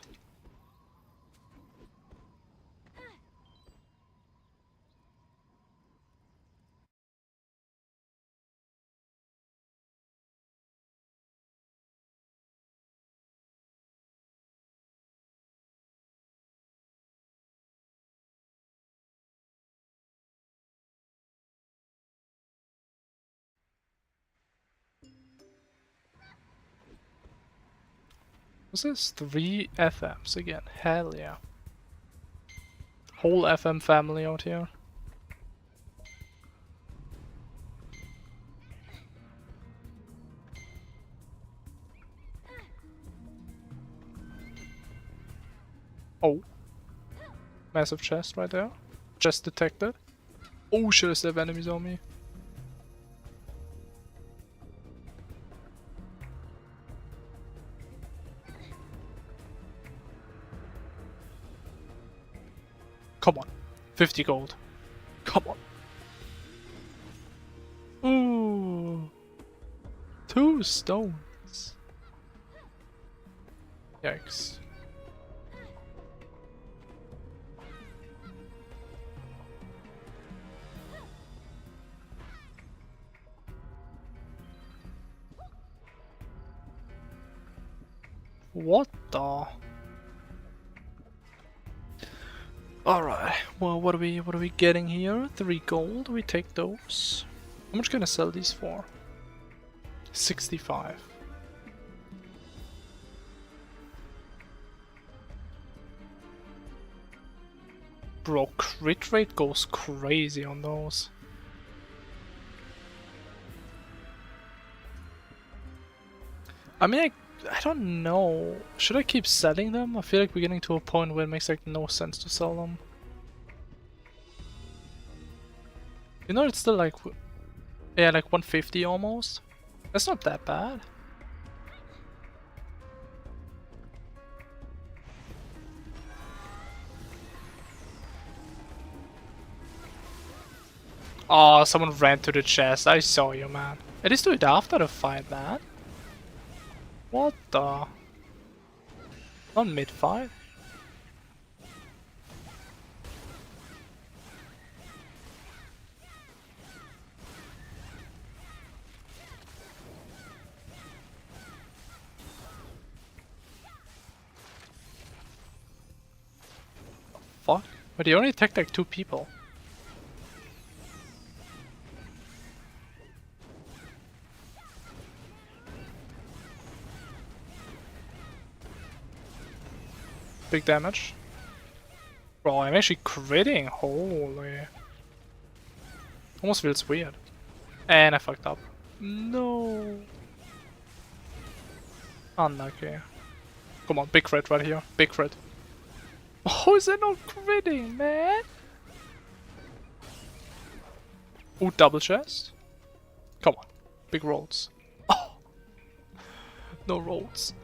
What's this? 3 FMs again. Hell yeah. Whole FM family out here. Oh. Massive chest right there. Chest detected. Oh shit, I still have enemies on me. Come on. 50 gold. Come on. Ooh. 2 stones. Yikes. What the? Alright, well, what are we getting here? 3 gold, we take those. How much can I sell these for? 65. Bro, crit rate goes crazy on those. I mean, I don't know. Should I keep selling them? I feel like we're getting to a point where it makes like no sense to sell them. You know, it's still like, yeah, like 150 almost. That's not that bad. Oh, someone ran to the chest. I saw you, man. At least do it after the fight, man. What the? Not mid-fight? Fuck? But he only attacked like 2 people. Big damage. Bro, I'm actually critting. Holy. Almost feels weird. And I fucked up. No. Unlucky. Come on, big crit right here. Big crit. Oh, is that not critting, man? Oh, double chest. Come on. Big rolls. Oh. No rolls.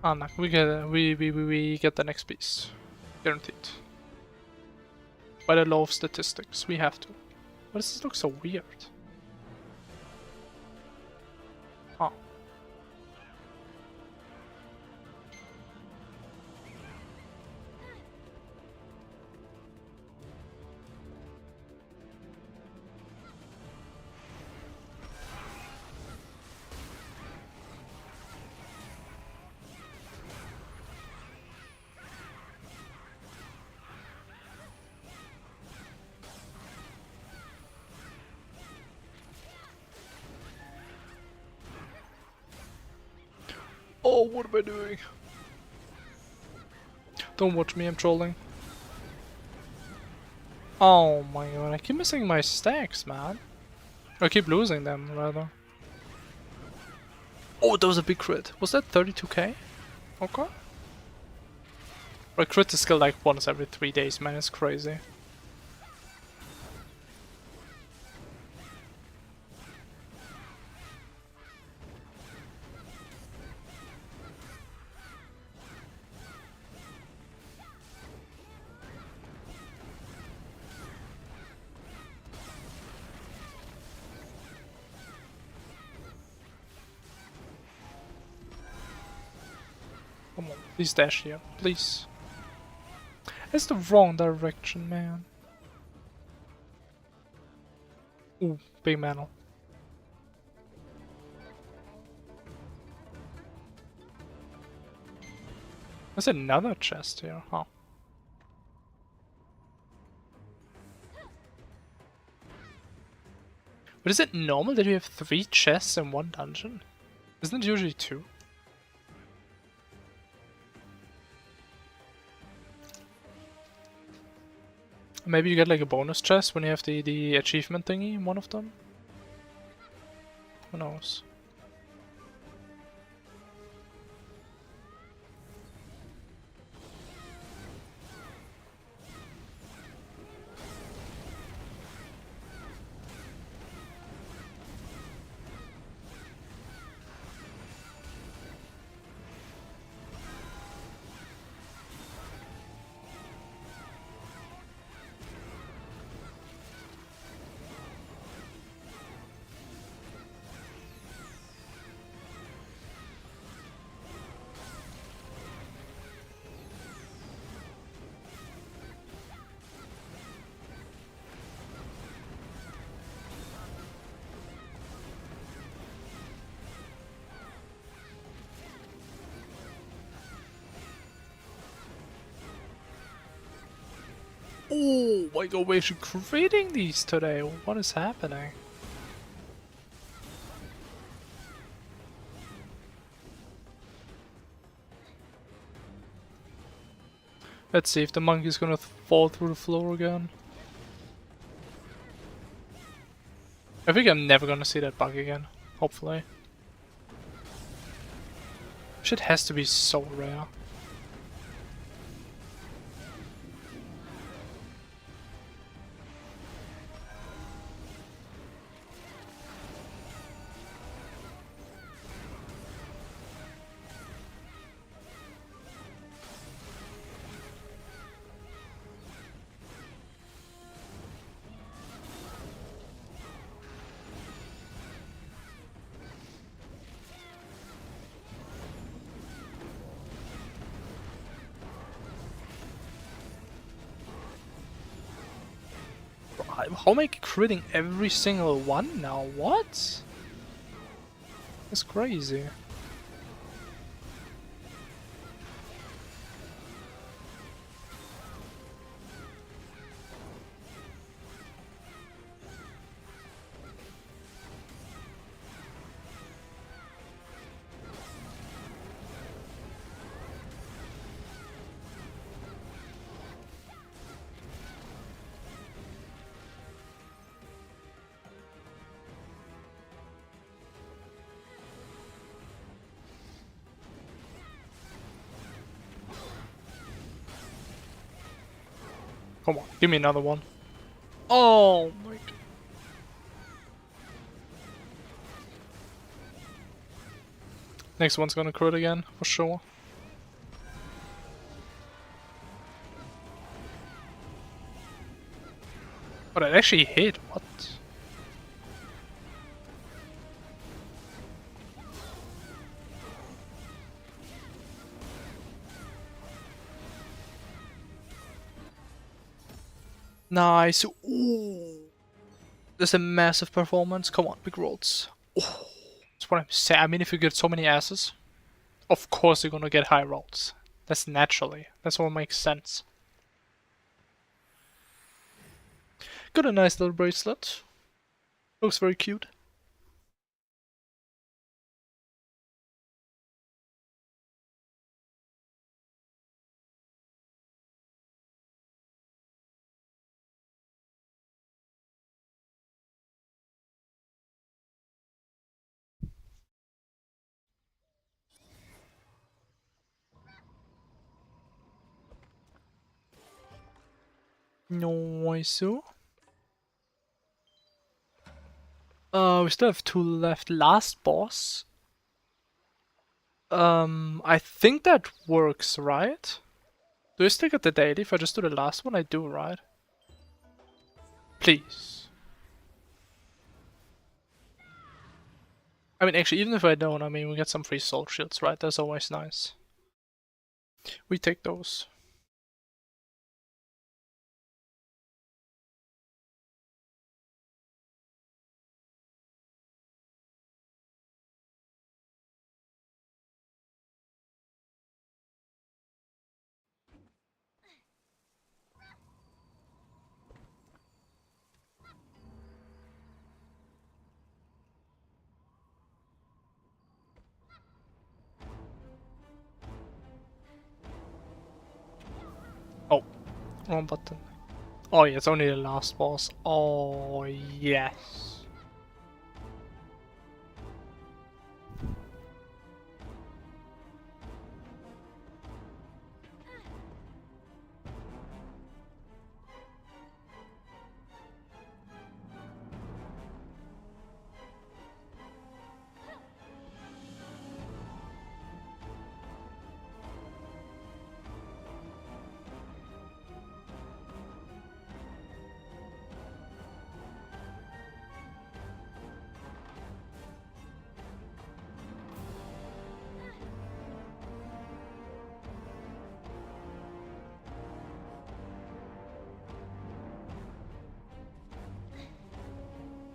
Unlucky. We get the next piece. Guaranteed. By the law of statistics, we have to. Why does this look so weird? Huh. Oh, what am I doing? Don't watch me, I'm trolling. Oh my god, I keep missing my stacks, man. I keep losing them, rather. Oh, that was a big crit. Was that 32k? Okay. My crit is skill like once every 3 days, man, it's crazy. Come on, please dash here, please. It's the wrong direction, man. Ooh, big mantle. There's another chest here, huh? But is it normal that you have 3 chests in one dungeon? Isn't it usually 2? Maybe you get like a bonus chest when you have the achievement thingy in one of them? Who knows? Oh my god, we're actually creating these today. What is happening? Let's see if the monkey's gonna fall through the floor again. I think I'm never gonna see that bug again. Hopefully. Shit has to be so rare. How am I critting every single one now? What? That's crazy. Come on, give me another one. Oh my god. Next one's gonna crit again, for sure. But it actually hit, what? Nice. Ooh. That's a massive performance. Come on, big rolls. Oh, that's what I'm saying. I mean, if you get so many asses, of course you're gonna get high rolls. That's naturally. That's what makes sense. Got a nice little bracelet. Looks very cute. Nice. We still have 2 left. Last boss. I think that works, right? Do I still get the daily if I just do the last one? I do, right? Please. I mean, actually, even if I don't, I mean, we get some free soul shields, right? That's always nice. We take those. Oh, wrong button. Oh yeah, it's only the last boss. Oh yes.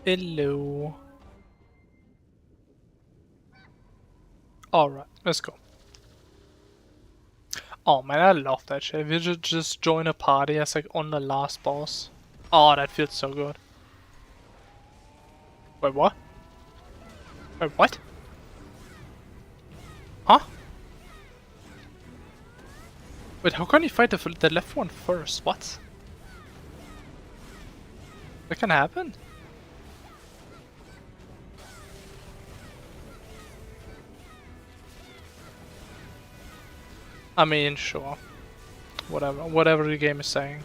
Hello. Alright, let's go. Oh man, I love that shit. If you just join a party as like on the last boss. Oh, that feels so good. Wait, what? Wait, what? Huh? Wait, how can you fight the left one first? What? That can happen? I mean, sure. Whatever the game is saying.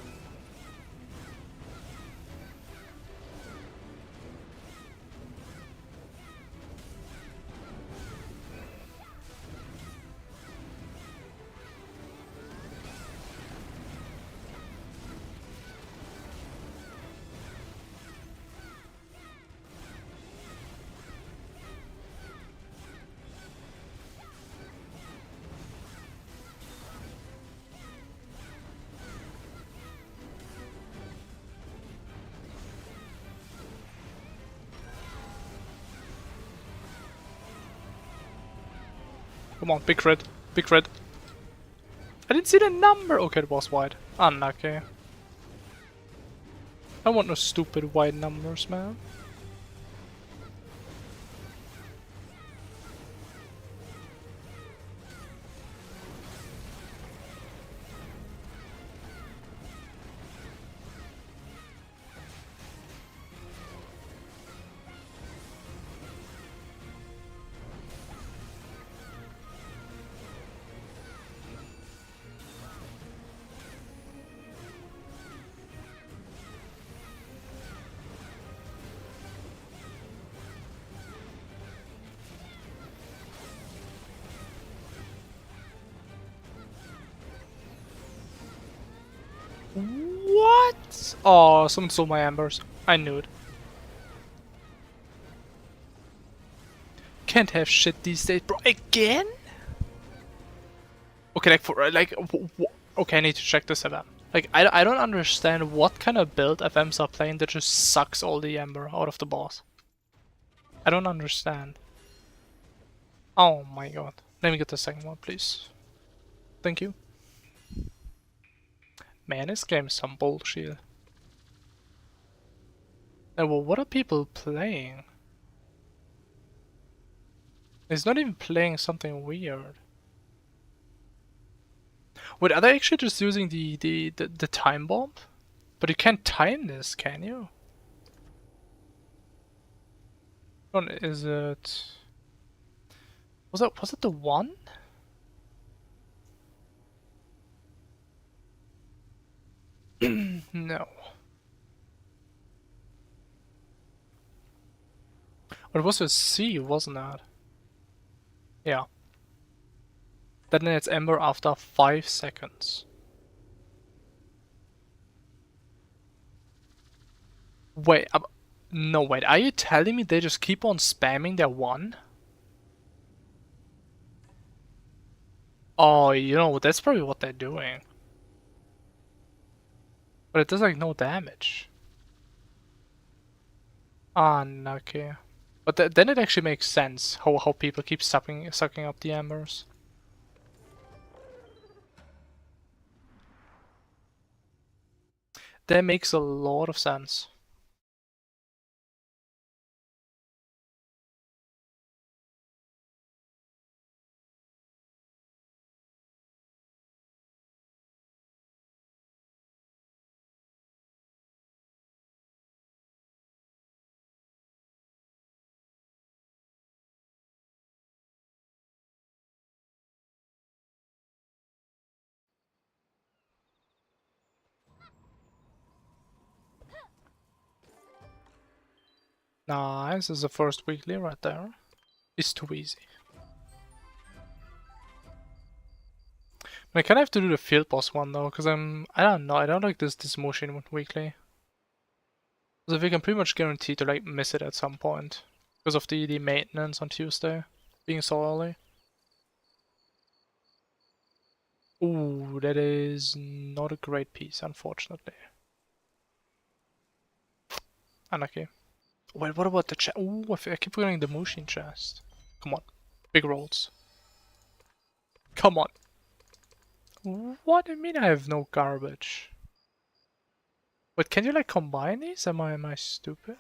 Come on, big crit. Big crit. I didn't see the number! Okay, it was white. Unlucky. I want no stupid white numbers, man. What? Oh, someone stole my embers. I knew it. Can't have shit these days, bro. Again? Okay, okay, I need to check this FM. Like, I don't understand what kind of build FMs are playing that just sucks all the ember out of the boss. I don't understand. Oh my god. Let me get the second one, please. Thank you. Man, this game is some bullshit. Well, what are people playing? It's not even playing something weird. Wait, are they actually just using the time bomb? But you can't time this, can you? Is it... Was it the one? No. But it was a C, wasn't it? Yeah. Then it's Ember after 5 seconds. Wait, no wait, are you telling me they just keep on spamming their one? Oh, you know, that's probably what they're doing. But it does like no damage. Unlucky. But then it actually makes sense how people keep sucking up the embers. That makes a lot of sense. Nice, this is the first weekly right there. It's too easy. I kind of have to do the field boss one though, because I don't know, I don't like this motion weekly. So we can pretty much guarantee to like miss it at some point. Because of the maintenance on Tuesday being so early. Ooh, that is not a great piece, unfortunately. Unlucky. Wait, what about the chest? Ooh, I keep forgetting the Mushin chest. Come on. Big rolls. Come on. What do you mean I have no garbage? Wait, can you like combine these? Am I stupid?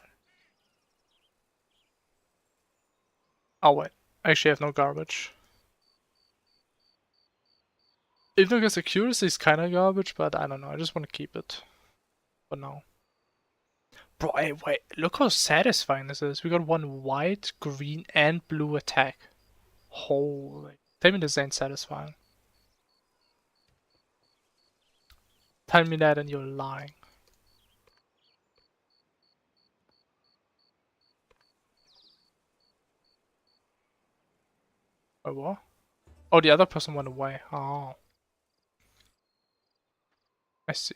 Oh wait, I actually have no garbage. Even though his accuracy is kinda garbage, but I don't know, I just want to keep it for now. Bro, hey, wait, look how satisfying this is. We got one white, green, and blue attack. Holy. Tell me this ain't satisfying. Tell me that and you're lying. Wait, what? Oh, the other person went away. Oh. I see.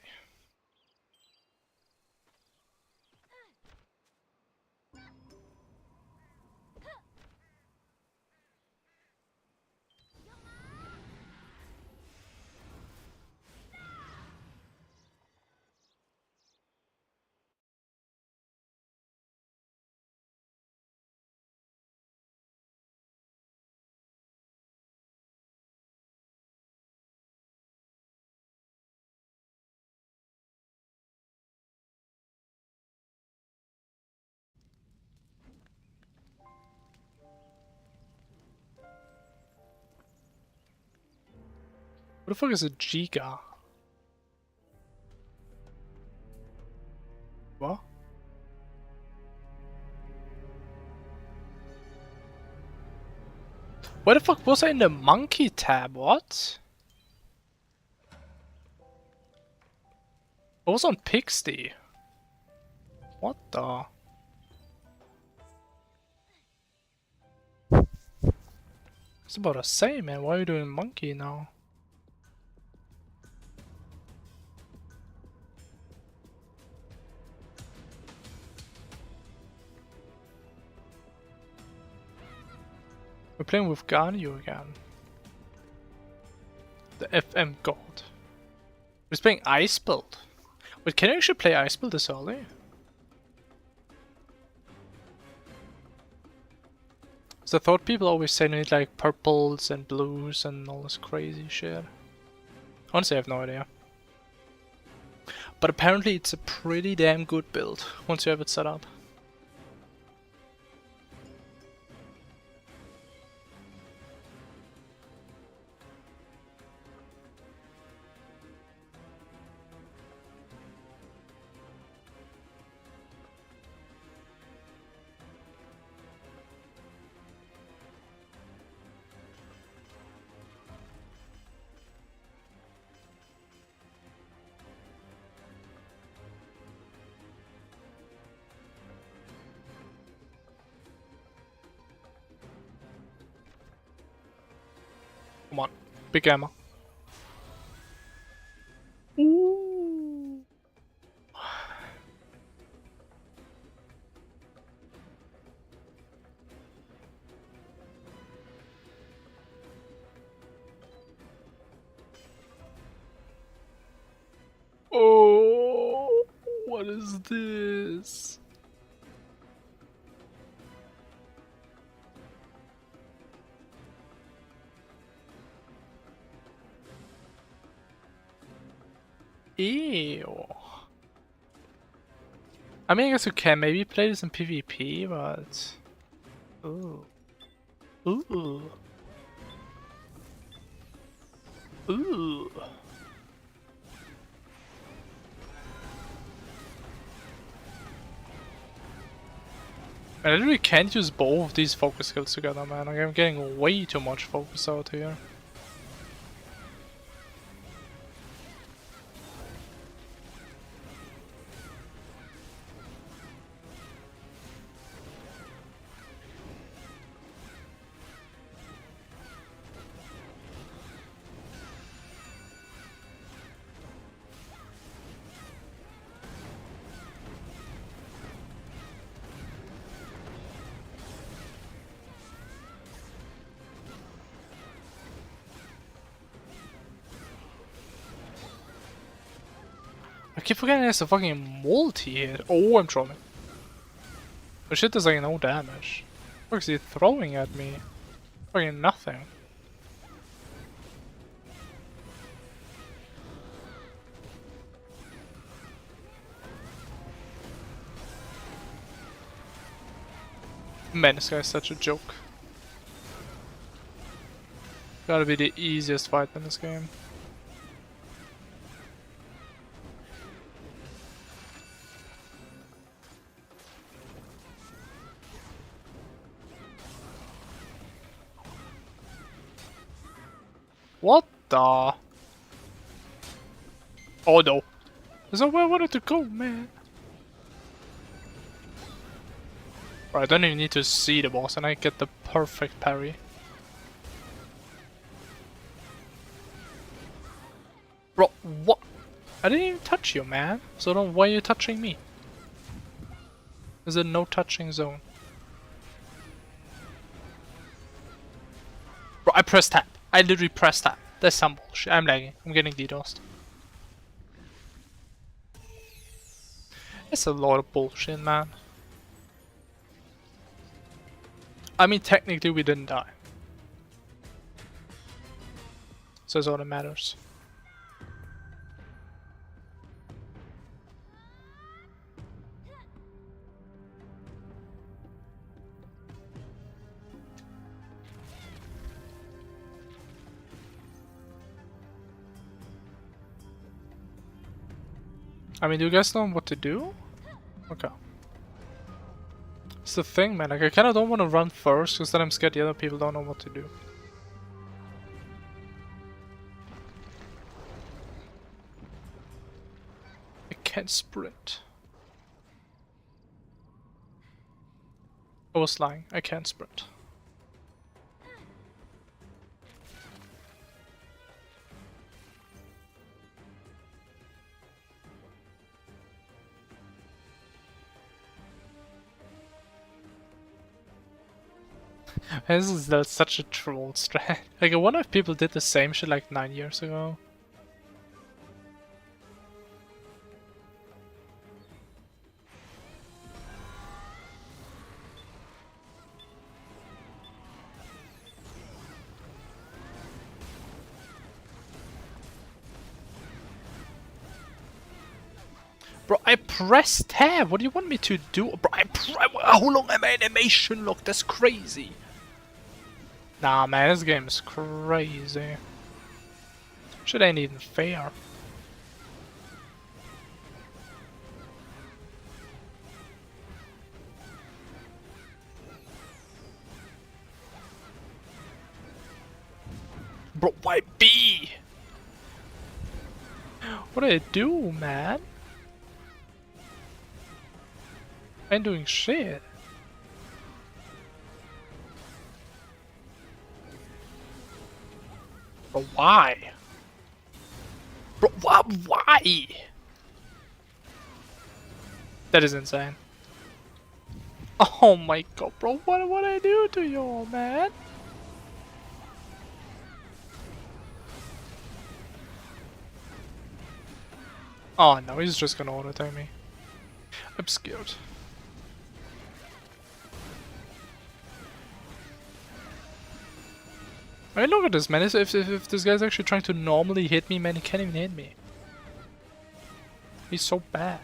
What the fuck is a Giga? What? Where the fuck was I in the monkey tab? What? I was on Pixty. What the? It's about to say, man. Why are you doing monkey now? We're playing with Ganyu again. The FM god. We're playing Ice Build. Wait, can I actually play Ice Build this early? So I thought people always say you need like purples and blues and all this crazy shit. Honestly, I have no idea. But apparently it's a pretty damn good build once you have it set up. Come on, big ammo. Ooh. Oh, what is this? Ew. I mean, I guess you can maybe play this in PvP, but... Ooh. Ooh. Ooh. I literally can't use both of these focus skills together, man. Like, I'm getting way too much focus out here. I keep forgetting there's a fucking multi-hit. Oh, I'm trolling. The shit does like no damage. What is he throwing at me? Fucking nothing. Man, this guy's such a joke. Gotta be the easiest fight in this game. What the? Oh no. There's nowhere I wanted to go, man. Right, I don't even need to see the boss and I get the perfect parry. Bro, what? I didn't even touch you, man. So then why are you touching me? Is it no touching zone? Bro, I pressed tab. I literally pressed tab. That's some bullshit. I'm lagging. I'm getting DDoSed. It's a lot of bullshit, man. I mean, technically we didn't die. So that's all that matters. I mean, do you guys know what to do? Okay. It's the thing, man. Like, I kind of don't want to run first, because then I'm scared the other people don't know what to do. I can't sprint. I was lying. I can't sprint. This is such a troll strat. Like, I wonder if people did the same shit like 9 years ago. Bro, I pressed tab. What do you want me to do? Bro, how long am I animation lock? That's crazy. Nah, man, this game is crazy. Shit ain't even fair. Bro, why B? What did I do, man? I ain't doing shit. Bro, why? Bro, why? That is insane. Oh my god, bro, what did I do to you, man? Oh no, he's just gonna auto-attack me. I'm scared. I mean, look at this, man. If this guy's actually trying to normally hit me, man, he can't even hit me. He's so bad.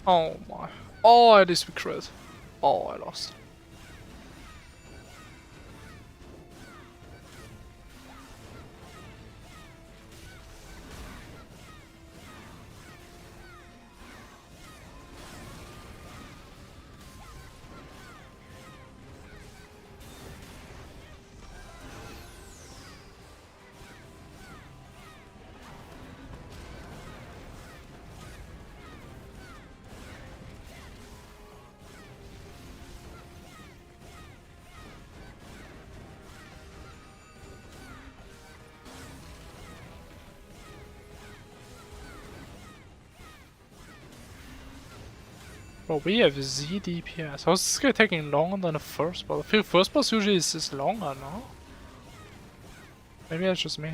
Oh my. Oh, at least we crit. Oh, I lost. Bro, we have Z DPS. How's this guy taking longer than the first boss? I feel first boss usually is longer, no? Maybe that's just me.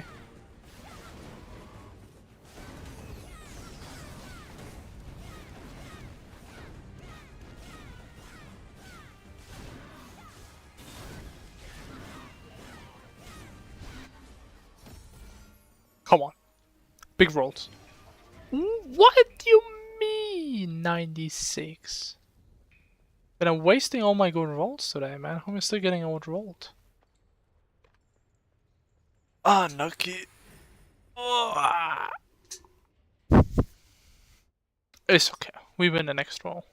Come on. Big rolls. What do you mean 96? But I'm wasting all my good rolls today, man. How am I still getting out rolled? Unlucky. Oh. It's okay. We win the next roll.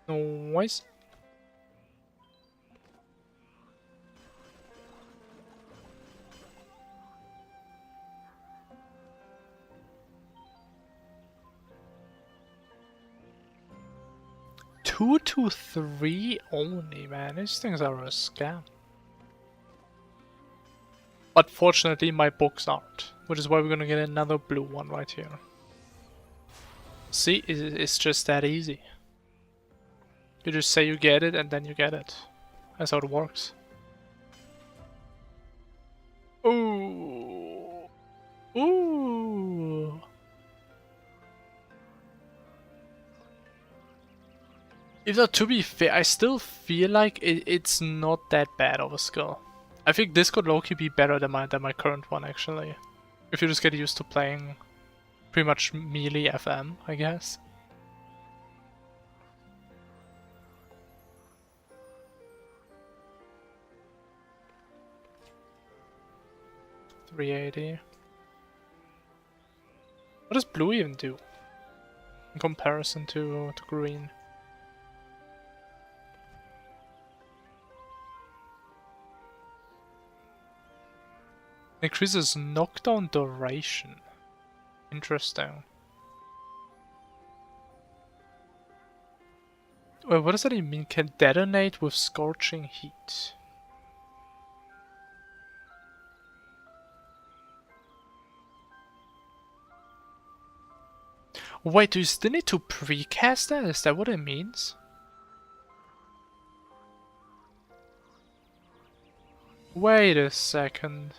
Noise. Two to three only, man. These things are a scam. But fortunately, my books aren't, which is why we're gonna get another blue one right here. See, it's just that easy. You just say you get it, and then you get it. That's how it works. Ooh. Ooh. If not, to be fair, I still feel like it's not that bad of a skill. I think this could low-key be better than my current one, actually. If you just get used to playing pretty much melee FM, I guess. $380. What does blue even do in comparison to green? Increases knockdown duration. Interesting. Wait, what does that even mean? Can detonate with scorching heat. Wait, do you still need to precast that? Is that what it means? Wait a second.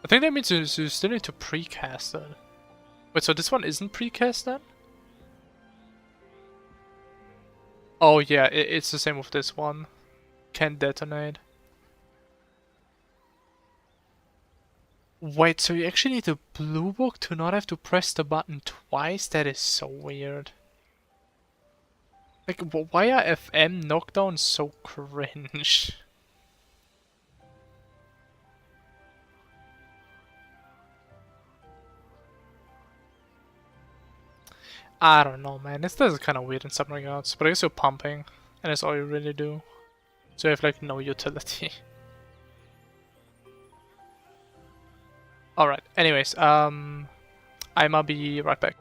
I think that means you still need to precast it. Wait, so this one isn't precast then? Oh yeah, it's the same with this one. Can detonate. Wait, so you actually need a blue book to not have to press the button twice? That is so weird. Like, why are FM knockdowns so cringe? I don't know, man. This is kind of weird in some regards, but I guess you're pumping, and that's all you really do. So you have like no utility. Alright, anyways, I'ma be right back.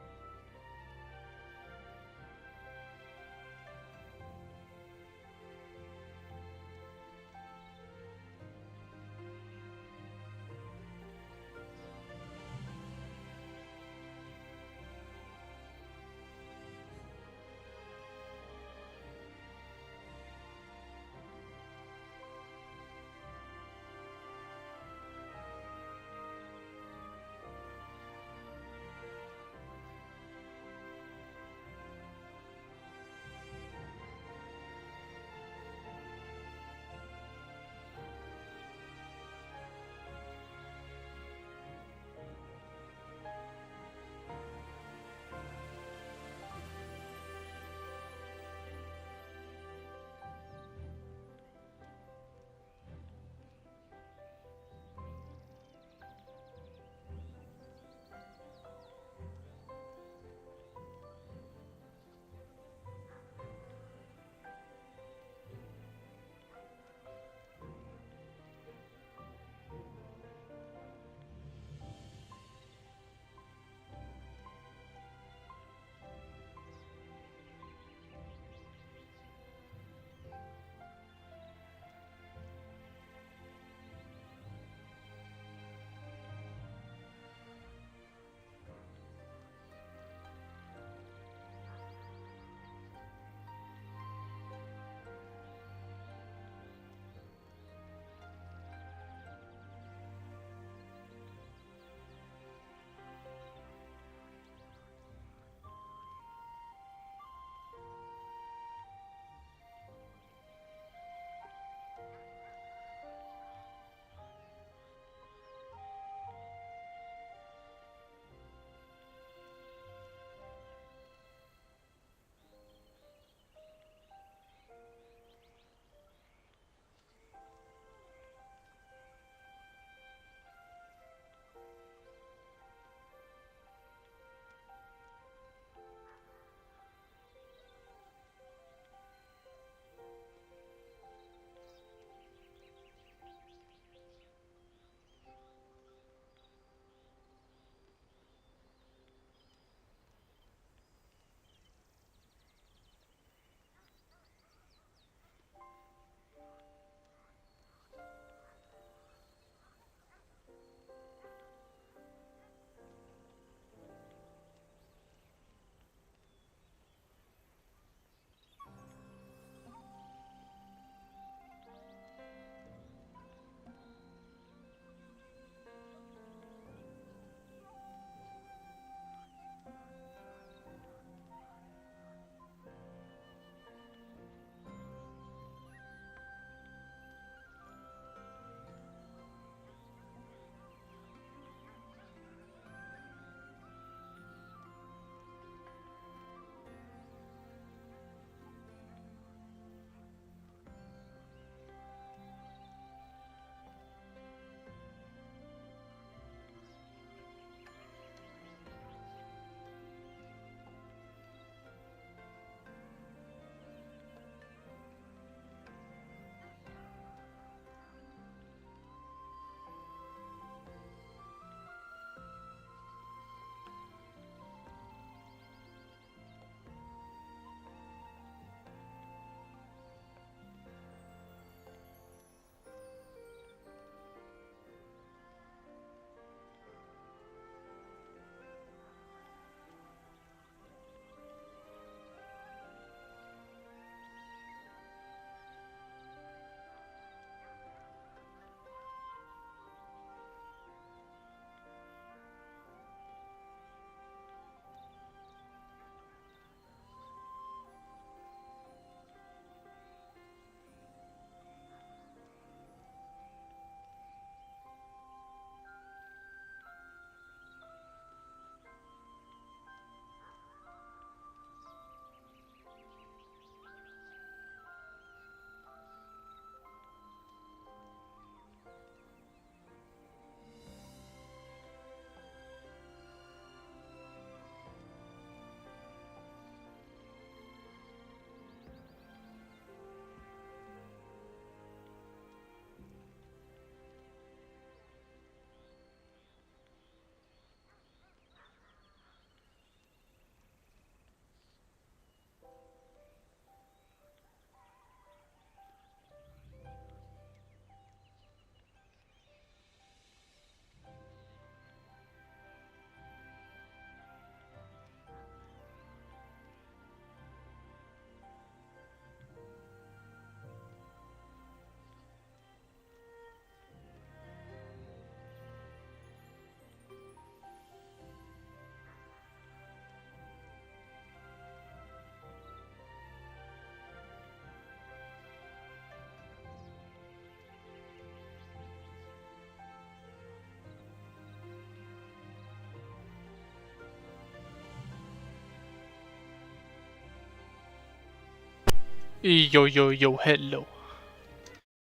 Yo, yo, yo, hello.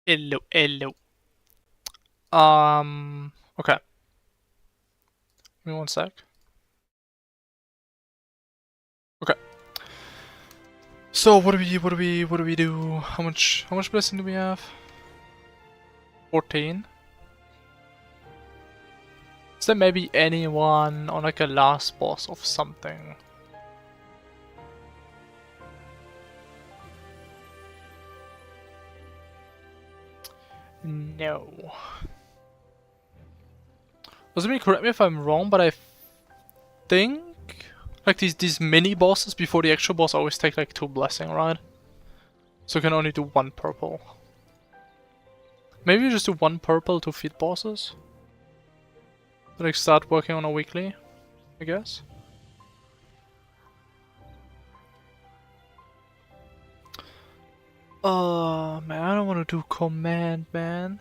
Hello, hello. Okay. Give me one sec. Okay. So what do we do? How much blessing do we have? 14. Is there maybe anyone on like a last boss of something? No. Doesn't mean correct me if I'm wrong, but I think like these mini bosses before the actual boss always take like 2 blessing, right? So you can only do 1 purple. Maybe you just do 1 purple to feed bosses. Like start working on a weekly, I guess. Man, I don't want to do command, man.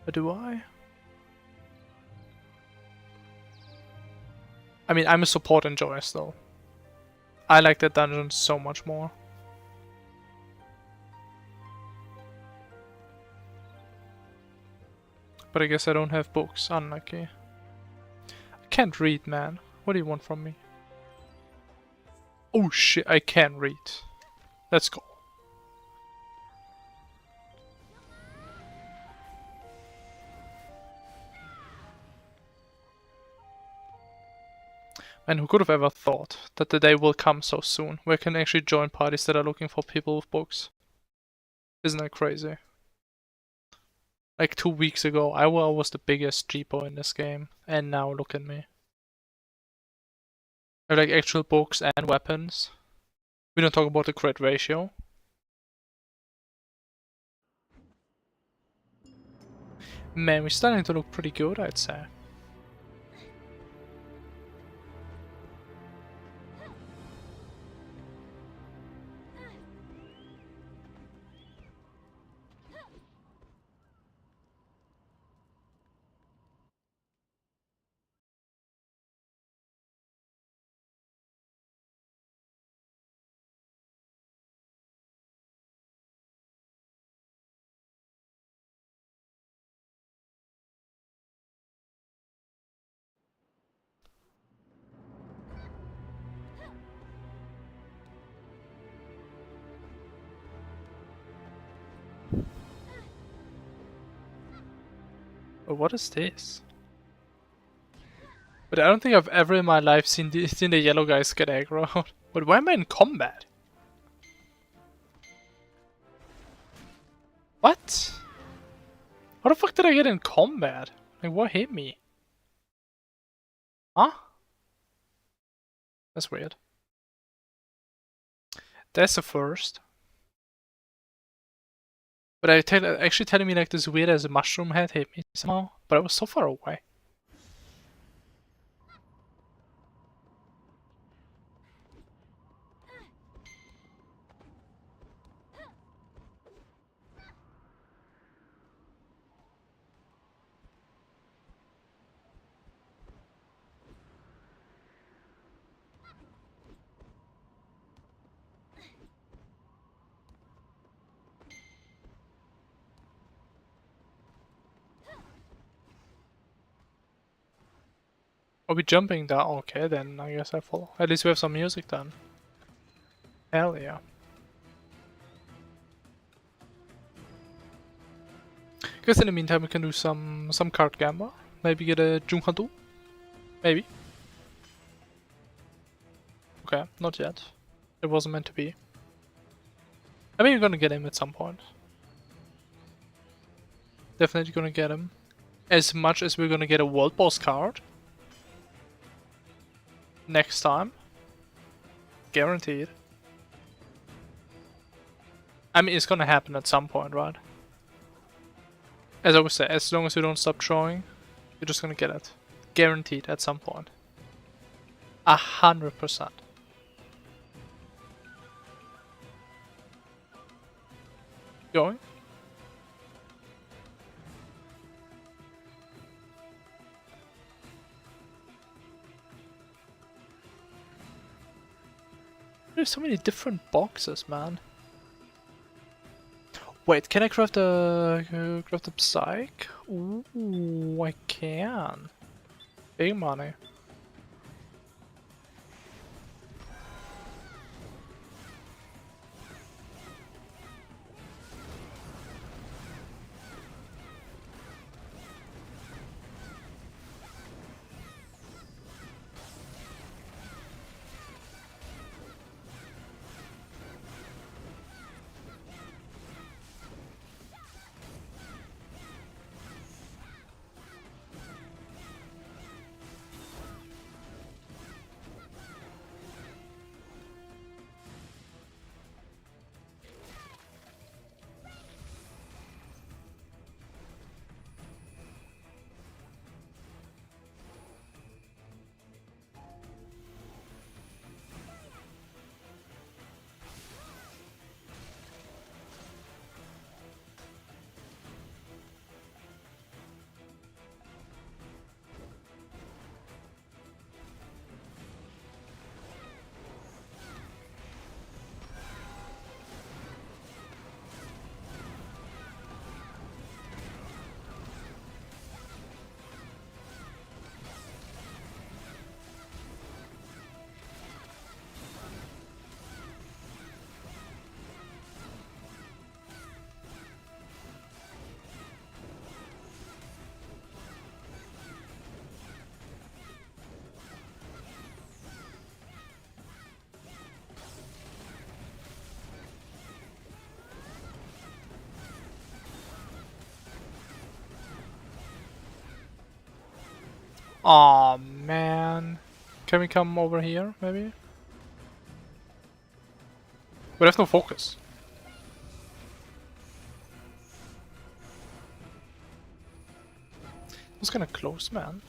But do I? I mean, I'm a support in Joyous though. I like that dungeon so much more. But I guess I don't have books. Unlucky. I can't read, man. What do you want from me? Oh shit, I can read. Let's go. And who could have ever thought that the day will come so soon where I can actually join parties that are looking for people with books? Isn't that crazy? Like 2 weeks ago, I was the biggest cheapo in this game, and now look at me. I have like actual books and weapons. We don't talk about the crit ratio. Man, we're starting to look pretty good, I'd say. But what is this? But I don't think I've ever in my life seen the yellow guys get aggro. But why am I in combat? What? How the fuck did I get in combat? Like, what hit me? Huh? That's weird. That's the first. But actually telling me like this weird as a mushroom head hit me somehow. But I was so far away. Are we jumping down? Okay, then I guess I follow. At least we have some music then. Hell yeah. Guess in the meantime we can do some card gamble. Maybe get a Junkandu? Maybe. Okay, not yet. It wasn't meant to be. I mean, we're gonna get him at some point. Definitely gonna get him. As much as we're gonna get a World Boss card. Next time. Guaranteed. I mean, it's gonna happen at some point, right? As I always say, as long as you don't stop drawing, you're just gonna get it. Guaranteed at some point. 100%. Going? there's so many different boxes, man? Wait, can I craft a psych? Ooh, I can. Big money. Aw, man. Can we come over here, maybe? We have no focus. It was kinda close, man.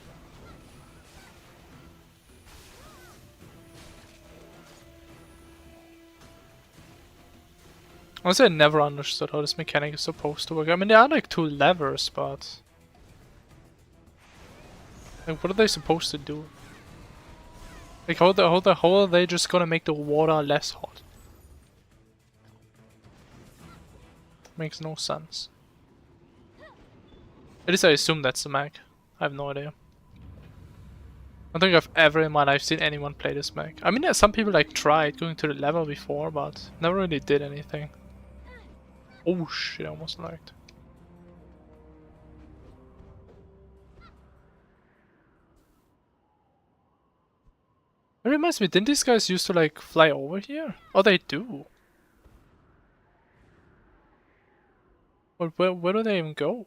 Honestly, I never understood how this mechanic is supposed to work. I mean, there are like 2 levers, but... like, what are they supposed to do? Like, how are they just gonna make the water less hot? Makes no sense. At least I assume that's the mech. I have no idea. I don't think I've ever in my life seen anyone play this mech. I mean, some people like tried going to the level before, but never really did anything. Oh shit, I almost lagged. It reminds me, didn't these guys used to like fly over here? Oh, they do. But where do they even go?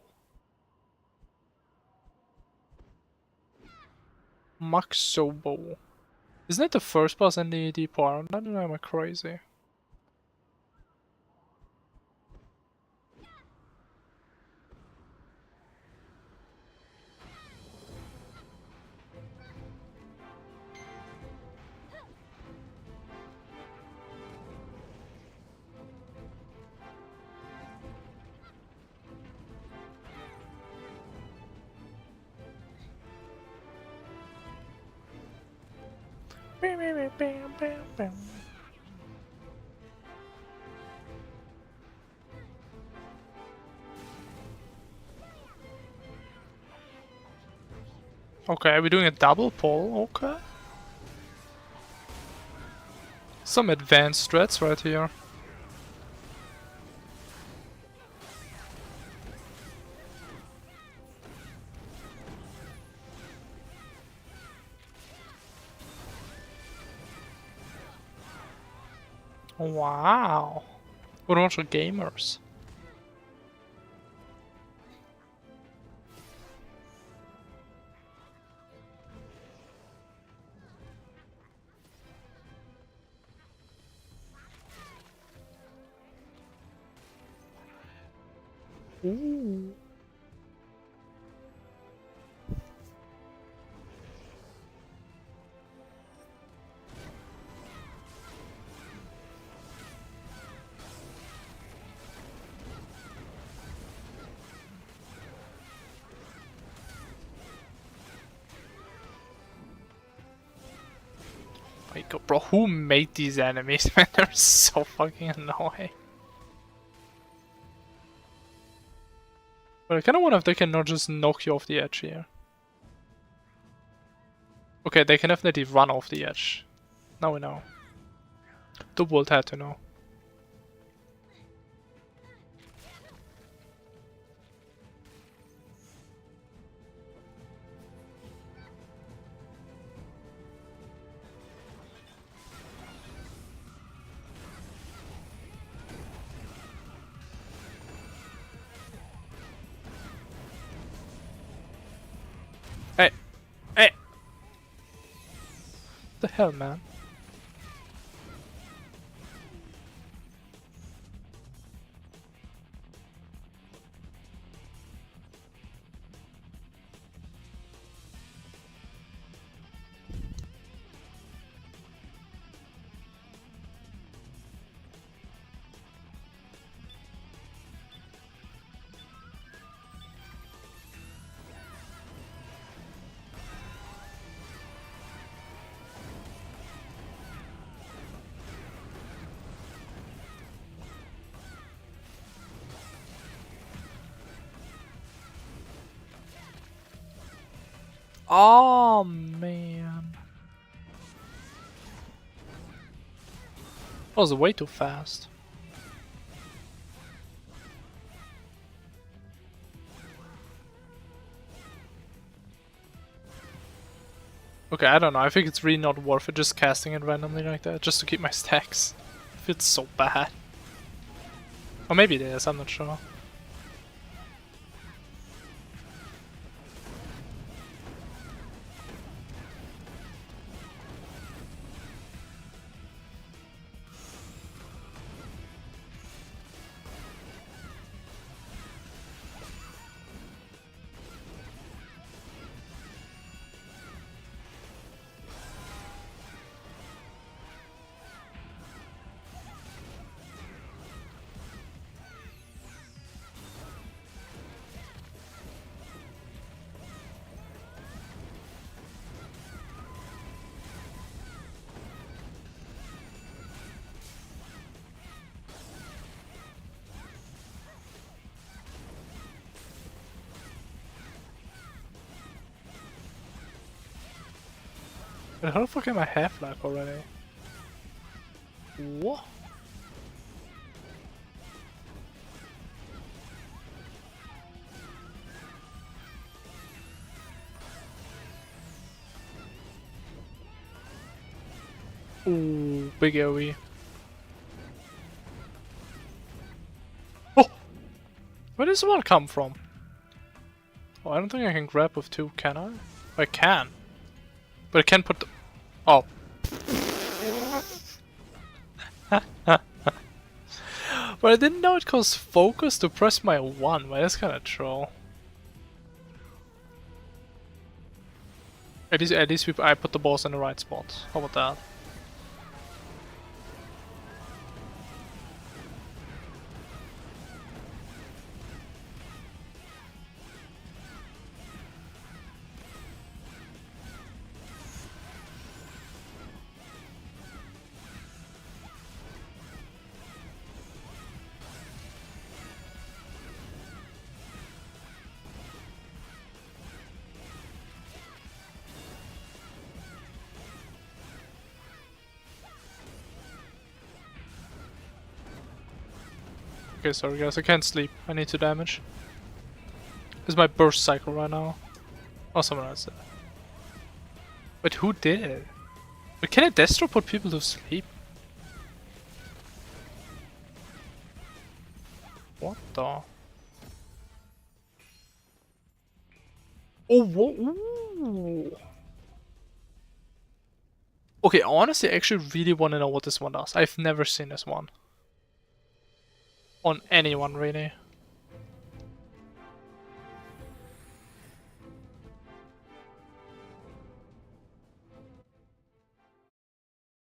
Maxobo. Isn't it the first boss in the Deep Island? I don't know, am I crazy? Okay, are we doing a double pull? Okay. Some advanced strats right here. Wow. What a bunch of gamers. Ooh. my god, bro, who made these enemies, man? They're so fucking annoying. But I kinda wonder if they can not just knock you off the edge here. Okay, they can definitely run off the edge. Now we know. The world had to know. Hey! Hey! What the hell, man? Oh man. That was way too fast. Okay, I don't know. I think it's really not worth it just casting it randomly like that, just to keep my stacks. It feels so bad. Or maybe it is, I'm not sure. But how the fuck am I half-life already? What? Ooh, big AoE. Oh! Where does one come from? Oh, I don't think I can grab with two, can I? I can. But I can't put the... Oh. But I didn't know it costs focus to press my 1, but that's kinda troll. At least I put the balls in the right spot. How about that? Okay, sorry guys, I can't sleep. I need to damage. This is my burst cycle right now. Oh, someone else did. But who did it? But can a Destro put people to sleep? What the? Oh, whoa, ooh. Okay, honestly, I actually really want to know what this one does. I've never seen this one. On anyone, really.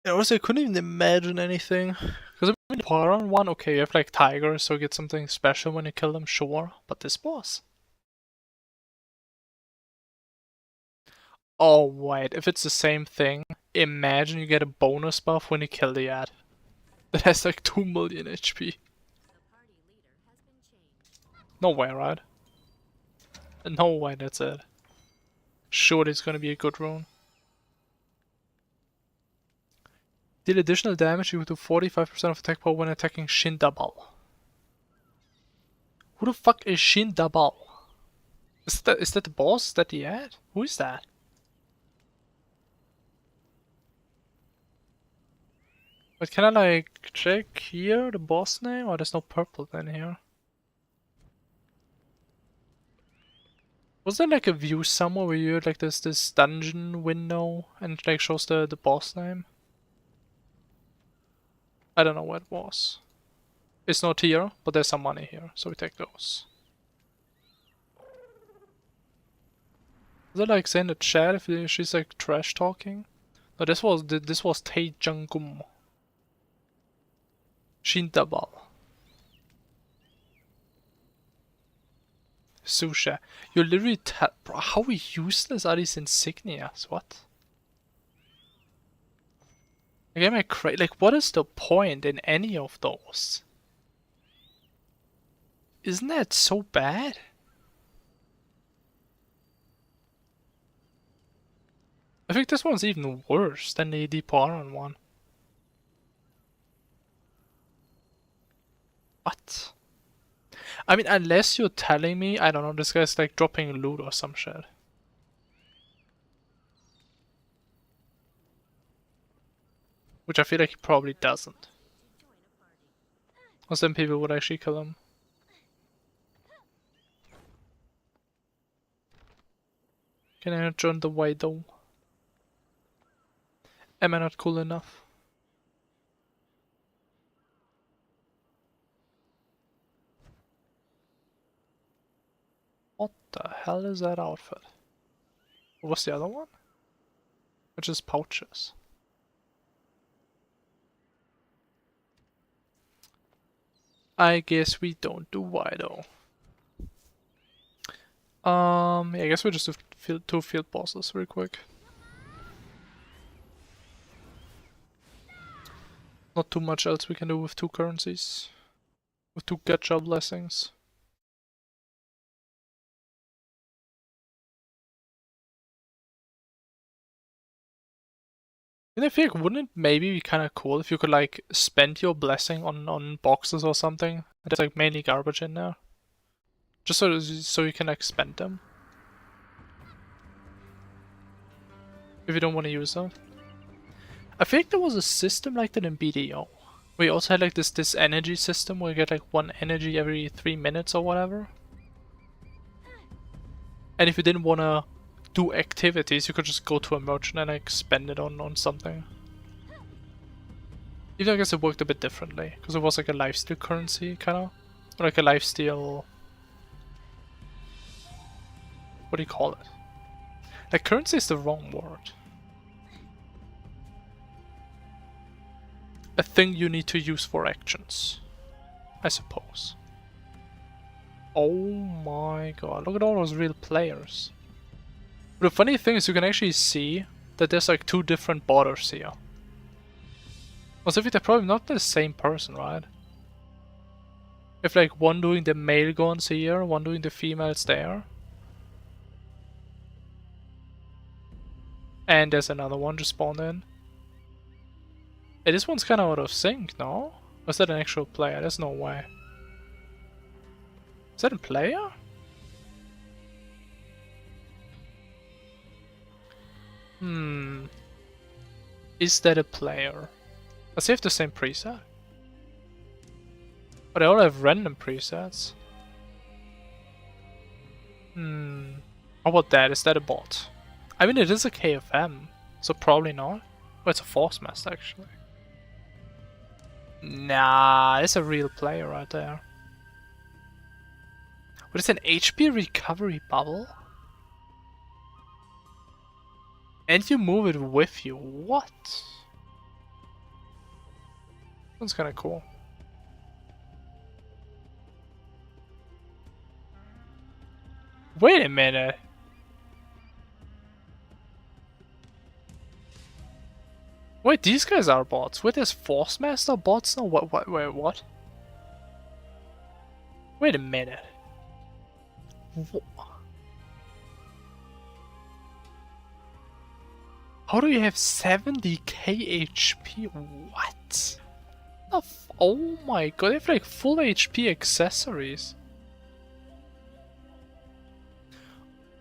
And also, I couldn't even imagine anything. Because I mean, Paran one, okay, you have like tigers, so you get something special when you kill them, sure. But this boss. Oh wait, if it's the same thing, imagine you get a bonus buff when you kill the ad. That has like 2 million HP. No way, right? No way, that's it. Surely it's gonna be a good rune. Deal additional damage equal to 45% of attack power when attacking Shin Dabal. Who the fuck is Shin Dabal? Is that the boss? Is that the ad? Who is that? But can I like check here the boss name? Oh, there's no purple in here. Was there like a view somewhere where you had like this dungeon window and it like shows the boss name? I don't know what it was. It's not here, but there's some money here, so we take those. Is it like saying in the chat if she's like trash talking? No, this was Tae Jung-gum. Shin Dabal. Susha. You're literally bro, how useless are these insignias? What? Like, am I crazy? Like, what is the point in any of those? Isn't that so bad? I think this one's even worse than the Paran one. What? I mean, unless you're telling me, I don't know, this guy's like dropping loot or some shit. Which I feel like he probably doesn't. Or some people would actually kill him. Can I not join the way though? Am I not cool enough? What the hell is that outfit? What's the other one? Which is pouches. I guess we don't do Y though. Yeah, I guess we just do two field bosses real quick. Not too much else we can do with 2 currencies. With 2 gacha blessings. And I think wouldn't it maybe be kind of cool if you could like spend your blessing on boxes or something? There's like mainly garbage in there. Just so you can like spend them. If you don't want to use them. I think there was a system like that in BDO. We also had like this energy system where you get like 1 energy every 3 minutes or whatever. And if you didn't want to do activities, you could just go to a merchant and like spend it on something. Even though I guess it worked a bit differently, because it was like a lifesteal currency, kinda. Or like a lifesteal... What do you call it? Like currency is the wrong word. A thing you need to use for actions, I suppose. Oh my god, look at all those real players. But the funny thing is you can actually see that there's like 2 different borders here. Also, if they're probably not the same person, right? If like one doing the male guns here, one doing the females there. And there's another one just spawned in. Hey, this one's kinda out of sync, no? Or is that an actual player? There's no way. Is that a player? Is that a player? Does he have the same preset? But they all have random presets. How about that? Is that a bot? I mean, it is a KFM, so probably not. Oh, it's a Force Master, actually. Nah, it's a real player right there. What is an HP recovery bubble? And you move it with you. What? That's kinda cool. Wait a minute. Wait, these guys are bots. Wait, there's Force Master bots now? Wait, what? Wait a minute. How do you have 70k HP? What? Oh my god, they have like full HP accessories.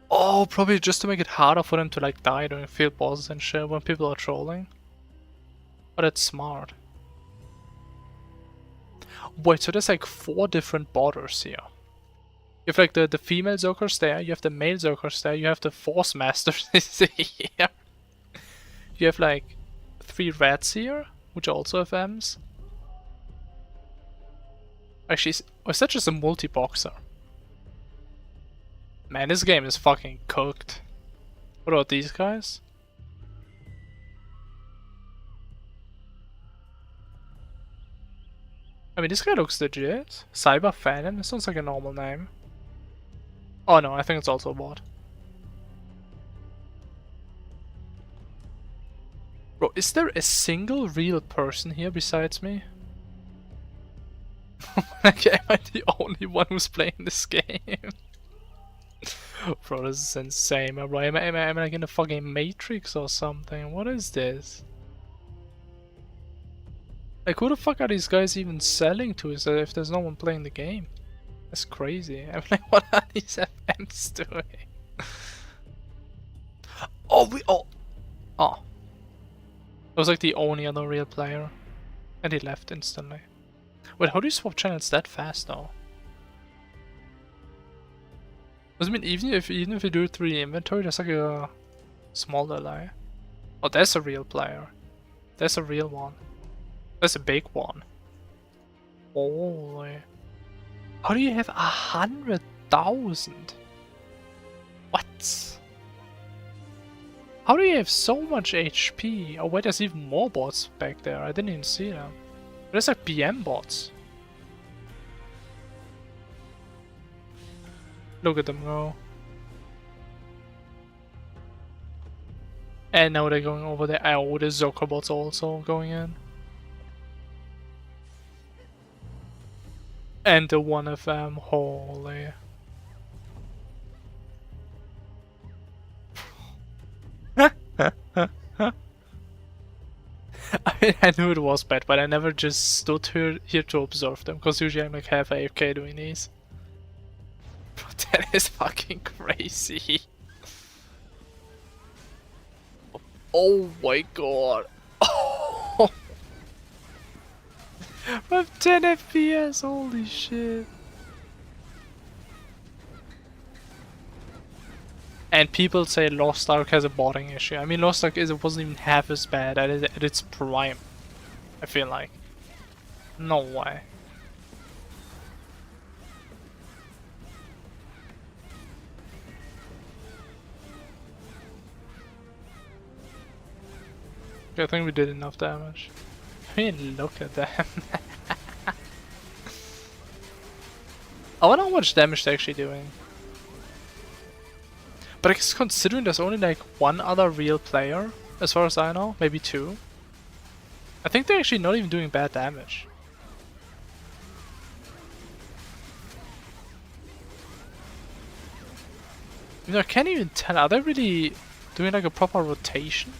Oh, probably just to make it harder for them to like die during field bosses and shit when people are trolling. Oh, that's smart. Wait, so there's like 4 different borders here. You have like the female Zerkers there, you have the male Zerkers there, you have the Force Masters here. You have like 3 rats here, which also have Ms. Actually, is that just a multi-boxer? Man, this game is fucking cooked. What about these guys? I mean, this guy looks legit. Cyber Phantom, this sounds like a normal name. Oh no, I think it's also a bot. Bro, is there a single real person here besides me? Okay, am I the only one who's playing this game? Bro, this is insane, bro. Am I like in a fucking Matrix or something? What is this? Like, who the fuck are these guys even selling to if there's no one playing the game? That's crazy. I'm like, what are these FMs doing? Oh. I was like the only other real player. And he left instantly. Wait, how do you swap channels that fast though? Does it mean even if you do it through the inventory, there's like a small delay? Oh, there's a real player. There's a real one. There's a big one. Holy. How do you have 100,000? What? How do you have so much HP? Oh wait, there's even more bots back there. I didn't even see them. There's like BM bots. Look at them go. And now they're going over there. Oh, the Zerker bots also going in. And the one of them, holy. I mean, I knew it was bad, but I never just stood here to observe them, because usually I'm like half AFK doing these. But that is fucking crazy. Oh my god. Oh. I'm 10 FPS, holy shit. And people say Lost Ark has a botting issue. I mean, Lost Ark wasn't even half as bad at its prime. I feel like. No way. Okay, I think we did enough damage. I mean, look at them. I wonder how much damage they're actually doing. But I guess considering there's only like 1 other real player, as far as I know, maybe 2. I think they're actually not even doing bad damage. I mean, I can't even tell, are they really doing like a proper rotation?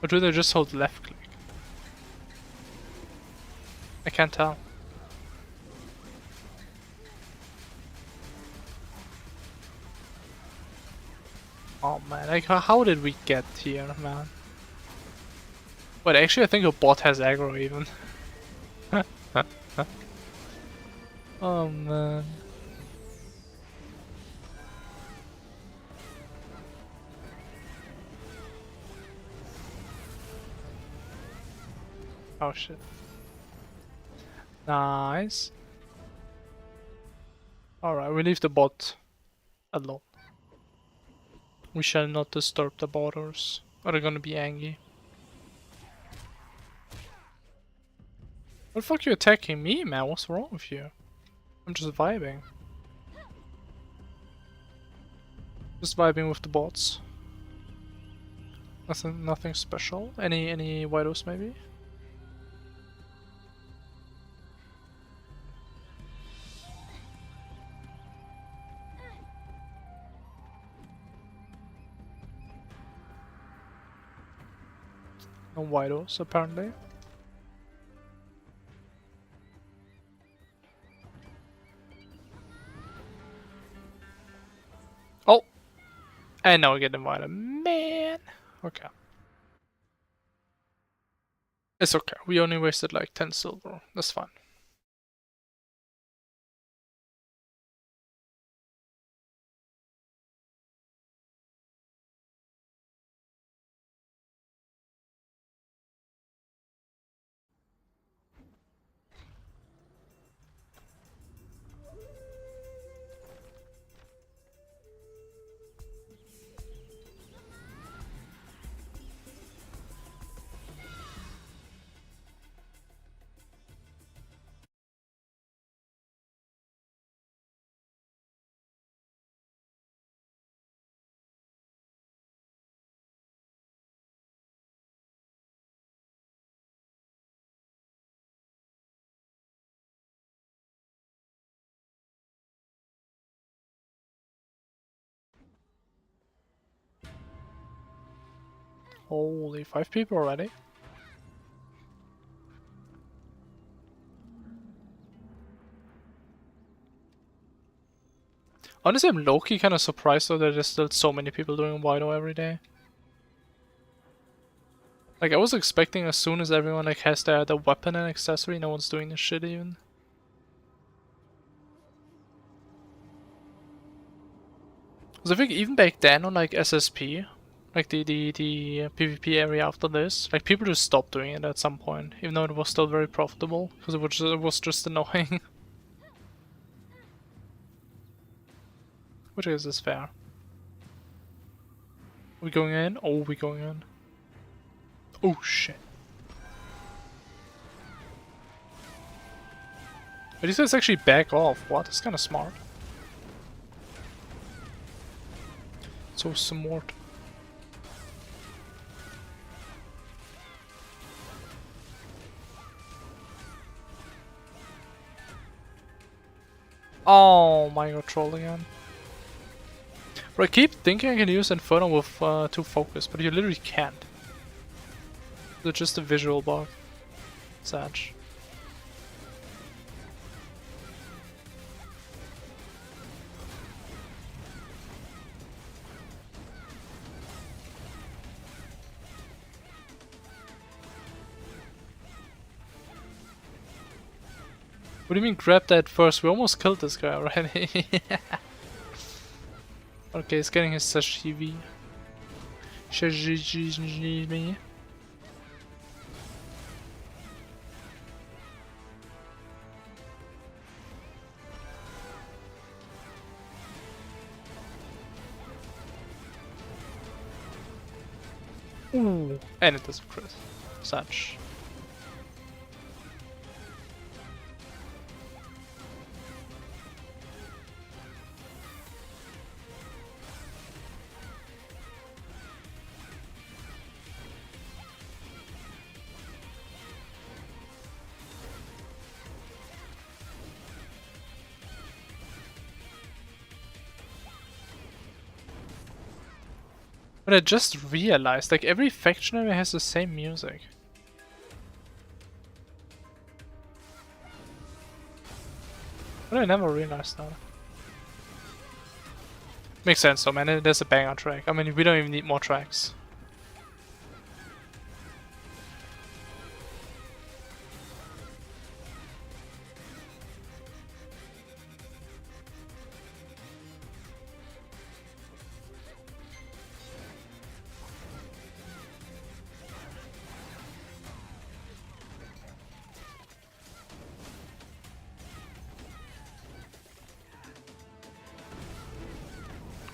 Or do they just hold left click? I can't tell. Oh man, like how did we get here, man? But actually I think a bot has aggro even. Oh man. Oh shit. Nice. Alright, we leave the bot alone. We shall not disturb the borders, or they're gonna be angry. What the fuck are you attacking me, man? What's wrong with you? I'm just vibing. Just vibing with the bots. Nothing special. Any Widows maybe? No Widows apparently. Oh! And now we get invited. Man! Okay. It's okay. We only wasted like 10 silver. That's fine. Holy, 5 people already? Honestly, I'm low-key kind of surprised though that there's still so many people doing Wido every day. Like, I was expecting as soon as everyone like has their weapon and accessory, no one's doing this shit even. Because I think even back then on like SSP, like the PvP area after this, like people just stopped doing it at some point, even though it was still very profitable, because it was just annoying. Which is fair. We going in? Oh, we going in. Oh shit. But these guys actually back off. What? That's kind of smart. So smart. Oh my god, troll again. But I keep thinking I can use Inferno with 2 focus, but you literally can't. It's just a visual bug. Sad. What do you mean grab that first? We almost killed this guy already. Okay, he's getting his sashimi. Sashimi. Ooh, and it doesn't crit. Such. But I just realized, like, every factionary has the same music. But I never realized that. Makes sense though, man. There's a banger track. I mean, we don't even need more tracks.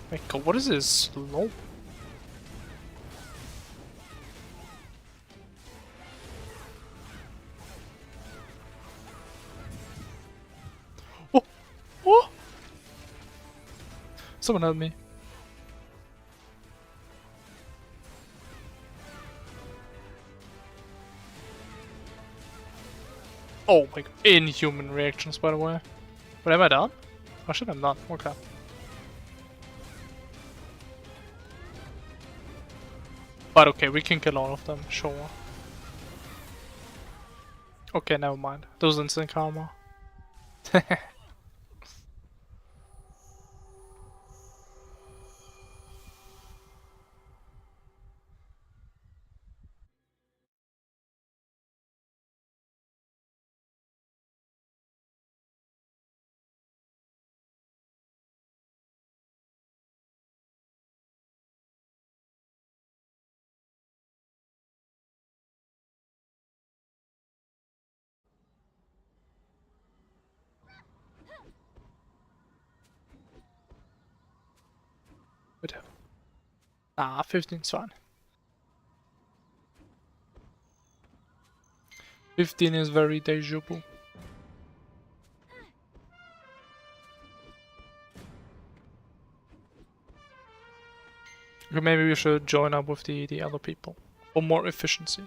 My god, what is this slope? Oh! Oh! Someone help me. Oh my god, inhuman reactions, by the way. But am I done? Oh shit, I'm done. Okay. But okay, we can kill all of them, sure. Okay, never mind. Those instant karma. Wait. Nah, 15's fine. 15 is very deja vu. Okay, maybe we should join up with the other people for more efficiency.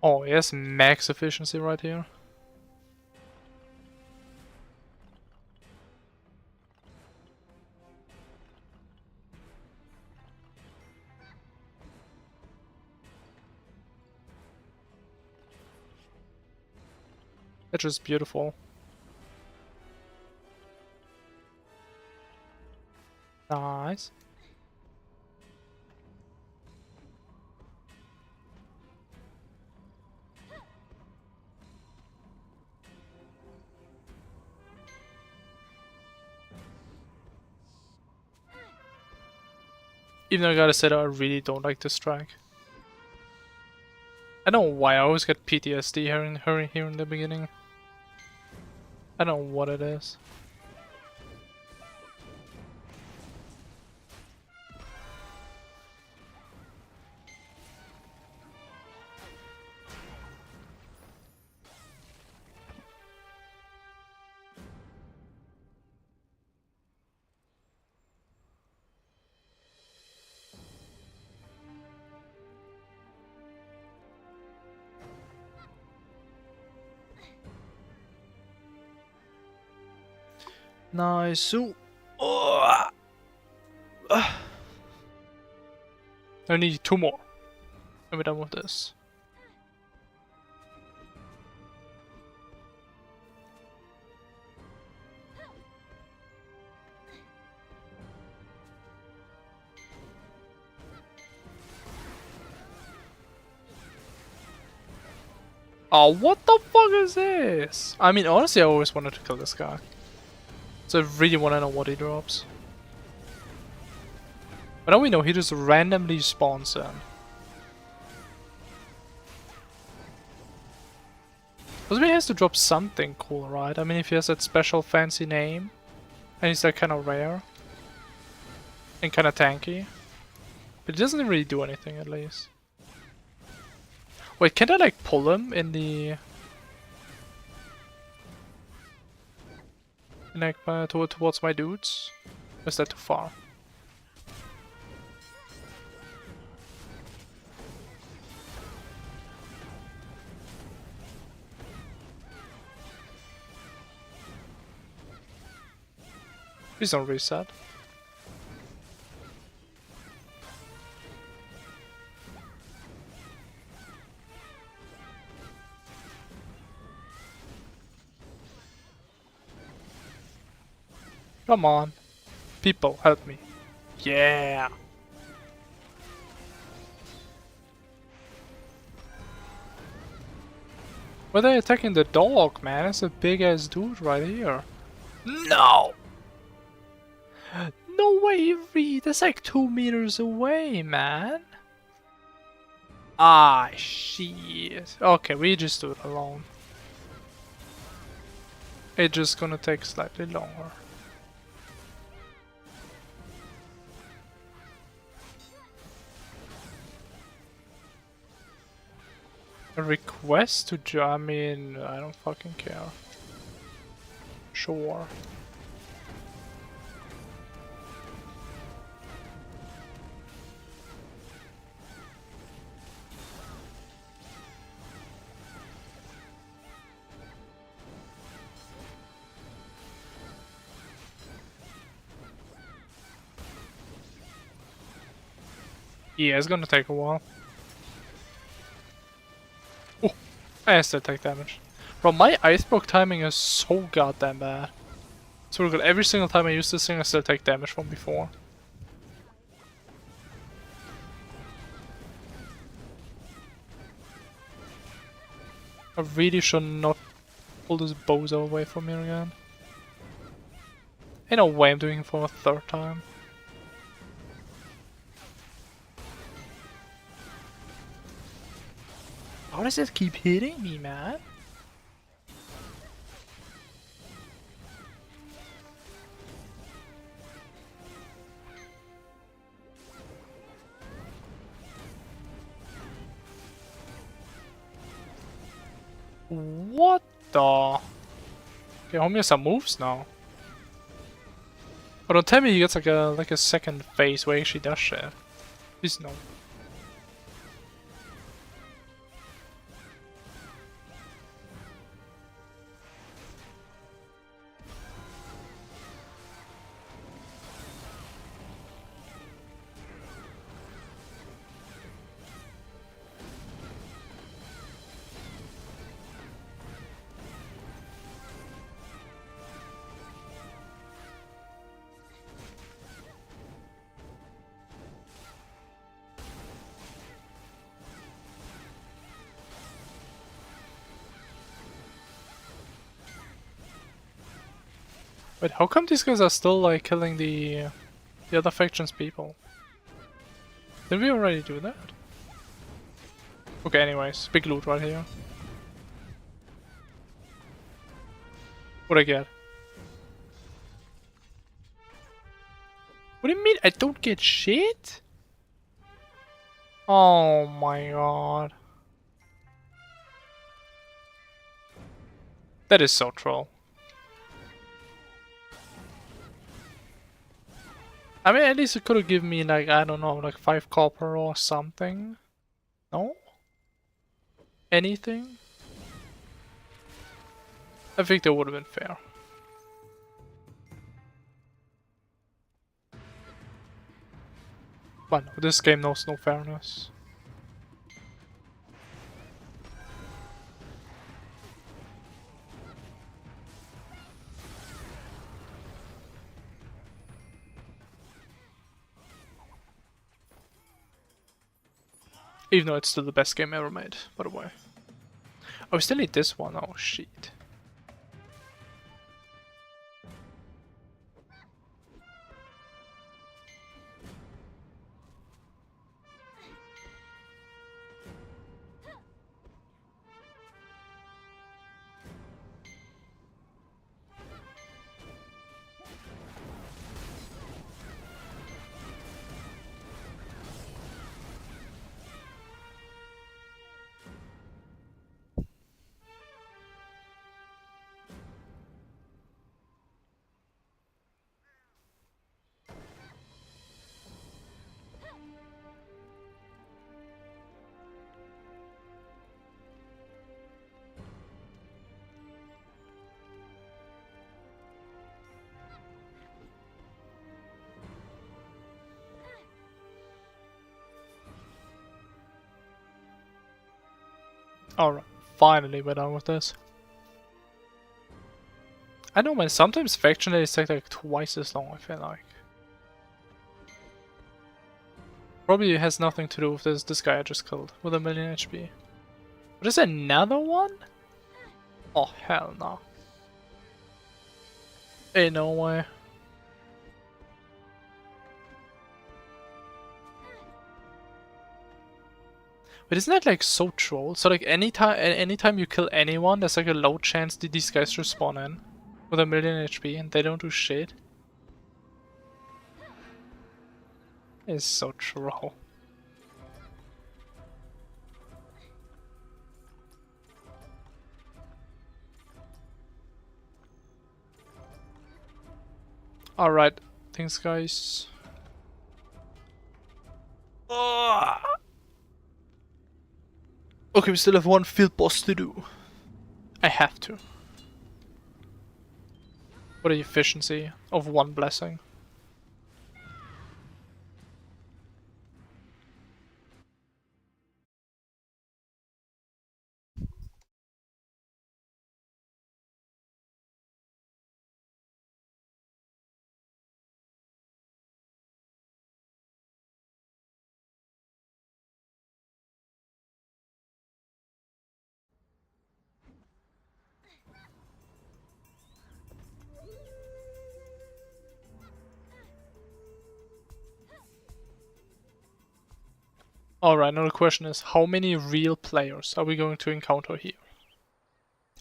Oh, yes, max efficiency right here. It's just beautiful. Nice. Even though I gotta say that I really don't like this track. I don't know why I always get PTSD here in the beginning. I don't know what it is. Nice. I need 2 more. And we're done with this. Oh, what the fuck is this? I mean, honestly, I always wanted to kill this guy. So I really want to know what he drops. But now we know he just randomly spawns in. Because he has to drop something cool, right? I mean, if he has that special fancy name, and he's like kind of rare, and kind of tanky. But he doesn't really do anything, at least. Wait, can I like pull him in the... like towards my dudes? Or is that too far? Please don't reset. Come on. People, help me. Yeah! Why are they attacking the dog, man? That's a big ass dude right here. No! No way, Reed! That's like 2 meters away, man! Ah, shit. Okay, we just do it alone. It's just gonna take slightly longer. A request to join? I mean, I don't fucking care. Sure. Yeah, it's gonna take a while. Oh, I still take damage. Bro, my iceblock timing is so goddamn bad. So look at every single time I use this thing, I still take damage from before. I really should not pull this bozo away from me again. Ain't no way I'm doing it for a third time. How does it keep hitting me, man? What the? Okay, homie has some moves now. Oh, don't tell me he gets like a second phase where he actually does shit. Please no. Wait, how come these guys are still like killing the other faction's people? Did we already do that? Okay, anyways, big loot right here. What'd I get? What do you mean I don't get shit? Oh my god. That is so troll. I mean, at least it could have given me like, I don't know, like 5 copper or something. No? Anything? I think that would have been fair. But no, this game knows no fairness. Even though it's still the best game ever made, by the way. Oh, we still need this one. Oh, shit. Alright, finally we're done with this. I know, man, sometimes faction days take like twice as long, I feel like. Probably has nothing to do with this guy I just killed with 1,000,000 HP. But is another one? Oh, hell no. Ain't no way. But isn't that like so troll? So like anytime you kill anyone, there's like a low chance that these guys just spawn in with a million HP and they don't do shit. It's so troll. Alright, thanks guys. Okay, we still have one field boss to do. I have to. What the efficiency of one blessing? Alright, now the question is, how many real players are we going to encounter here?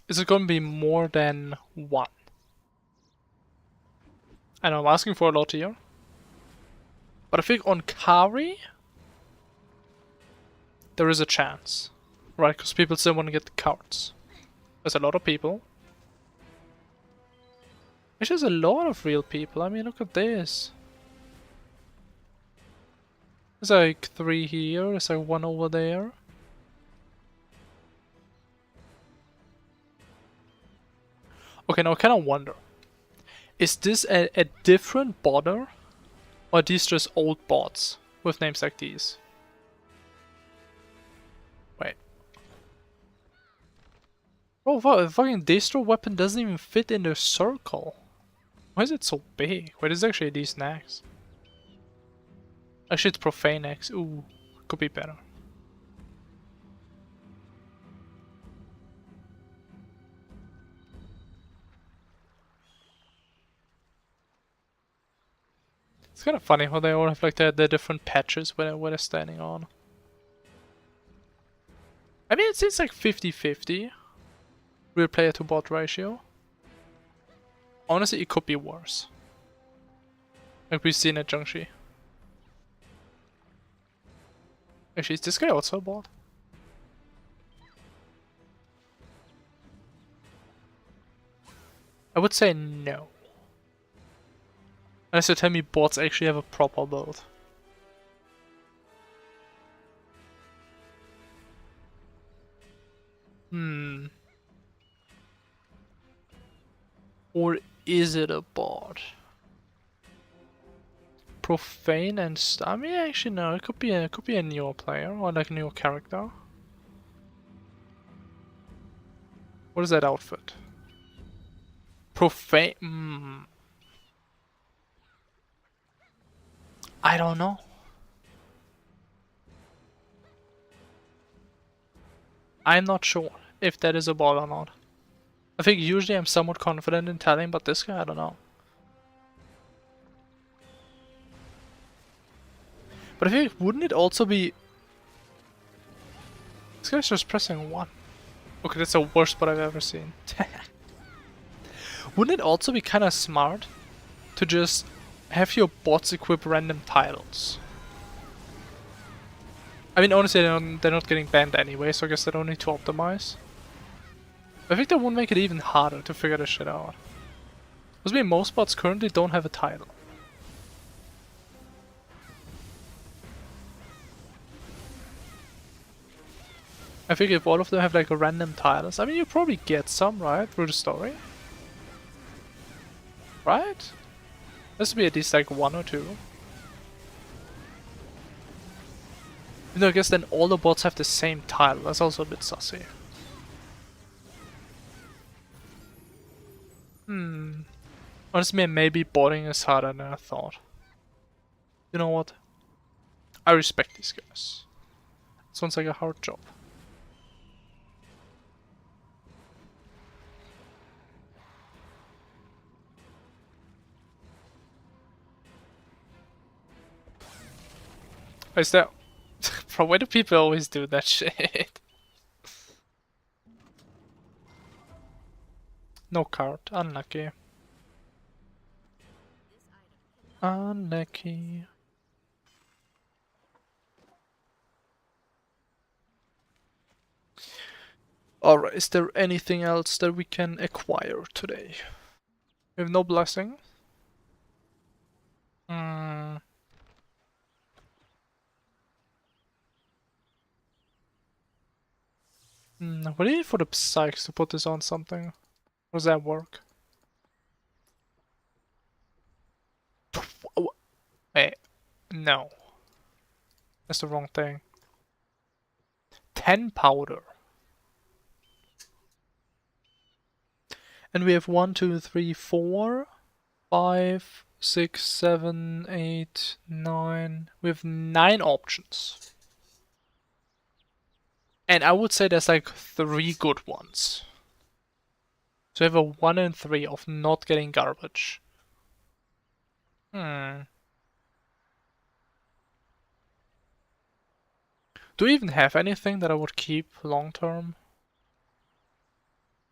Is it going to be more than one? I know I'm asking for a lot here. But I think on Kari, there is a chance. Right, because people still want to get the cards. There's a lot of people. Actually, there's a lot of real people. I mean, look at this. There's like 3 here, there's like 1 over there. Okay, now I kind of wonder. Is this a different botter? Or are these just old bots with names like these? Wait. Oh, wow, the fucking Destro weapon doesn't even fit in the circle. Why is it so big? Wait, it's actually these next. Actually, it's Profane X. Ooh, could be better. It's kind of funny how they all have like the different patches where they're standing on. I mean, it seems like 50-50 real player to bot ratio. Honestly, it could be worse. Like we've seen at Zhengxi. Actually, is this guy also a bot? I would say no. Unless you tell me bots actually have a proper build. Or is it a bot? Profane and I mean, actually no. It could be a newer player or like a newer character. What is that outfit? Profane. I don't know. I'm not sure if that is a bot or not. I think usually I'm somewhat confident in telling, but this guy I don't know. But I think wouldn't it also be... This guy's just pressing 1. Okay, that's the worst bot I've ever seen. Wouldn't it also be kind of smart to just have your bots equip random titles? I mean, honestly, they're not getting banned anyway, so I guess they don't need to optimize. I think that would make it even harder to figure this shit out. Because I mean, most bots currently don't have a title. I think if all of them have like a random titles, I mean, you probably get some, right, through the story? Right? This would be at least like 1 or 2. You know, I guess then all the bots have the same title, that's also a bit sussy. Honestly, maybe botting is harder than I thought. You know what? I respect these guys. Sounds like a hard job. Is that Bro, why do people always do that shit? No card. Unlucky. Unlucky. Alright, is there anything else that we can acquire today? We have no blessing. What do you need for the psychs to put this on something? How does that work? Wait, no. That's the wrong thing. 10 powder. And we have 1, 2, 3, 4, 5, 6, 7, 8, 9. We have 9 options. And I would say there's like 3 good ones. So we have a 1 and 3 of not getting garbage. Do we even have anything that I would keep long term?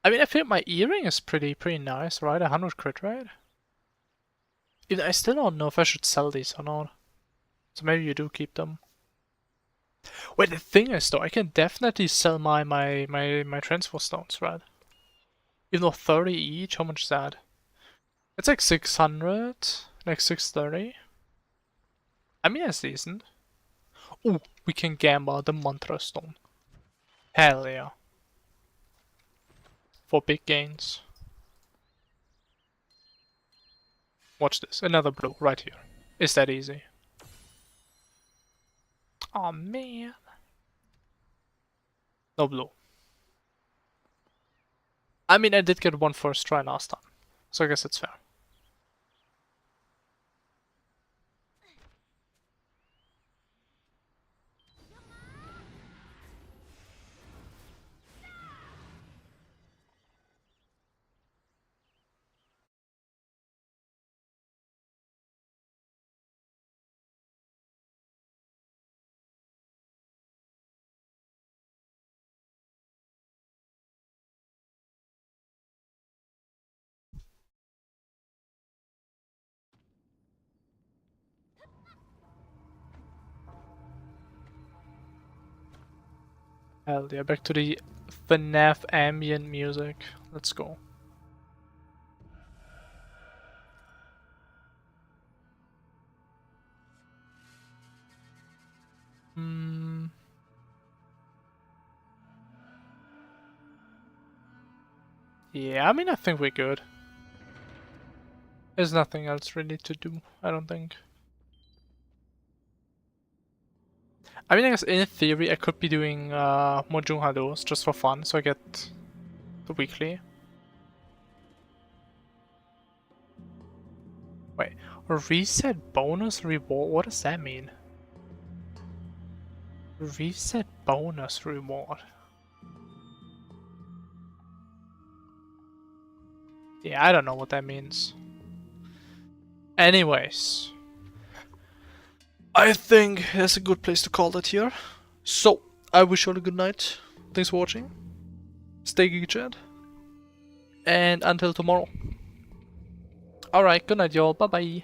I mean, I think my earring is pretty nice, right? 100 crit rate. I still don't know if I should sell these or not. So maybe you do keep them. Wait, the thing is though, I can definitely sell my transfer stones, right? Even though 30 each, how much is that? It's like 600, like 630. I mean, that's decent. Ooh, we can gamble the mantra stone. Hell yeah. For big gains. Watch this, another blue right here. Is that easy? Oh man. No blue. I mean, I did get one first try last time, so I guess it's fair. Hell yeah, back to the FNAF ambient music. Let's go. Yeah, I mean, I think we're good. There's nothing else really to do, I don't think. I mean, I guess in theory I could be doing more Junhados just for fun, so I get the weekly. Wait, reset bonus reward? What does that mean? Reset bonus reward. Yeah, I don't know what that means. Anyways, I think that's a good place to call that here. So, I wish you all a good night. Thanks for watching. Stay geeky, chat. And until tomorrow. Alright, good night, y'all. Bye bye.